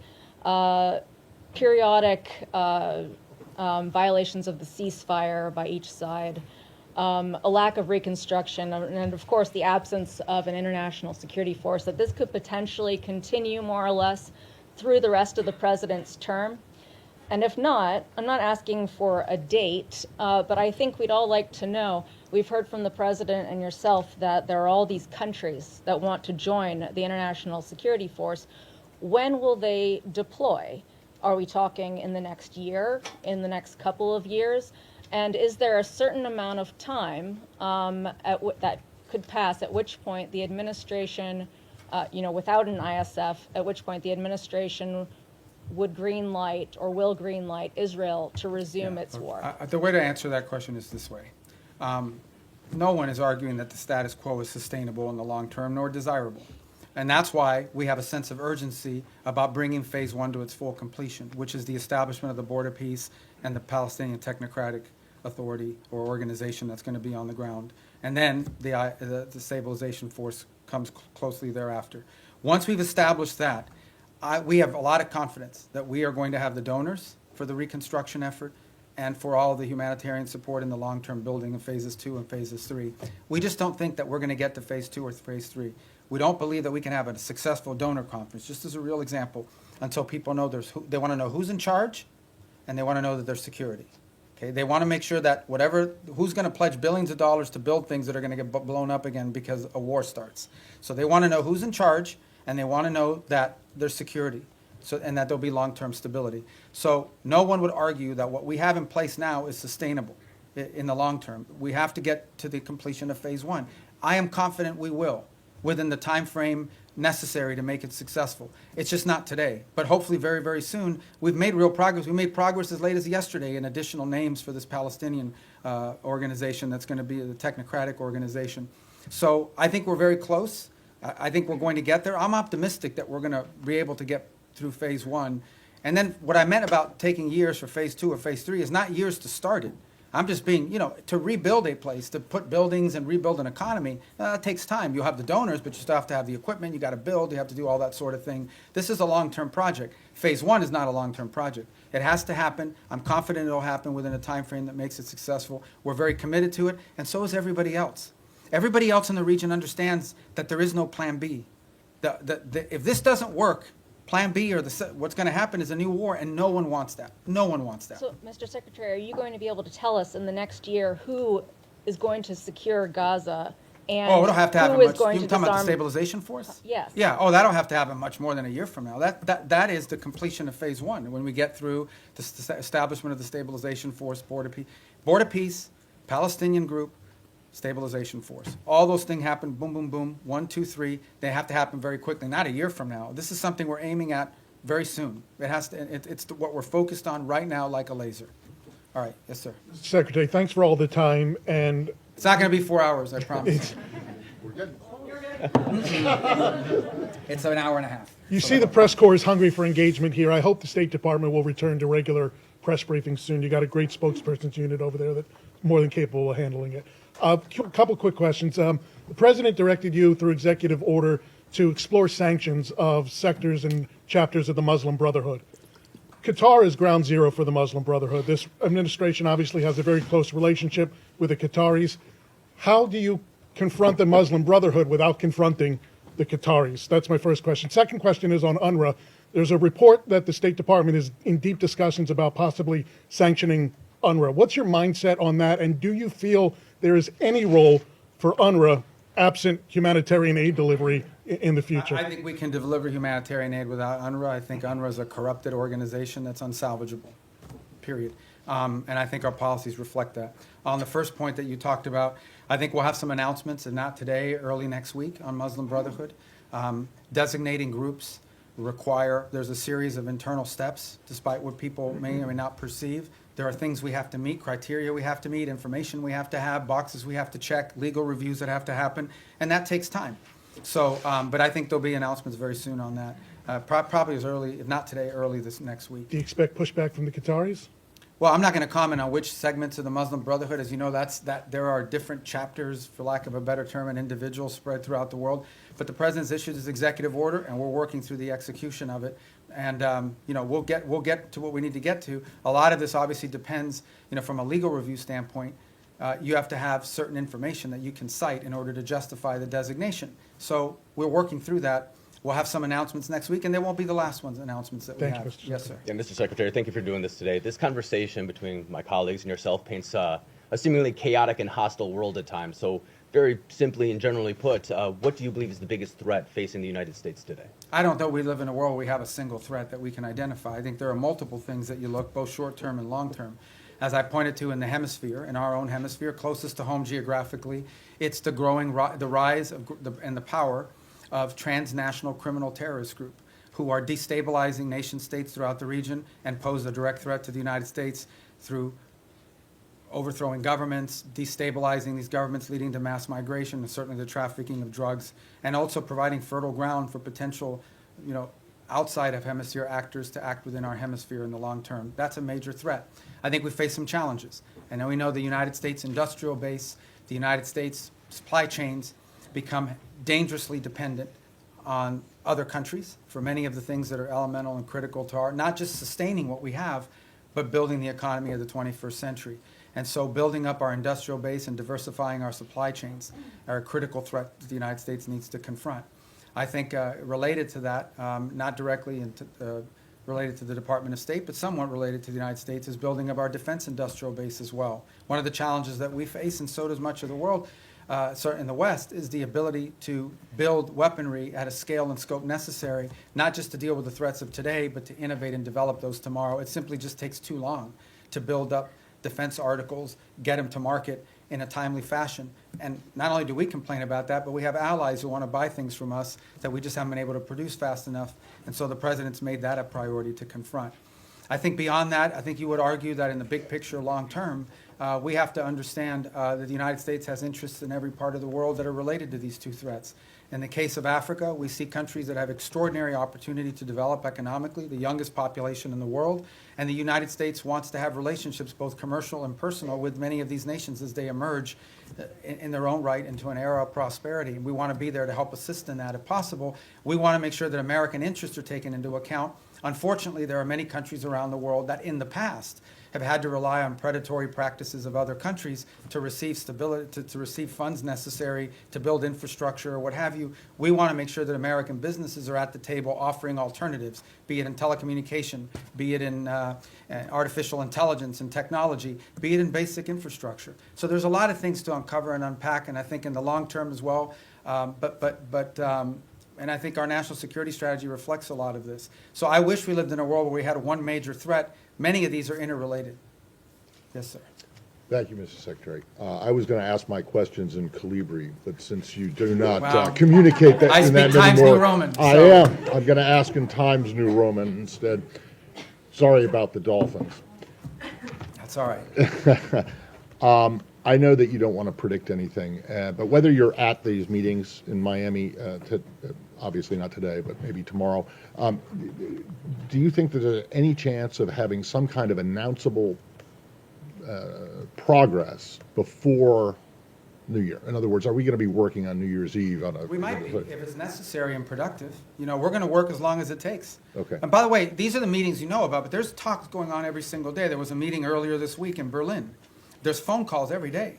D: periodic violations of the ceasefire by each side, a lack of reconstruction, and of course the absence of an international security force, that this could potentially continue more or less through the rest of the president's term? And if not, I'm not asking for a date, but I think we'd all like to know. We've heard from the president and yourself that there are all these countries that want to join the international security force. When will they deploy? Are we talking in the next year, in the next couple of years? And is there a certain amount of time that could pass at which point the administration, without an ISF, at which point the administration would green light or will green light Israel to resume its war?
A: The way to answer that question is this way. No one is arguing that the status quo is sustainable in the long term nor desirable. And that's why we have a sense of urgency about bringing phase 1 to its full completion, which is the establishment of the border peace and the Palestinian Technocratic Authority or organization that's going to be on the ground. And then the stabilization force comes closely thereafter. Once we've established that, we have a lot of confidence that we are going to have the donors for the reconstruction effort and for all of the humanitarian support in the long-term building of phases 2 and phases 3. We just don't think that we're going to get to phase 2 or phase 3. We don't believe that we can have a successful donor conference, just as a real example, until people know they want to know who's in charge, and they want to know that there's security. Okay, they want to make sure that who's going to pledge billions of dollars to build things that are going to get blown up again because a war starts. So they want to know who's in charge, and they want to know that there's security, and that there'll be long-term stability. So no one would argue that what we have in place now is sustainable. in the long term. We have to get to the completion of phase one. I am confident we will, within the time frame necessary to make it successful. It's just not today, but hopefully very, very soon. We've made real progress. We made progress as late as yesterday in additional names for this Palestinian organization that's going to be the technocratic organization. So I think we're very close. I think we're going to get there. I'm optimistic that we're going to be able to get through phase one. And then what I meant about taking years for phase two or phase three is not years to start it. I'm just being, to rebuild a place, to put buildings and rebuild an economy, it takes time. You'll have the donors, but you still have to have the equipment. You got to build. You have to do all that sort of thing. This is a long-term project. Phase one is not a long-term project. It has to happen. I'm confident it'll happen within a time frame that makes it successful. We're very committed to it, and so is everybody else. Everybody else in the region understands that there is no plan B. If this doesn't work, plan B or what's going to happen is a new war, and no one wants that. No one wants that.
E: So, Mr. Secretary, are you going to be able to tell us in the next year who is going to secure Gaza and
A: it'll have to happen
E: who is
A: much.
E: going
A: You're
E: to
A: talking about the
E: disarm?
A: stabilization force?
E: Yes.
A: Yeah. That'll have to happen much more than a year from now. That is the completion of phase one. When we get through the establishment of the stabilization force, border peace, Palestinian group, stabilization force. All those things happen, boom, boom, boom, 1, 2, 3. They have to happen very quickly, not a year from now. This is something we're aiming at very soon. It has to. It's what we're focused on right now, like a laser. All right, yes, sir.
J: Secretary, thanks for all the time, and
A: it's not going to be 4 hours, I promise.
J: We're good.
A: It's an hour and a half.
J: You see the press corps is hungry for engagement here. I hope the State Department will return to regular press briefings soon. You got a great spokesperson's unit over there that's more than capable of handling it. A couple quick questions. The President directed you through executive order to explore sanctions of sectors and chapters of the Muslim Brotherhood. Qatar is ground zero for the Muslim Brotherhood. This administration obviously has a very close relationship with the Qataris. How do you confront the Muslim Brotherhood without confronting the Qataris? That's my first question. Second question is on UNRWA. There's a report that the State Department is in deep discussions about possibly sanctioning UNRWA. What's your mindset on that, and do you feel there is any role for UNRWA absent humanitarian aid delivery in the future?
A: I think we can deliver humanitarian aid without UNRWA. I think UNRWA is a corrupted organization that's unsalvageable, period. And I think our policies reflect that. On the first point that you talked about, I think we'll have some announcements, and not today, early next week, on Muslim Brotherhood. Designating groups there's a series of internal steps, despite what people may or may not perceive. There are things we have to meet, criteria we have to meet, information we have to have, boxes we have to check, legal reviews that have to happen, and that takes time. So, but I think there'll be announcements very soon on that, probably as early, if not today, early this next week.
J: Do you expect pushback from the Qataris?
A: Well, I'm not going to comment on which segments of the Muslim Brotherhood. As you know, there are different chapters, for lack of a better term, and individuals spread throughout the world. But the President's issued his executive order, and we're working through the execution of it. And we'll get to what we need to get to. A lot of this obviously depends, from a legal review standpoint. You have to have certain information that you can cite in order to justify the designation. So we're working through that. We'll have some announcements next week, and they won't be the last announcements that we have.
J: Thank you,
A: Yes, sir.
K: Yeah, Mr. Secretary, thank you for doing this today. This conversation between my colleagues and yourself paints a seemingly chaotic and hostile world at times. So very simply and generally put, what do you believe is the biggest threat facing the United States today?
A: I don't know we live in a world where we have a single threat that we can identify. I think there are multiple things that you look, both short-term and long-term. As I pointed to in the hemisphere, in our own hemisphere, closest to home geographically, it's the growing, the rise of and the power of transnational criminal terrorist group who are destabilizing nation states throughout the region and pose a direct threat to the United States through overthrowing governments, destabilizing these governments, leading to mass migration, and certainly the trafficking of drugs, and also providing fertile ground for potential, outside of hemisphere actors to act within our hemisphere in the long term. That's a major threat. I think we face some challenges. And we know the United States industrial base, the United States supply chains become dangerously dependent on other countries for many of the things that are elemental and critical to our, not just sustaining what we have, but building the economy of the 21st century. And so building up our industrial base and diversifying our supply chains are a critical threat that the United States needs to confront. I think related to that, not directly related to the Department of State, but somewhat related to the United States, is building up our defense industrial base as well. One of the challenges that we face, and so does much of the world, certainly in the West, is the ability to build weaponry at a scale and scope necessary, not just to deal with the threats of today, but to innovate and develop those tomorrow. It simply just takes too long to build up defense articles, get them to market in a timely fashion. And not only do we complain about that, but we have allies who want to buy things from us that we just haven't been able to produce fast enough. And so the president's made that a priority to confront. I think beyond that, I think you would argue that in the big picture, long term, we have to understand that the United States has interests in every part of the world that are related to these two threats. In the case of Africa, we see countries that have extraordinary opportunity to develop economically, the youngest population in the world, and the United States wants to have relationships, both commercial and personal, with many of these nations as they emerge in their own right into an era of prosperity. We want to be there to help assist in that if possible. We want to make sure that American interests are taken into account. Unfortunately, there are many countries around the world that in the past have had to rely on predatory practices of other countries to receive stability, to receive funds necessary to build infrastructure or what have you. We want to make sure that American businesses are at the table offering alternatives, be it in telecommunication, be it in artificial intelligence and technology, be it in basic infrastructure. So there's a lot of things to uncover and unpack, and I think in the long term as well. And I think our national security strategy reflects a lot of this. So I wish we lived in a world where we had one major threat. Many of these are interrelated. Yes, sir.
L: Thank you, Mr. Secretary. I was going to ask my questions in Calibri, but since you do not
A: Well,
L: communicate that
A: I
L: in that
A: speak Times
L: anymore,
A: New Roman.
L: I am. I'm going to ask in Times New Roman instead. Sorry about the Dolphins.
A: That's all right.
L: I know that you don't want to predict anything, but whether you're at these meetings in Miami, obviously not today, but maybe tomorrow, do you think that there's any chance of having some kind of announceable progress before New Year? In other words, are we going to be working on New Year's Eve?
A: We might be, if it's necessary and productive. You know, we're going to work as long as it takes.
L: Okay.
A: And by the way, these are the meetings you know about, but there's talks going on every single day. There was a meeting earlier this week in Berlin. There's phone calls every day.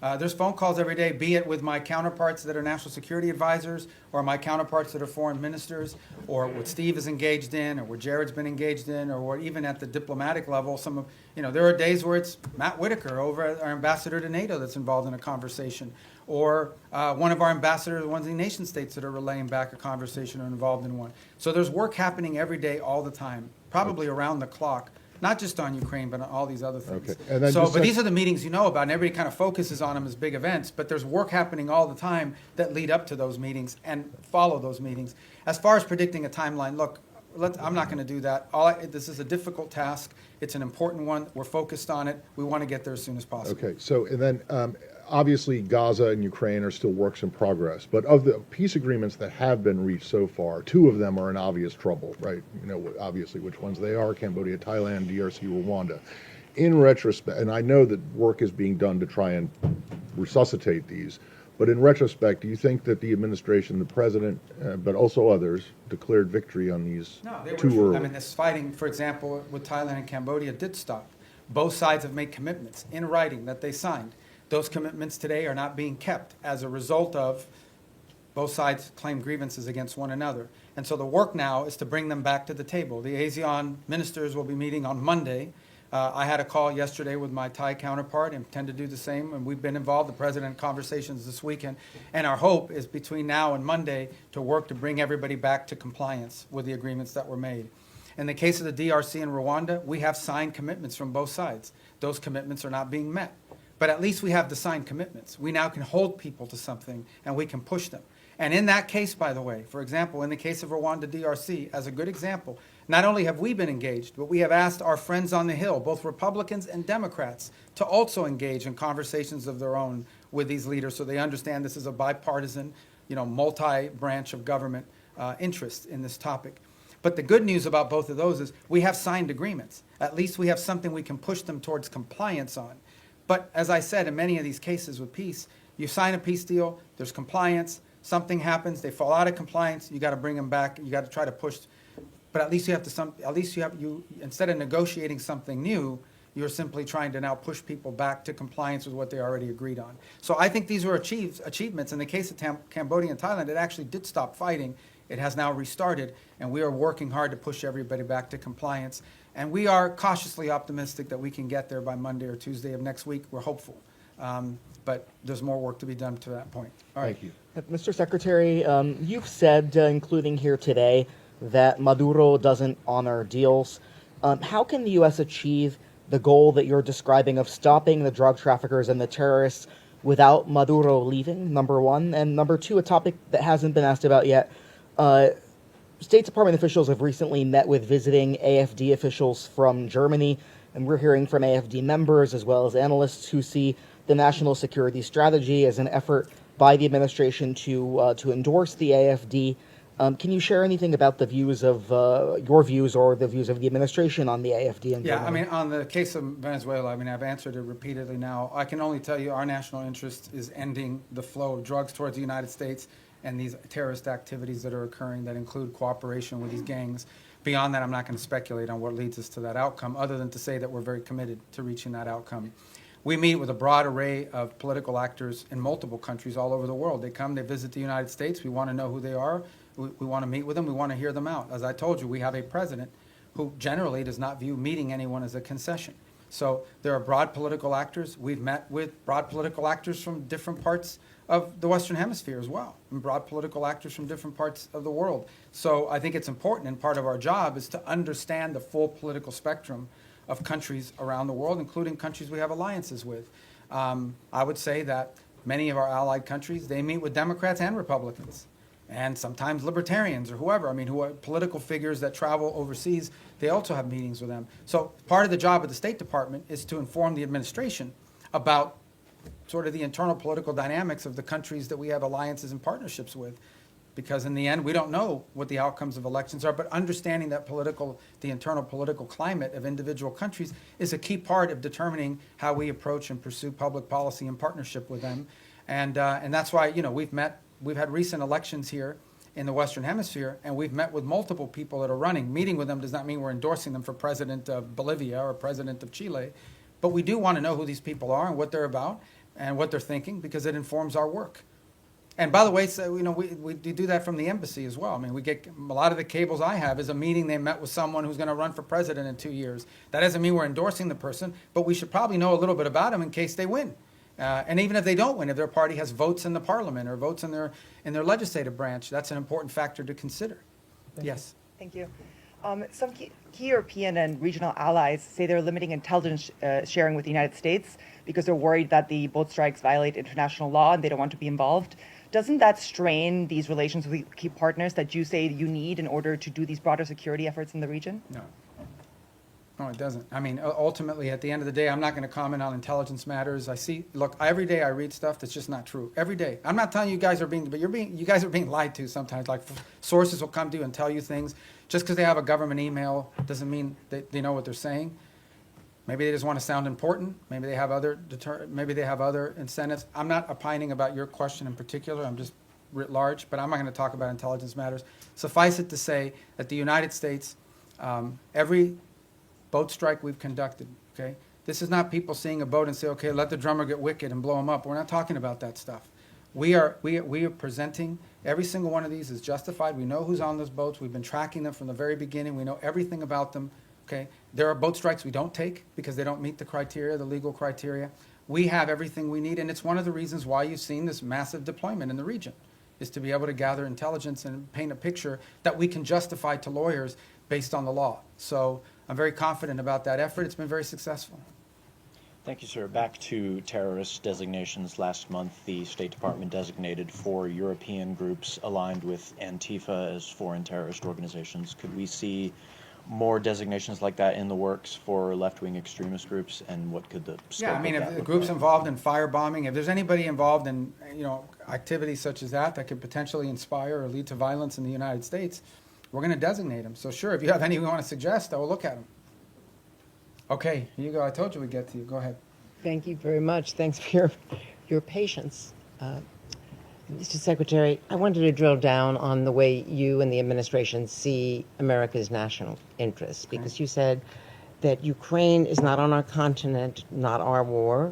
A: There's phone calls every day, be it with my counterparts that are national security advisors, or my counterparts that are foreign ministers, or what Steve is engaged in, or what Jared's been engaged in, or what even at the diplomatic level, there are days where it's Matt Whitaker, our ambassador to NATO, that's involved in a conversation, or one of our ambassadors, one of the nation states that are relaying back a conversation or involved in one. So there's work happening every day, all the time, probably around the clock. Not just on Ukraine, but on all these other things.
L: Okay. And then
A: But these are the meetings you know about, and everybody kind of focuses on them as big events, but there's work happening all the time that lead up to those meetings and follow those meetings. As far as predicting a timeline, look, I'm not going to do that. This is a difficult task. It's an important one. We're focused on it. We want to get there as soon as possible.
L: Okay, so and then obviously Gaza and Ukraine are still works in progress, but of the peace agreements that have been reached so far, two of them are in obvious trouble, right? You know, obviously which ones they are: Cambodia, Thailand, DRC, Rwanda. In retrospect, and I know that work is being done to try and resuscitate these, but in retrospect, do you think that the administration, the president, but also others, declared victory on these too early?
A: I mean, this fighting, for example, with Thailand and Cambodia did stop. Both sides have made commitments in writing that they signed. Those commitments today are not being kept as a result of both sides claim grievances against one another. And so the work now is to bring them back to the table. The ASEAN ministers will be meeting on Monday. I had a call yesterday with my Thai counterpart and intend to do the same, and we've been involved, the president, in conversations this weekend. And our hope is between now and Monday to work to bring everybody back to compliance with the agreements that were made. In the case of the DRC and Rwanda, we have signed commitments from both sides. Those commitments are not being met. But at least we have the signed commitments. We now can hold people to something, and we can push them. And in that case, by the way, for example, in the case of Rwanda DRC, as a good example, not only have we been engaged, but we have asked our friends on the Hill, both Republicans and Democrats, to also engage in conversations of their own with these leaders so they understand this is a bipartisan, multi-branch of government interest in this topic. But the good news about both of those is we have signed agreements. At least we have something we can push them towards compliance on. But as I said, in many of these cases with peace, you sign a peace deal, there's compliance, something happens, they fall out of compliance, you got to bring them back, you got to try to push. But at least instead of negotiating something new, you're simply trying to now push people back to compliance with what they already agreed on. So I think these were achievements. In the case of Cambodia and Thailand, it actually did stop fighting. It has now restarted, and we are working hard to push everybody back to compliance. And we are cautiously optimistic that we can get there by Monday or Tuesday of next week. We're hopeful. But there's more work to be done to that point. All right.
L: Thank you.
M: Mr. Secretary, you've said, including here today, that Maduro doesn't honor deals. How can the U.S. achieve the goal that you're describing of stopping the drug traffickers and the terrorists without Maduro leaving, number one. And number two, a topic that hasn't been asked about yet. State Department officials have recently met with visiting AFD officials from Germany, and we're hearing from AFD members as well as analysts who see the national security strategy as an effort by the administration to endorse the AFD. Can you share anything about the views of your views or the views of the administration on the AFD in Germany?
A: Yeah, I mean, on the case of Venezuela, I mean, I've answered it repeatedly now. I can only tell you our national interest is ending the flow of drugs towards the United States and these terrorist activities that are occurring that include cooperation with these gangs. Beyond that, I'm not going to speculate on what leads us to that outcome, other than to say that we're very committed to reaching that outcome. We meet with a broad array of political actors in multiple countries all over the world. They come, they visit the United States. We want to know who they are. We want to meet with them. We want to hear them out. As I told you, we have a president who generally does not view meeting anyone as a concession. So there are broad political actors. We've met with broad political actors from different parts of the Western Hemisphere as well, and broad political actors from different parts of the world. So I think it's important, and part of our job is to understand the full political spectrum of countries around the world, including countries we have alliances with. I would say that many of our allied countries, they meet with Democrats and Republicans, and sometimes libertarians or whoever. I mean, who are political figures that travel overseas, they also have meetings with them. So part of the job of the State Department is to inform the administration about sort of the internal political dynamics of the countries that we have alliances and partnerships with. Because in the end, we don't know what the outcomes of elections are, but understanding that the internal political climate of individual countries is a key part of determining how we approach and pursue public policy in partnership with them. And that's why, you know, we've had recent elections here in the Western Hemisphere, and we've met with multiple people that are running. Meeting with them does not mean we're endorsing them for president of Bolivia or president of Chile, but we do want to know who these people are and what they're about and what they're thinking, because it informs our work. And by the way, so, you know, we do that from the embassy as well. I mean, we get a lot of the cables I have is a meeting they met with someone who's going to run for president in 2 years. That doesn't mean we're endorsing the person, but we should probably know a little bit about them in case they win. And even if they don't win, if their party has votes in the parliament or votes in their legislative branch, that's an important factor to consider. Yes.
O: Thank you. Some key European and regional allies say they're limiting intelligence sharing with the United States because they're worried that the boat strikes violate international law and they don't want to be involved. Doesn't that strain these relations with key partners that you say you need in order to do these broader security efforts in the region?
A: No. No, it doesn't. I mean, ultimately, at the end of the day, I'm not going to comment on intelligence matters. Look, every day I read stuff that's just not true. Every day. I'm not telling you guys but you guys are being lied to sometimes. Like, sources will come to you and tell you things. Just because they have a government email doesn't mean that they know what they're saying. Maybe they just want to sound important. Maybe they have other incentives. I'm not opining about your question in particular. I'm just writ large, but I'm not going to talk about intelligence matters. Suffice it to say that the United States, every boat strike we've conducted, okay? This is not people seeing a boat and say, okay, let the drummer get wicked and blow him up. We're not talking about that stuff. We are presenting every single one of these is justified. We know who's on those boats. We've been tracking them from the very beginning. We know everything about them. Okay, there are boat strikes we don't take because they don't meet the criteria, the legal criteria. We have everything we need, and it's one of the reasons why you've seen this massive deployment in the region, is to be able to gather intelligence and paint a picture that we can justify to lawyers based on the law. So I'm very confident about that effort. It's been very successful.
P: Thank you, sir. Back to terrorist designations. Last month, the State Department designated 4 European groups aligned with Antifa as foreign terrorist organizations. Could we see more designations like that in the works for left-wing extremist groups, and what could the scope
A: I mean,
P: of
A: if
P: that
A: the
P: look
A: groups
P: like?
A: involved in firebombing, if there's anybody involved in activities such as that could potentially inspire or lead to violence in the United States, we're going to designate them. So sure, if you have any we want to suggest, I will look at them. Okay, here you go. I told you we'd get to you. Go ahead.
Q: Thank you very much. Thanks for your patience. Mr. Secretary, I wanted to drill down on the way you and the administration see America's national interests, because you said that Ukraine is not on our continent, not our war.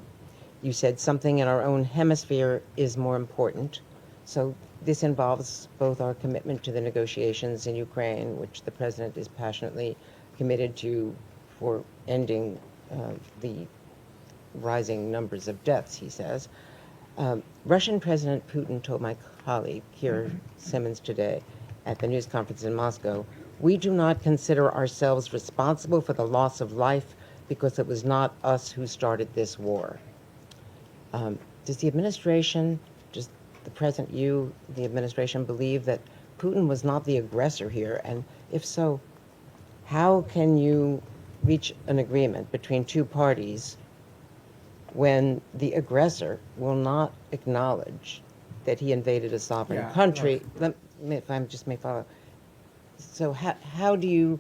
Q: You said something in our own hemisphere is more important. So this involves both our commitment to the negotiations in Ukraine, which the President is passionately committed to for ending the rising numbers of deaths, he says. Russian President Putin told my colleague, Keir Simmons, today at the news conference in Moscow, "We do not consider ourselves responsible for the loss of life because it was not us who started this war. Does the administration, does the present you, the administration, believe that Putin was not the aggressor here? And if so, how can you reach an agreement between two parties when the aggressor will not acknowledge that he invaded a sovereign country? Let me, if I just may follow. So how do you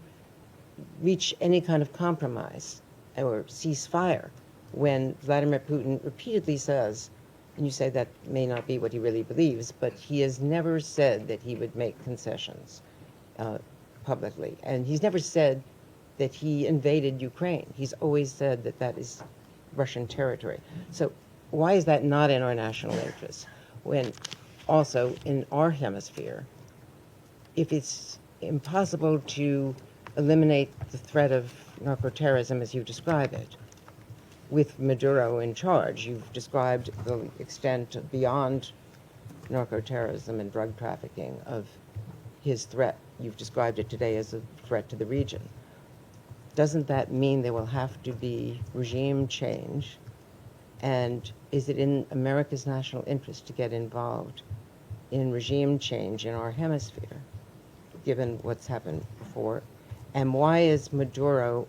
Q: reach any kind of compromise or ceasefire when Vladimir Putin repeatedly says, and you say that may not be what he really believes, but he has never said that he would make concessions publicly. And he's never said that he invaded Ukraine. He's always said that that is Russian territory. So why is that not in our national interest? When also in our hemisphere, if it's impossible to eliminate the threat of narco-terrorism as you describe it, with Maduro in charge, you've described the extent beyond narco-terrorism and drug trafficking of his threat. You've described it today as a threat to the region. Doesn't that mean there will have to be regime change? And is it in America's national interest to get involved in regime change in our hemisphere, given what's happened before? And why is Maduro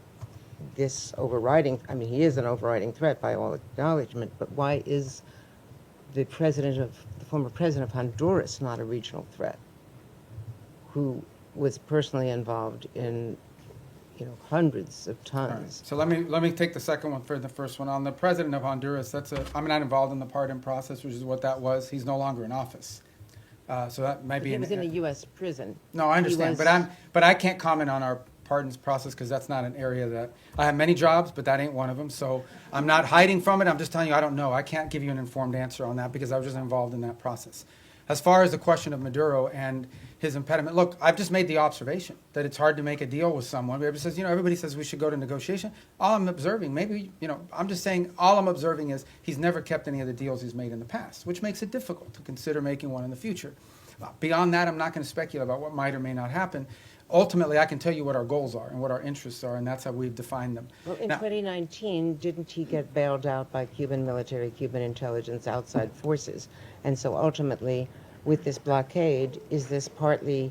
Q: this overriding, I mean, he is an overriding threat by all acknowledgement, but why is the former president of Honduras not a regional threat, who was personally involved in, hundreds of tons?
A: So let me take the second one for the first one. On the president of Honduras, I'm not involved in the pardon process, which is what that was. He's no longer in office. So that might be.
Q: He was in a U.S. prison.
A: No, I understand, but I can't comment on our pardons process because that's not an area that I have many jobs, but that ain't one of them. So I'm not hiding from it. I'm just telling you I don't know. I can't give you an informed answer on that because I was just involved in that process. As far as the question of Maduro and his impediment, look, I've just made the observation that it's hard to make a deal with someone. Everybody says, everybody says we should go to negotiation. All I'm observing, I'm just saying all I'm observing is he's never kept any of the deals he's made in the past, which makes it difficult to consider making one in the future. Beyond that, I'm not going to speculate about what might or may not happen. Ultimately, I can tell you what our goals are and what our interests are, and that's how we've defined them.
Q: Well, in 2019, didn't he get bailed out by Cuban military, Cuban intelligence, outside forces? And so ultimately, with this blockade, is this partly,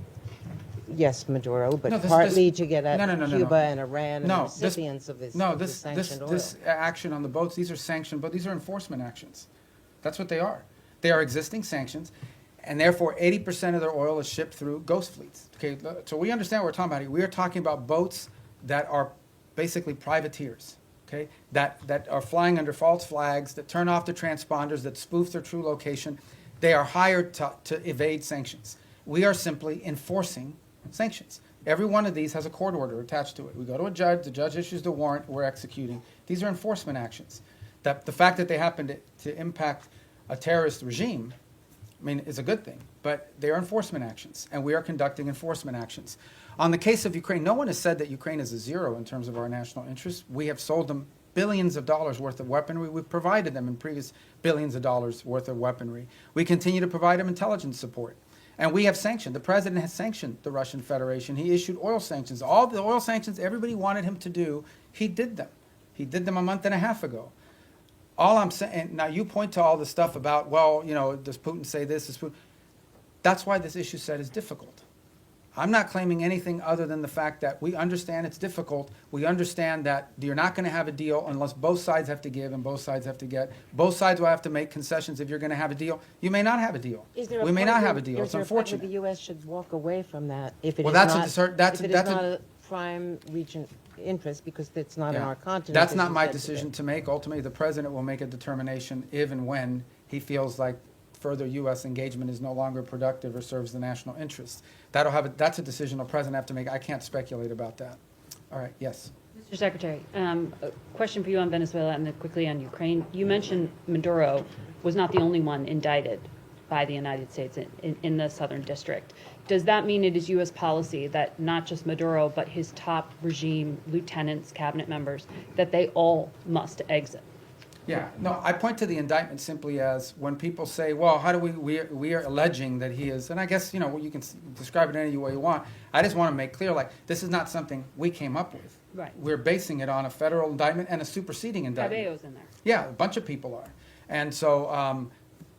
Q: yes, Maduro, but partly to get at Cuba and Iran and the recipients of this sanctioned oil?
A: This action on the boats, these are sanctioned, but these are enforcement actions. That's what they are. They are existing sanctions. And therefore, 80% of their oil is shipped through ghost fleets. Okay, so we understand what we're talking about here. We are talking about boats that are basically privateers, okay, that are flying under false flags, that turn off the transponders, that spoof their true location. They are hired to evade sanctions. We are simply enforcing sanctions. Every one of these has a court order attached to it. We go to a judge, the judge issues the warrant, we're executing. These are enforcement actions. The fact that they happen to impact a terrorist regime, is a good thing, but they are enforcement actions, and we are conducting enforcement actions. On the case of Ukraine, no one has said that Ukraine is a zero in terms of our national interests. We have sold them billions of dollars worth of weaponry. We've provided them in previous billions of dollars worth of weaponry. We continue to provide them intelligence support. And we have sanctioned. The president has sanctioned the Russian Federation. He issued oil sanctions. All the oil sanctions everybody wanted him to do, he did them. He did them a month and a half ago. All I'm saying, now you point to all the stuff about, does Putin say this? Does Putin? That's why this issue set is difficult. I'm not claiming anything other than the fact that we understand it's difficult. We understand that you're not going to have a deal unless both sides have to give and both sides have to get. Both sides will have to make concessions if you're going to have a deal. You may not have a deal. We may not have a deal. It's unfortunate.
Q: The U.S. should walk away from that if it is not a prime region interest, because it's not in our continent.
A: That's not my decision to make. Ultimately, the president will make a determination if and when he feels like further U.S. engagement is no longer productive or serves the national interest. That's a decision the president have to make. I can't speculate about that. All right, yes.
R: Mr. Secretary, a question for you on Venezuela and then quickly on Ukraine. You mentioned Maduro was not the only one indicted by the United States in the Southern District. Does that mean it is U.S. policy that not just Maduro, but his top regime lieutenants, cabinet members, that they all must exit?
A: Yeah, no, I point to the indictment simply as when people say, well, how do we are alleging that he is, and I guess, you can describe it any way you want. I just want to make clear, like, this is not something we came up with.
R: Right.
A: We're basing it on a federal indictment and a superseding indictment.
R: Cabello's in there.
A: Yeah, a bunch of people are. And so,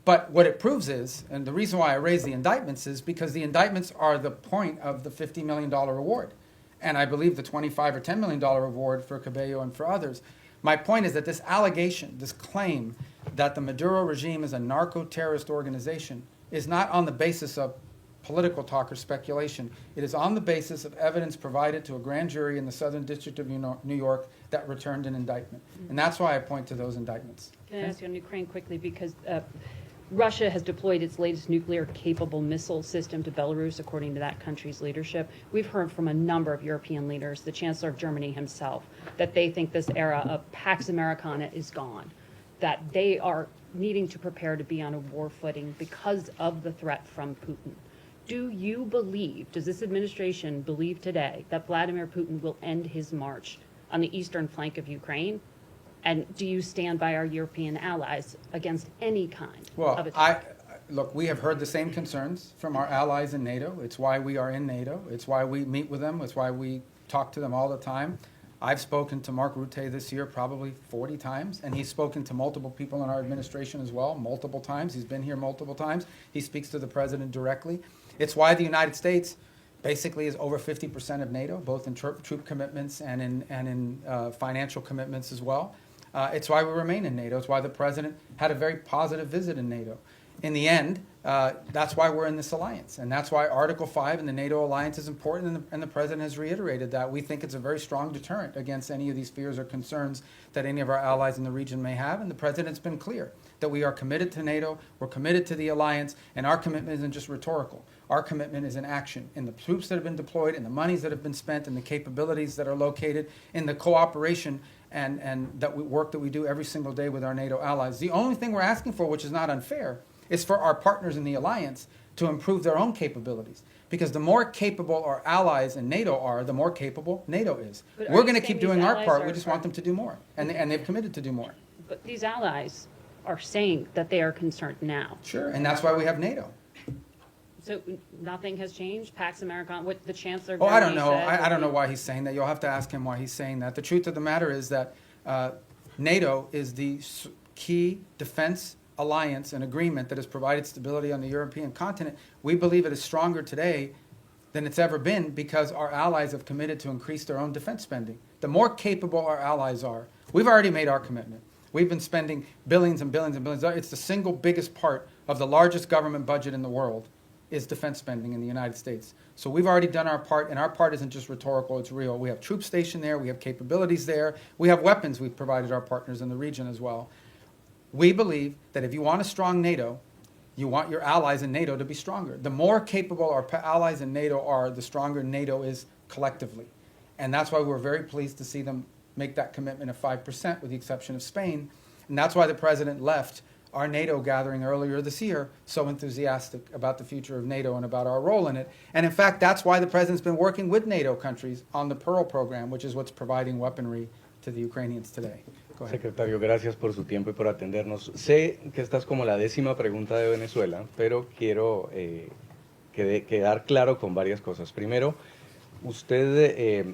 A: but what it proves is, and the reason why I raise the indictments is because the indictments are the point of the $50 million reward. And I believe the $25 or $10 million reward for Cabello and for others. My point is that this allegation, this claim that the Maduro regime is a narco-terrorist organization is not on the basis of political talk or speculation. It is on the basis of evidence provided to a grand jury in the Southern District of New York that returned an indictment. And that's why I point to those indictments.
R: Can I ask you on Ukraine quickly, because Russia has deployed its latest nuclear-capable missile system to Belarus, according to that country's leadership. We've heard from a number of European leaders, the Chancellor of Germany himself, that they think this era of Pax Americana is gone, that they are needing to prepare to be on a war footing because of the threat from Putin. Do you believe, does this administration believe today, that Vladimir Putin will end his march on the eastern flank of Ukraine? And do you stand by our European allies against any kind of attack?
A: Look, we have heard the same concerns from our allies in NATO. It's why we are in NATO. It's why we meet with them. It's why we talk to them all the time. I've spoken to Mark Rutte this year probably 40 times, and he's spoken to multiple people in our administration as well, multiple times. He's been here multiple times. He speaks to the president directly. It's why the United States basically is over 50% of NATO, both in troop commitments and in financial commitments as well. It's why we remain in NATO. It's why the president had a very positive visit in NATO. In the end, that's why we're in this alliance. And that's why Article 5 in the NATO alliance is important, and the president has reiterated that. We think it's a very strong deterrent against any of these fears or concerns that any of our allies in the region may have. And the president's been clear that we are committed to NATO, we're committed to the alliance, and our commitment isn't just rhetorical. Our commitment is in action, in the troops that have been deployed, in the monies that have been spent, in the capabilities that are located, in the cooperation and work that we do every single day with our NATO allies. The only thing we're asking for, which is not unfair, is for our partners in the alliance to improve their own capabilities. Because the more capable our allies in NATO are, the more capable NATO is.
R: But
A: We're going to keep doing our part. We just want them to do more. And they've committed to do more.
R: But these allies are saying that they are concerned now.
A: Sure, and that's why we have NATO.
R: So nothing has changed? Pax Americana, what the Chancellor of
A: Oh, I don't
R: Germany
A: know.
R: said
A: I don't know why he's saying that. You'll have to ask him why he's saying that. The truth of the matter is that NATO is the key defense alliance and agreement that has provided stability on the European continent. We believe it is stronger today than it's ever been because our allies have committed to increase their own defense spending. The more capable our allies are, we've already made our commitment. We've been spending billions and billions and billions. It's the single biggest part of the largest government budget in the world is defense spending in the United States. So we've already done our part, and our part isn't just rhetorical, it's real. We have troops stationed there, we have capabilities there, we have weapons we've provided our partners in the region as well. We believe that if you want a strong NATO, you want your allies in NATO to be stronger. The more capable our allies in NATO are, the stronger NATO is collectively. And that's why we're very pleased to see them make that commitment of 5%, with the exception of Spain. And that's why the president left our NATO gathering earlier this year so enthusiastic about the future of NATO and about our role in it. And in fact, that's why the president's been working with NATO countries on the Pearl program, which is what's providing weaponry to the Ukrainians today. Go ahead.
S: Secretario, gracias por su tiempo y por atendernos. Sé que esta es como la 10ª pregunta de Venezuela, pero quiero quedar claro con varias cosas. Primero, usted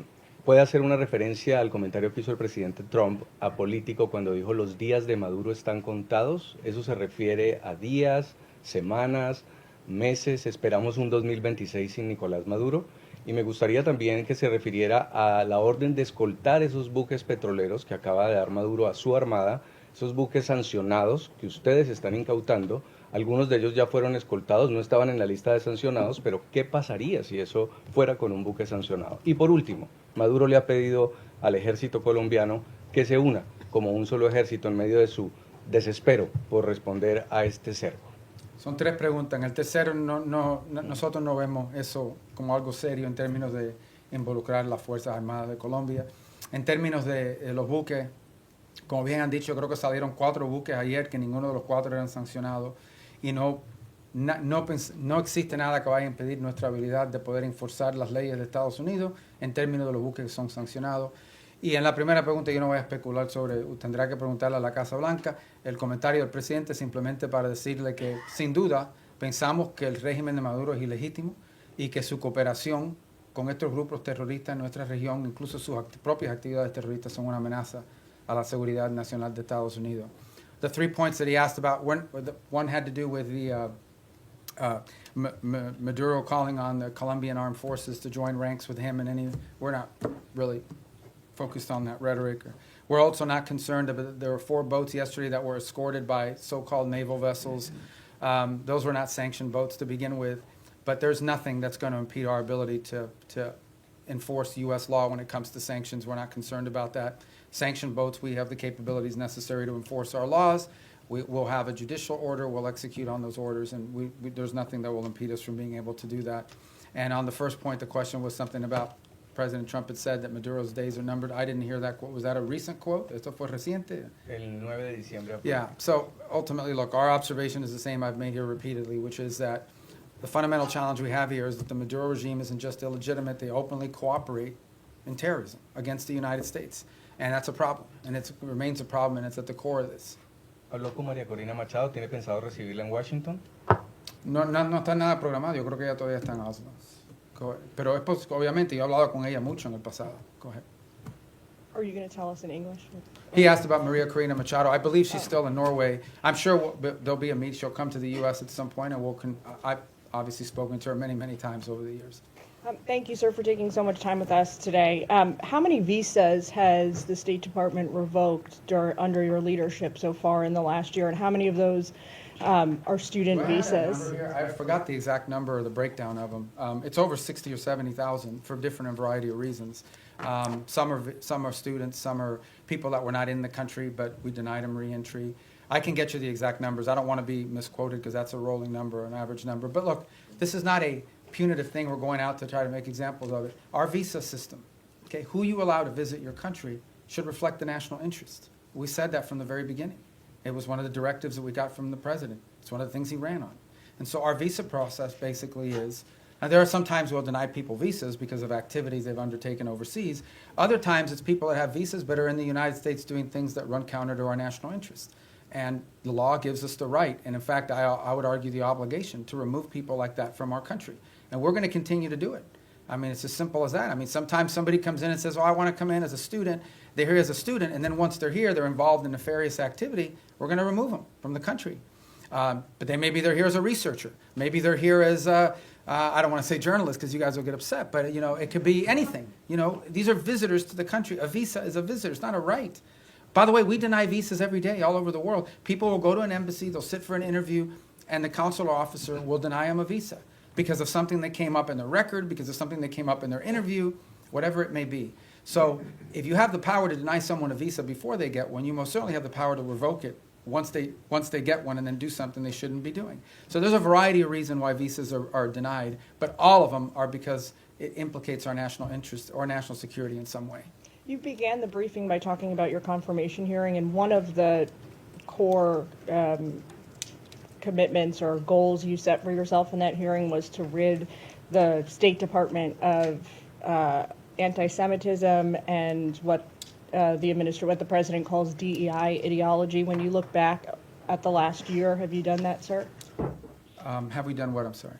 S: puede hacer una referencia al comentario que hizo el presidente Trump apolítico cuando dijo los días de Maduro están contados. ¿Eso se refiere a días, semanas, meses? Esperamos un 2026 sin Nicolás Maduro. Y me gustaría también que se refiriera a la orden de escoltar esos buques petroleros que acaba de dar Maduro a su armada, esos buques sancionados que ustedes están incautando. Algunos de ellos ya fueron escoltados, no estaban en la lista de sancionados, pero ¿qué pasaría si eso fuera con un buque sancionado? Y por último, Maduro le ha pedido al ejército colombiano que se una como un solo ejército en medio de su desespero por responder a este cerco.
A: Son 3 preguntas. En el tercero, nosotros no vemos eso como algo serio en términos de involucrar las Fuerzas Armadas de Colombia. En términos de los buques, como bien han dicho, creo que salieron 4 buques ayer, que ninguno de los 4 eran sancionados. Y no existe nada que vaya a impedir nuestra habilidad de poder enforzar las leyes de Estados Unidos en términos de los buques que son sancionados. Y en la primera pregunta yo no voy a especular sobre, tendrá que preguntarle a la Casa Blanca. El comentario del presidente simplemente para decirle que sin duda pensamos que el régimen de Maduro es ilegítimo y que su cooperación con estos grupos terroristas en nuestra región, incluso sus propias actividades terroristas, son una amenaza a la seguridad nacional de Estados Unidos. The 3 points that he asked about, one had to do with the Maduro calling on the Colombian armed forces to join ranks with him, and we're not really focused on that rhetoric. We're also not concerned about, there were 4 boats yesterday that were escorted by so-called naval vessels. Those were not sanctioned boats to begin with, but there's nothing that's going to impede our ability to enforce U.S. law when it comes to sanctions. We're not concerned about that. Sanctioned boats, we have the capabilities necessary to enforce our laws. We'll have a judicial order, we'll execute on those orders, and there's nothing that will impede us from being able to do that. And on the first point, the question was something about President Trump had said that Maduro's days are numbered. I didn't hear that quote. Was that a recent quote? ¿Esto fue reciente?
S: El 9 de diciembre.
A: Yeah, so ultimately, look, our observation is the same I've made here repeatedly, which is that the fundamental challenge we have here is that the Maduro regime isn't just illegitimate, they openly cooperate in terrorism against the United States. And that's a problem, and it remains a problem, and it's at the core of this.
S: Habló con María Corina Machado, ¿tiene pensado recibirla en Washington?
A: No está nada programado, yo creo que ella todavía está en Oslo. Pero obviamente yo he hablado con ella mucho en el pasado. Go ahead.
B: Are you going to tell us in English?
A: He asked about Maria Corina Machado. I believe she's still in Norway. I'm sure there'll be a meet. She'll come to the U.S. at some point, and I've obviously spoken to her many, many times over the years.
B: Thank you, sir, for taking so much time with us today. How many visas has the State Department revoked under your leadership so far in the last year, and how many of those are student visas?
A: I forgot the exact number or the breakdown of them. It's over 60 or 70,000 for different and variety of reasons. Some are students, some are people that were not in the country, but we denied them re-entry. I can get you the exact numbers. I don't want to be misquoted because that's a rolling number, an average number. But look, this is not a punitive thing we're going out to try to make examples of it. Our visa system, okay, who you allow to visit your country should reflect the national interest. We said that from the very beginning. It was one of the directives that we got from the president. It's one of the things he ran on. And so our visa process basically is, now there are some times we'll deny people visas because of activities they've undertaken overseas. Other times it's people that have visas but are in the United States doing things that run counter to our national interest. And the law gives us the right, and in fact I would argue the obligation, to remove people like that from our country. And we're going to continue to do it. I mean, it's as simple as that. I mean, sometimes somebody comes in and says, oh, I want to come in as a student. They're here as a student, and then once they're here, they're involved in nefarious activity. We're going to remove them from the country. But maybe they're here as a researcher. Maybe they're here as, I don't want to say journalists because you guys will get upset, but it could be anything. These are visitors to the country. A visa is a visitor. It's not a right. By the way, we deny visas every day all over the world. People will go to an embassy, they'll sit for an interview, and the consular officer will deny them a visa because of something that came up in their record, because of something that came up in their interview, whatever it may be. So if you have the power to deny someone a visa before they get one, you most certainly have the power to revoke it once they get one and then do something they shouldn't be doing. So there's a variety of reasons why visas are denied, but all of them are because it implicates our national interest or national security in some way.
B: You began the briefing by talking about your confirmation hearing, and one of the core commitments or goals you set for yourself in that hearing was to rid the State Department of anti-Semitism and what the president calls DEI ideology. When you look back at the last year, have you done that, sir?
A: Have we done what? I'm sorry.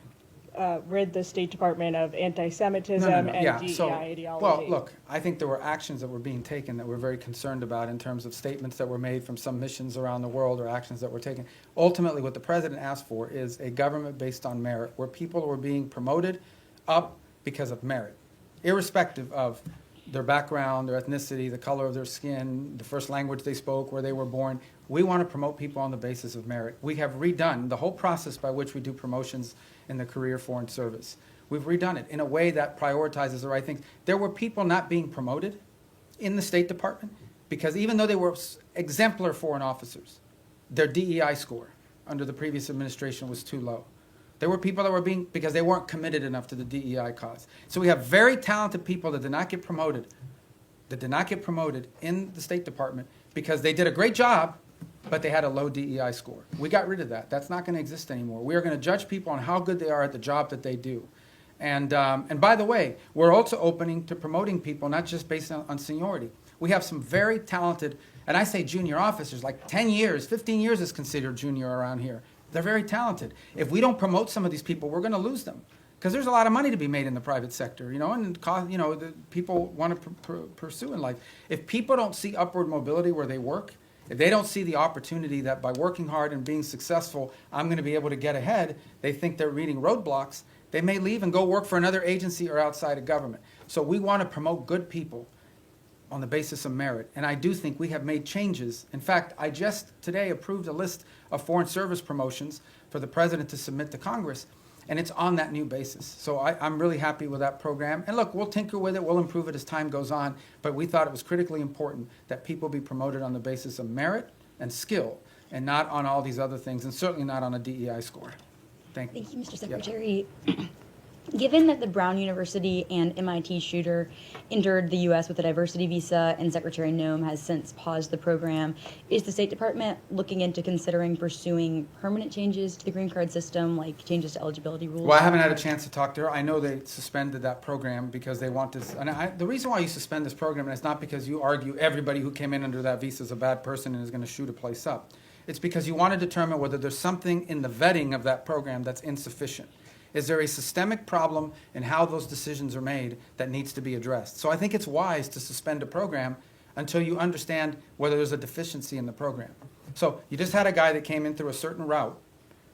B: Rid the State Department of anti-Semitism and DEI ideology.
A: Well, look, I think there were actions that were being taken that we're very concerned about in terms of statements that were made from some missions around the world or actions that were taken. Ultimately, what the president asked for is a government based on merit, where people were being promoted up because of merit, irrespective of their background, their ethnicity, the color of their skin, the first language they spoke, where they were born. We want to promote people on the basis of merit. We have redone the whole process by which we do promotions in the career foreign service. We've redone it in a way that prioritizes the right things. There were people not being promoted in the State Department because even though they were exemplar foreign officers, their DEI score under the previous administration was too low. There were people that were because they weren't committed enough to the DEI cause. So we have very talented people that did not get promoted in the State Department because they did a great job, but they had a low DEI score. We got rid of that. That's not going to exist anymore. We are going to judge people on how good they are at the job that they do. And by the way, we're also opening to promoting people not just based on seniority. We have some very talented, and I say junior officers, like 10 years, 15 years is considered junior around here. They're very talented. If we don't promote some of these people, we're going to lose them. Because there's a lot of money to be made in the private sector, and the people want to pursue in life. If people don't see upward mobility where they work, if they don't see the opportunity that by working hard and being successful, I'm going to be able to get ahead, they think they're reading roadblocks, they may leave and go work for another agency or outside of government. So we want to promote good people on the basis of merit. And I do think we have made changes. In fact, I just today approved a list of foreign service promotions for the president to submit to Congress. And it's on that new basis. So I'm really happy with that program. And look, we'll tinker with it, we'll improve it as time goes on, but we thought it was critically important that people be promoted on the basis of merit and skill, and not on all these other things, and certainly not on a DEI score. Thank you.
C: Thank you, Mr. Secretary. Given that the Brown University and MIT shooter entered the U.S. with a diversity visa and Secretary Noem has since paused the program, is the State Department looking into considering pursuing permanent changes to the green card system, like changes to eligibility rules?
A: Well, I haven't had a chance to talk to her. I know they suspended that program because they want this. And the reason why you suspend this program is not because you argue everybody who came in under that visa is a bad person and is going to shoot a place up. It's because you want to determine whether there's something in the vetting of that program that's insufficient. Is there a systemic problem in how those decisions are made that needs to be addressed? So I think it's wise to suspend a program until you understand whether there's a deficiency in the program. So you just had a guy that came in through a certain route.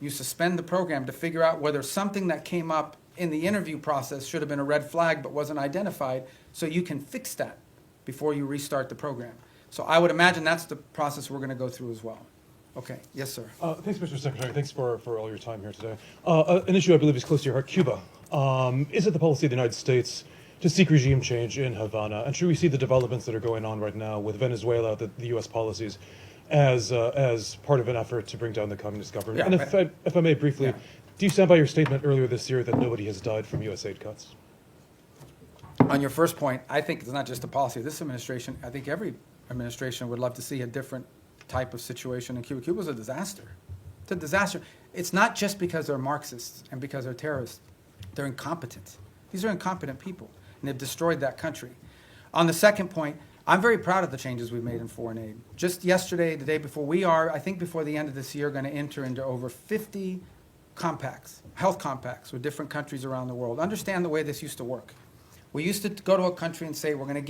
A: You suspend the program to figure out whether something that came up in the interview process should have been a red flag but wasn't identified, so you can fix that before you restart the program. So I would imagine that's the process we're going to go through as well. Okay. Yes, sir.
T: Thanks, Mr. Secretary. Thanks for all your time here today. An issue I believe is close to your heart, Cuba. Is it the policy of the United States to seek regime change in Havana? And should we see the developments that are going on right now with Venezuela, the U.S. policies, as part of an effort to bring down the communist government?
A: Yeah,
T: and if I may briefly, do you stand by your statement earlier this year that nobody has died from U.S. aid cuts?
A: On your first point, I think it's not just the policy of this administration. I think every administration would love to see a different type of situation in Cuba. Cuba's a disaster. It's a disaster. It's not just because they're Marxists and because they're terrorists. They're incompetent. These are incompetent people, and they've destroyed that country. On the second point, I'm very proud of the changes we've made in foreign aid. Just yesterday, the day before, we are, I think before the end of this year, going to enter into over 50 compacts, health compacts with different countries around the world. Understand the way this used to work. We used to go to a country and say, we're going to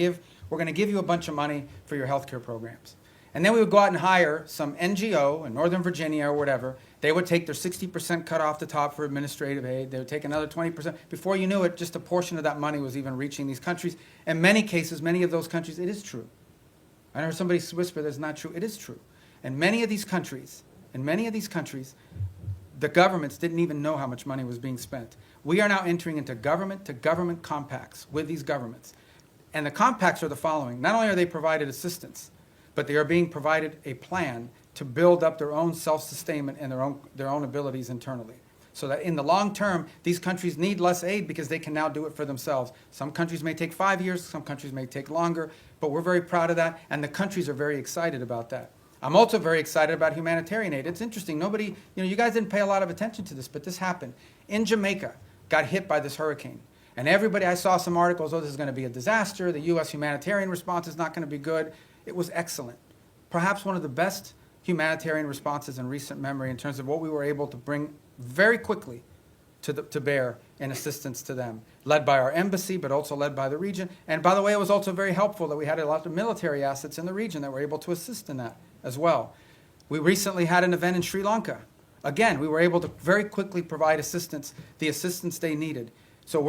A: give you a bunch of money for your health care programs. And then we would go out and hire some NGO in Northern Virginia or whatever. They would take their 60% cut off the top for administrative aid. They would take another 20%. Before you knew it, just a portion of that money was even reaching these countries. In many cases, many of those countries, it is true. I heard somebody whisper that's not true. It is true. And many of these countries, the governments didn't even know how much money was being spent. We are now entering into government-to-government compacts with these governments. And the compacts are the following. Not only are they provided assistance, but they are being provided a plan to build up their own self-sustainment and their own abilities internally. So that in the long term, these countries need less aid because they can now do it for themselves. Some countries may take 5 years, some countries may take longer, but we're very proud of that, and the countries are very excited about that. I'm also very excited about humanitarian aid. It's interesting. Nobody, you guys didn't pay a lot of attention to this, but this happened. In Jamaica, got hit by this hurricane. And everybody, I saw some articles, this is going to be a disaster. The U.S. humanitarian response is not going to be good. It was excellent. Perhaps one of the best humanitarian responses in recent memory in terms of what we were able to bring very quickly to bear in assistance to them, led by our embassy, but also led by the region. And by the way, it was also very helpful that we had a lot of military assets in the region that were able to assist in that as well. We recently had an event in Sri Lanka. Again, we were able to very quickly provide assistance, the assistance they needed. So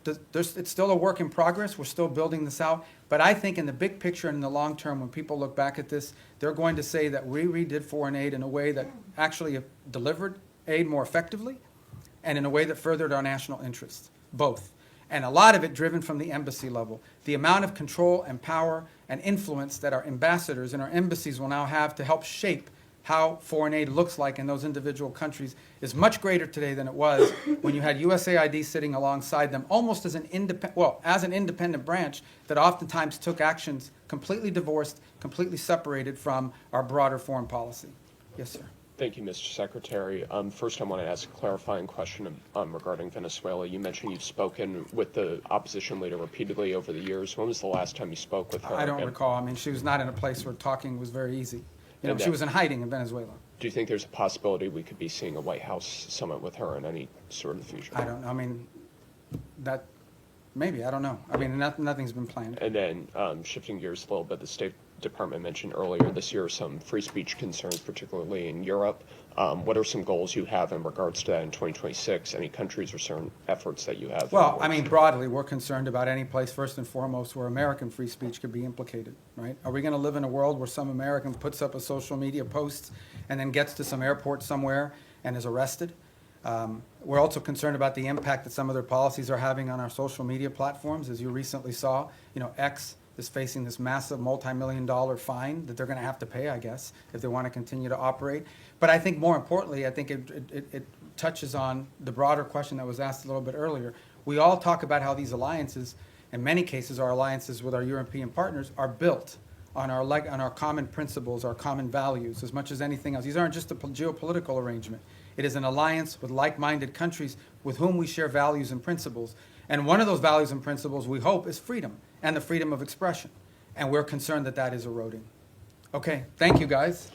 A: it's still a work in progress. We're still building this out. But I think in the big picture and in the long term, when people look back at this, they're going to say that we redid foreign aid in a way that actually delivered aid more effectively and in a way that furthered our national interests, both. And a lot of it driven from the embassy level. The amount of control and power and influence that our ambassadors and our embassies will now have to help shape how foreign aid looks like in those individual countries is much greater today than it was when you had USAID sitting alongside them almost as an independent branch that oftentimes took actions completely divorced, completely separated from our broader foreign policy. Yes, sir.
U: Thank you, Mr. Secretary. First, I want to ask a clarifying question regarding Venezuela. You mentioned you've spoken with the opposition leader repeatedly over the years. When was the last time you spoke with her?
A: I don't recall. I mean, she was not in a place where talking was very easy. You know, she was in hiding in Venezuela.
U: Do you think there's a possibility we could be seeing a White House summit with her in any sort of future?
A: I don't know. I mean, that maybe. I don't know. I mean, nothing's been planned.
U: And then shifting gears a little bit, the State Department mentioned earlier this year some free speech concerns, particularly in Europe. What are some goals you have in regards to that in 2026? Any countries or certain efforts that you have?
A: Well, I mean, broadly, we're concerned about any place, first and foremost, where American free speech could be implicated, right? Are we going to live in a world where some American puts up a social media post and then gets to some airport somewhere and is arrested? We're also concerned about the impact that some of their policies are having on our social media platforms. As you recently saw, you know, X is facing this massive multi-million-dollar fine that they're going to have to pay, I guess, if they want to continue to operate. But I think more importantly, I think it touches on the broader question that was asked a little bit earlier. We all talk about how these alliances, in many cases our alliances with our European partners, are built on our common principles, our common values, as much as anything else. These aren't just a geopolitical arrangement. It is an alliance with like-minded countries with whom we share values and principles. And one of those values and principles, we hope, is freedom and the freedom of expression. And we're concerned that that is eroding. Okay, thank you, guys.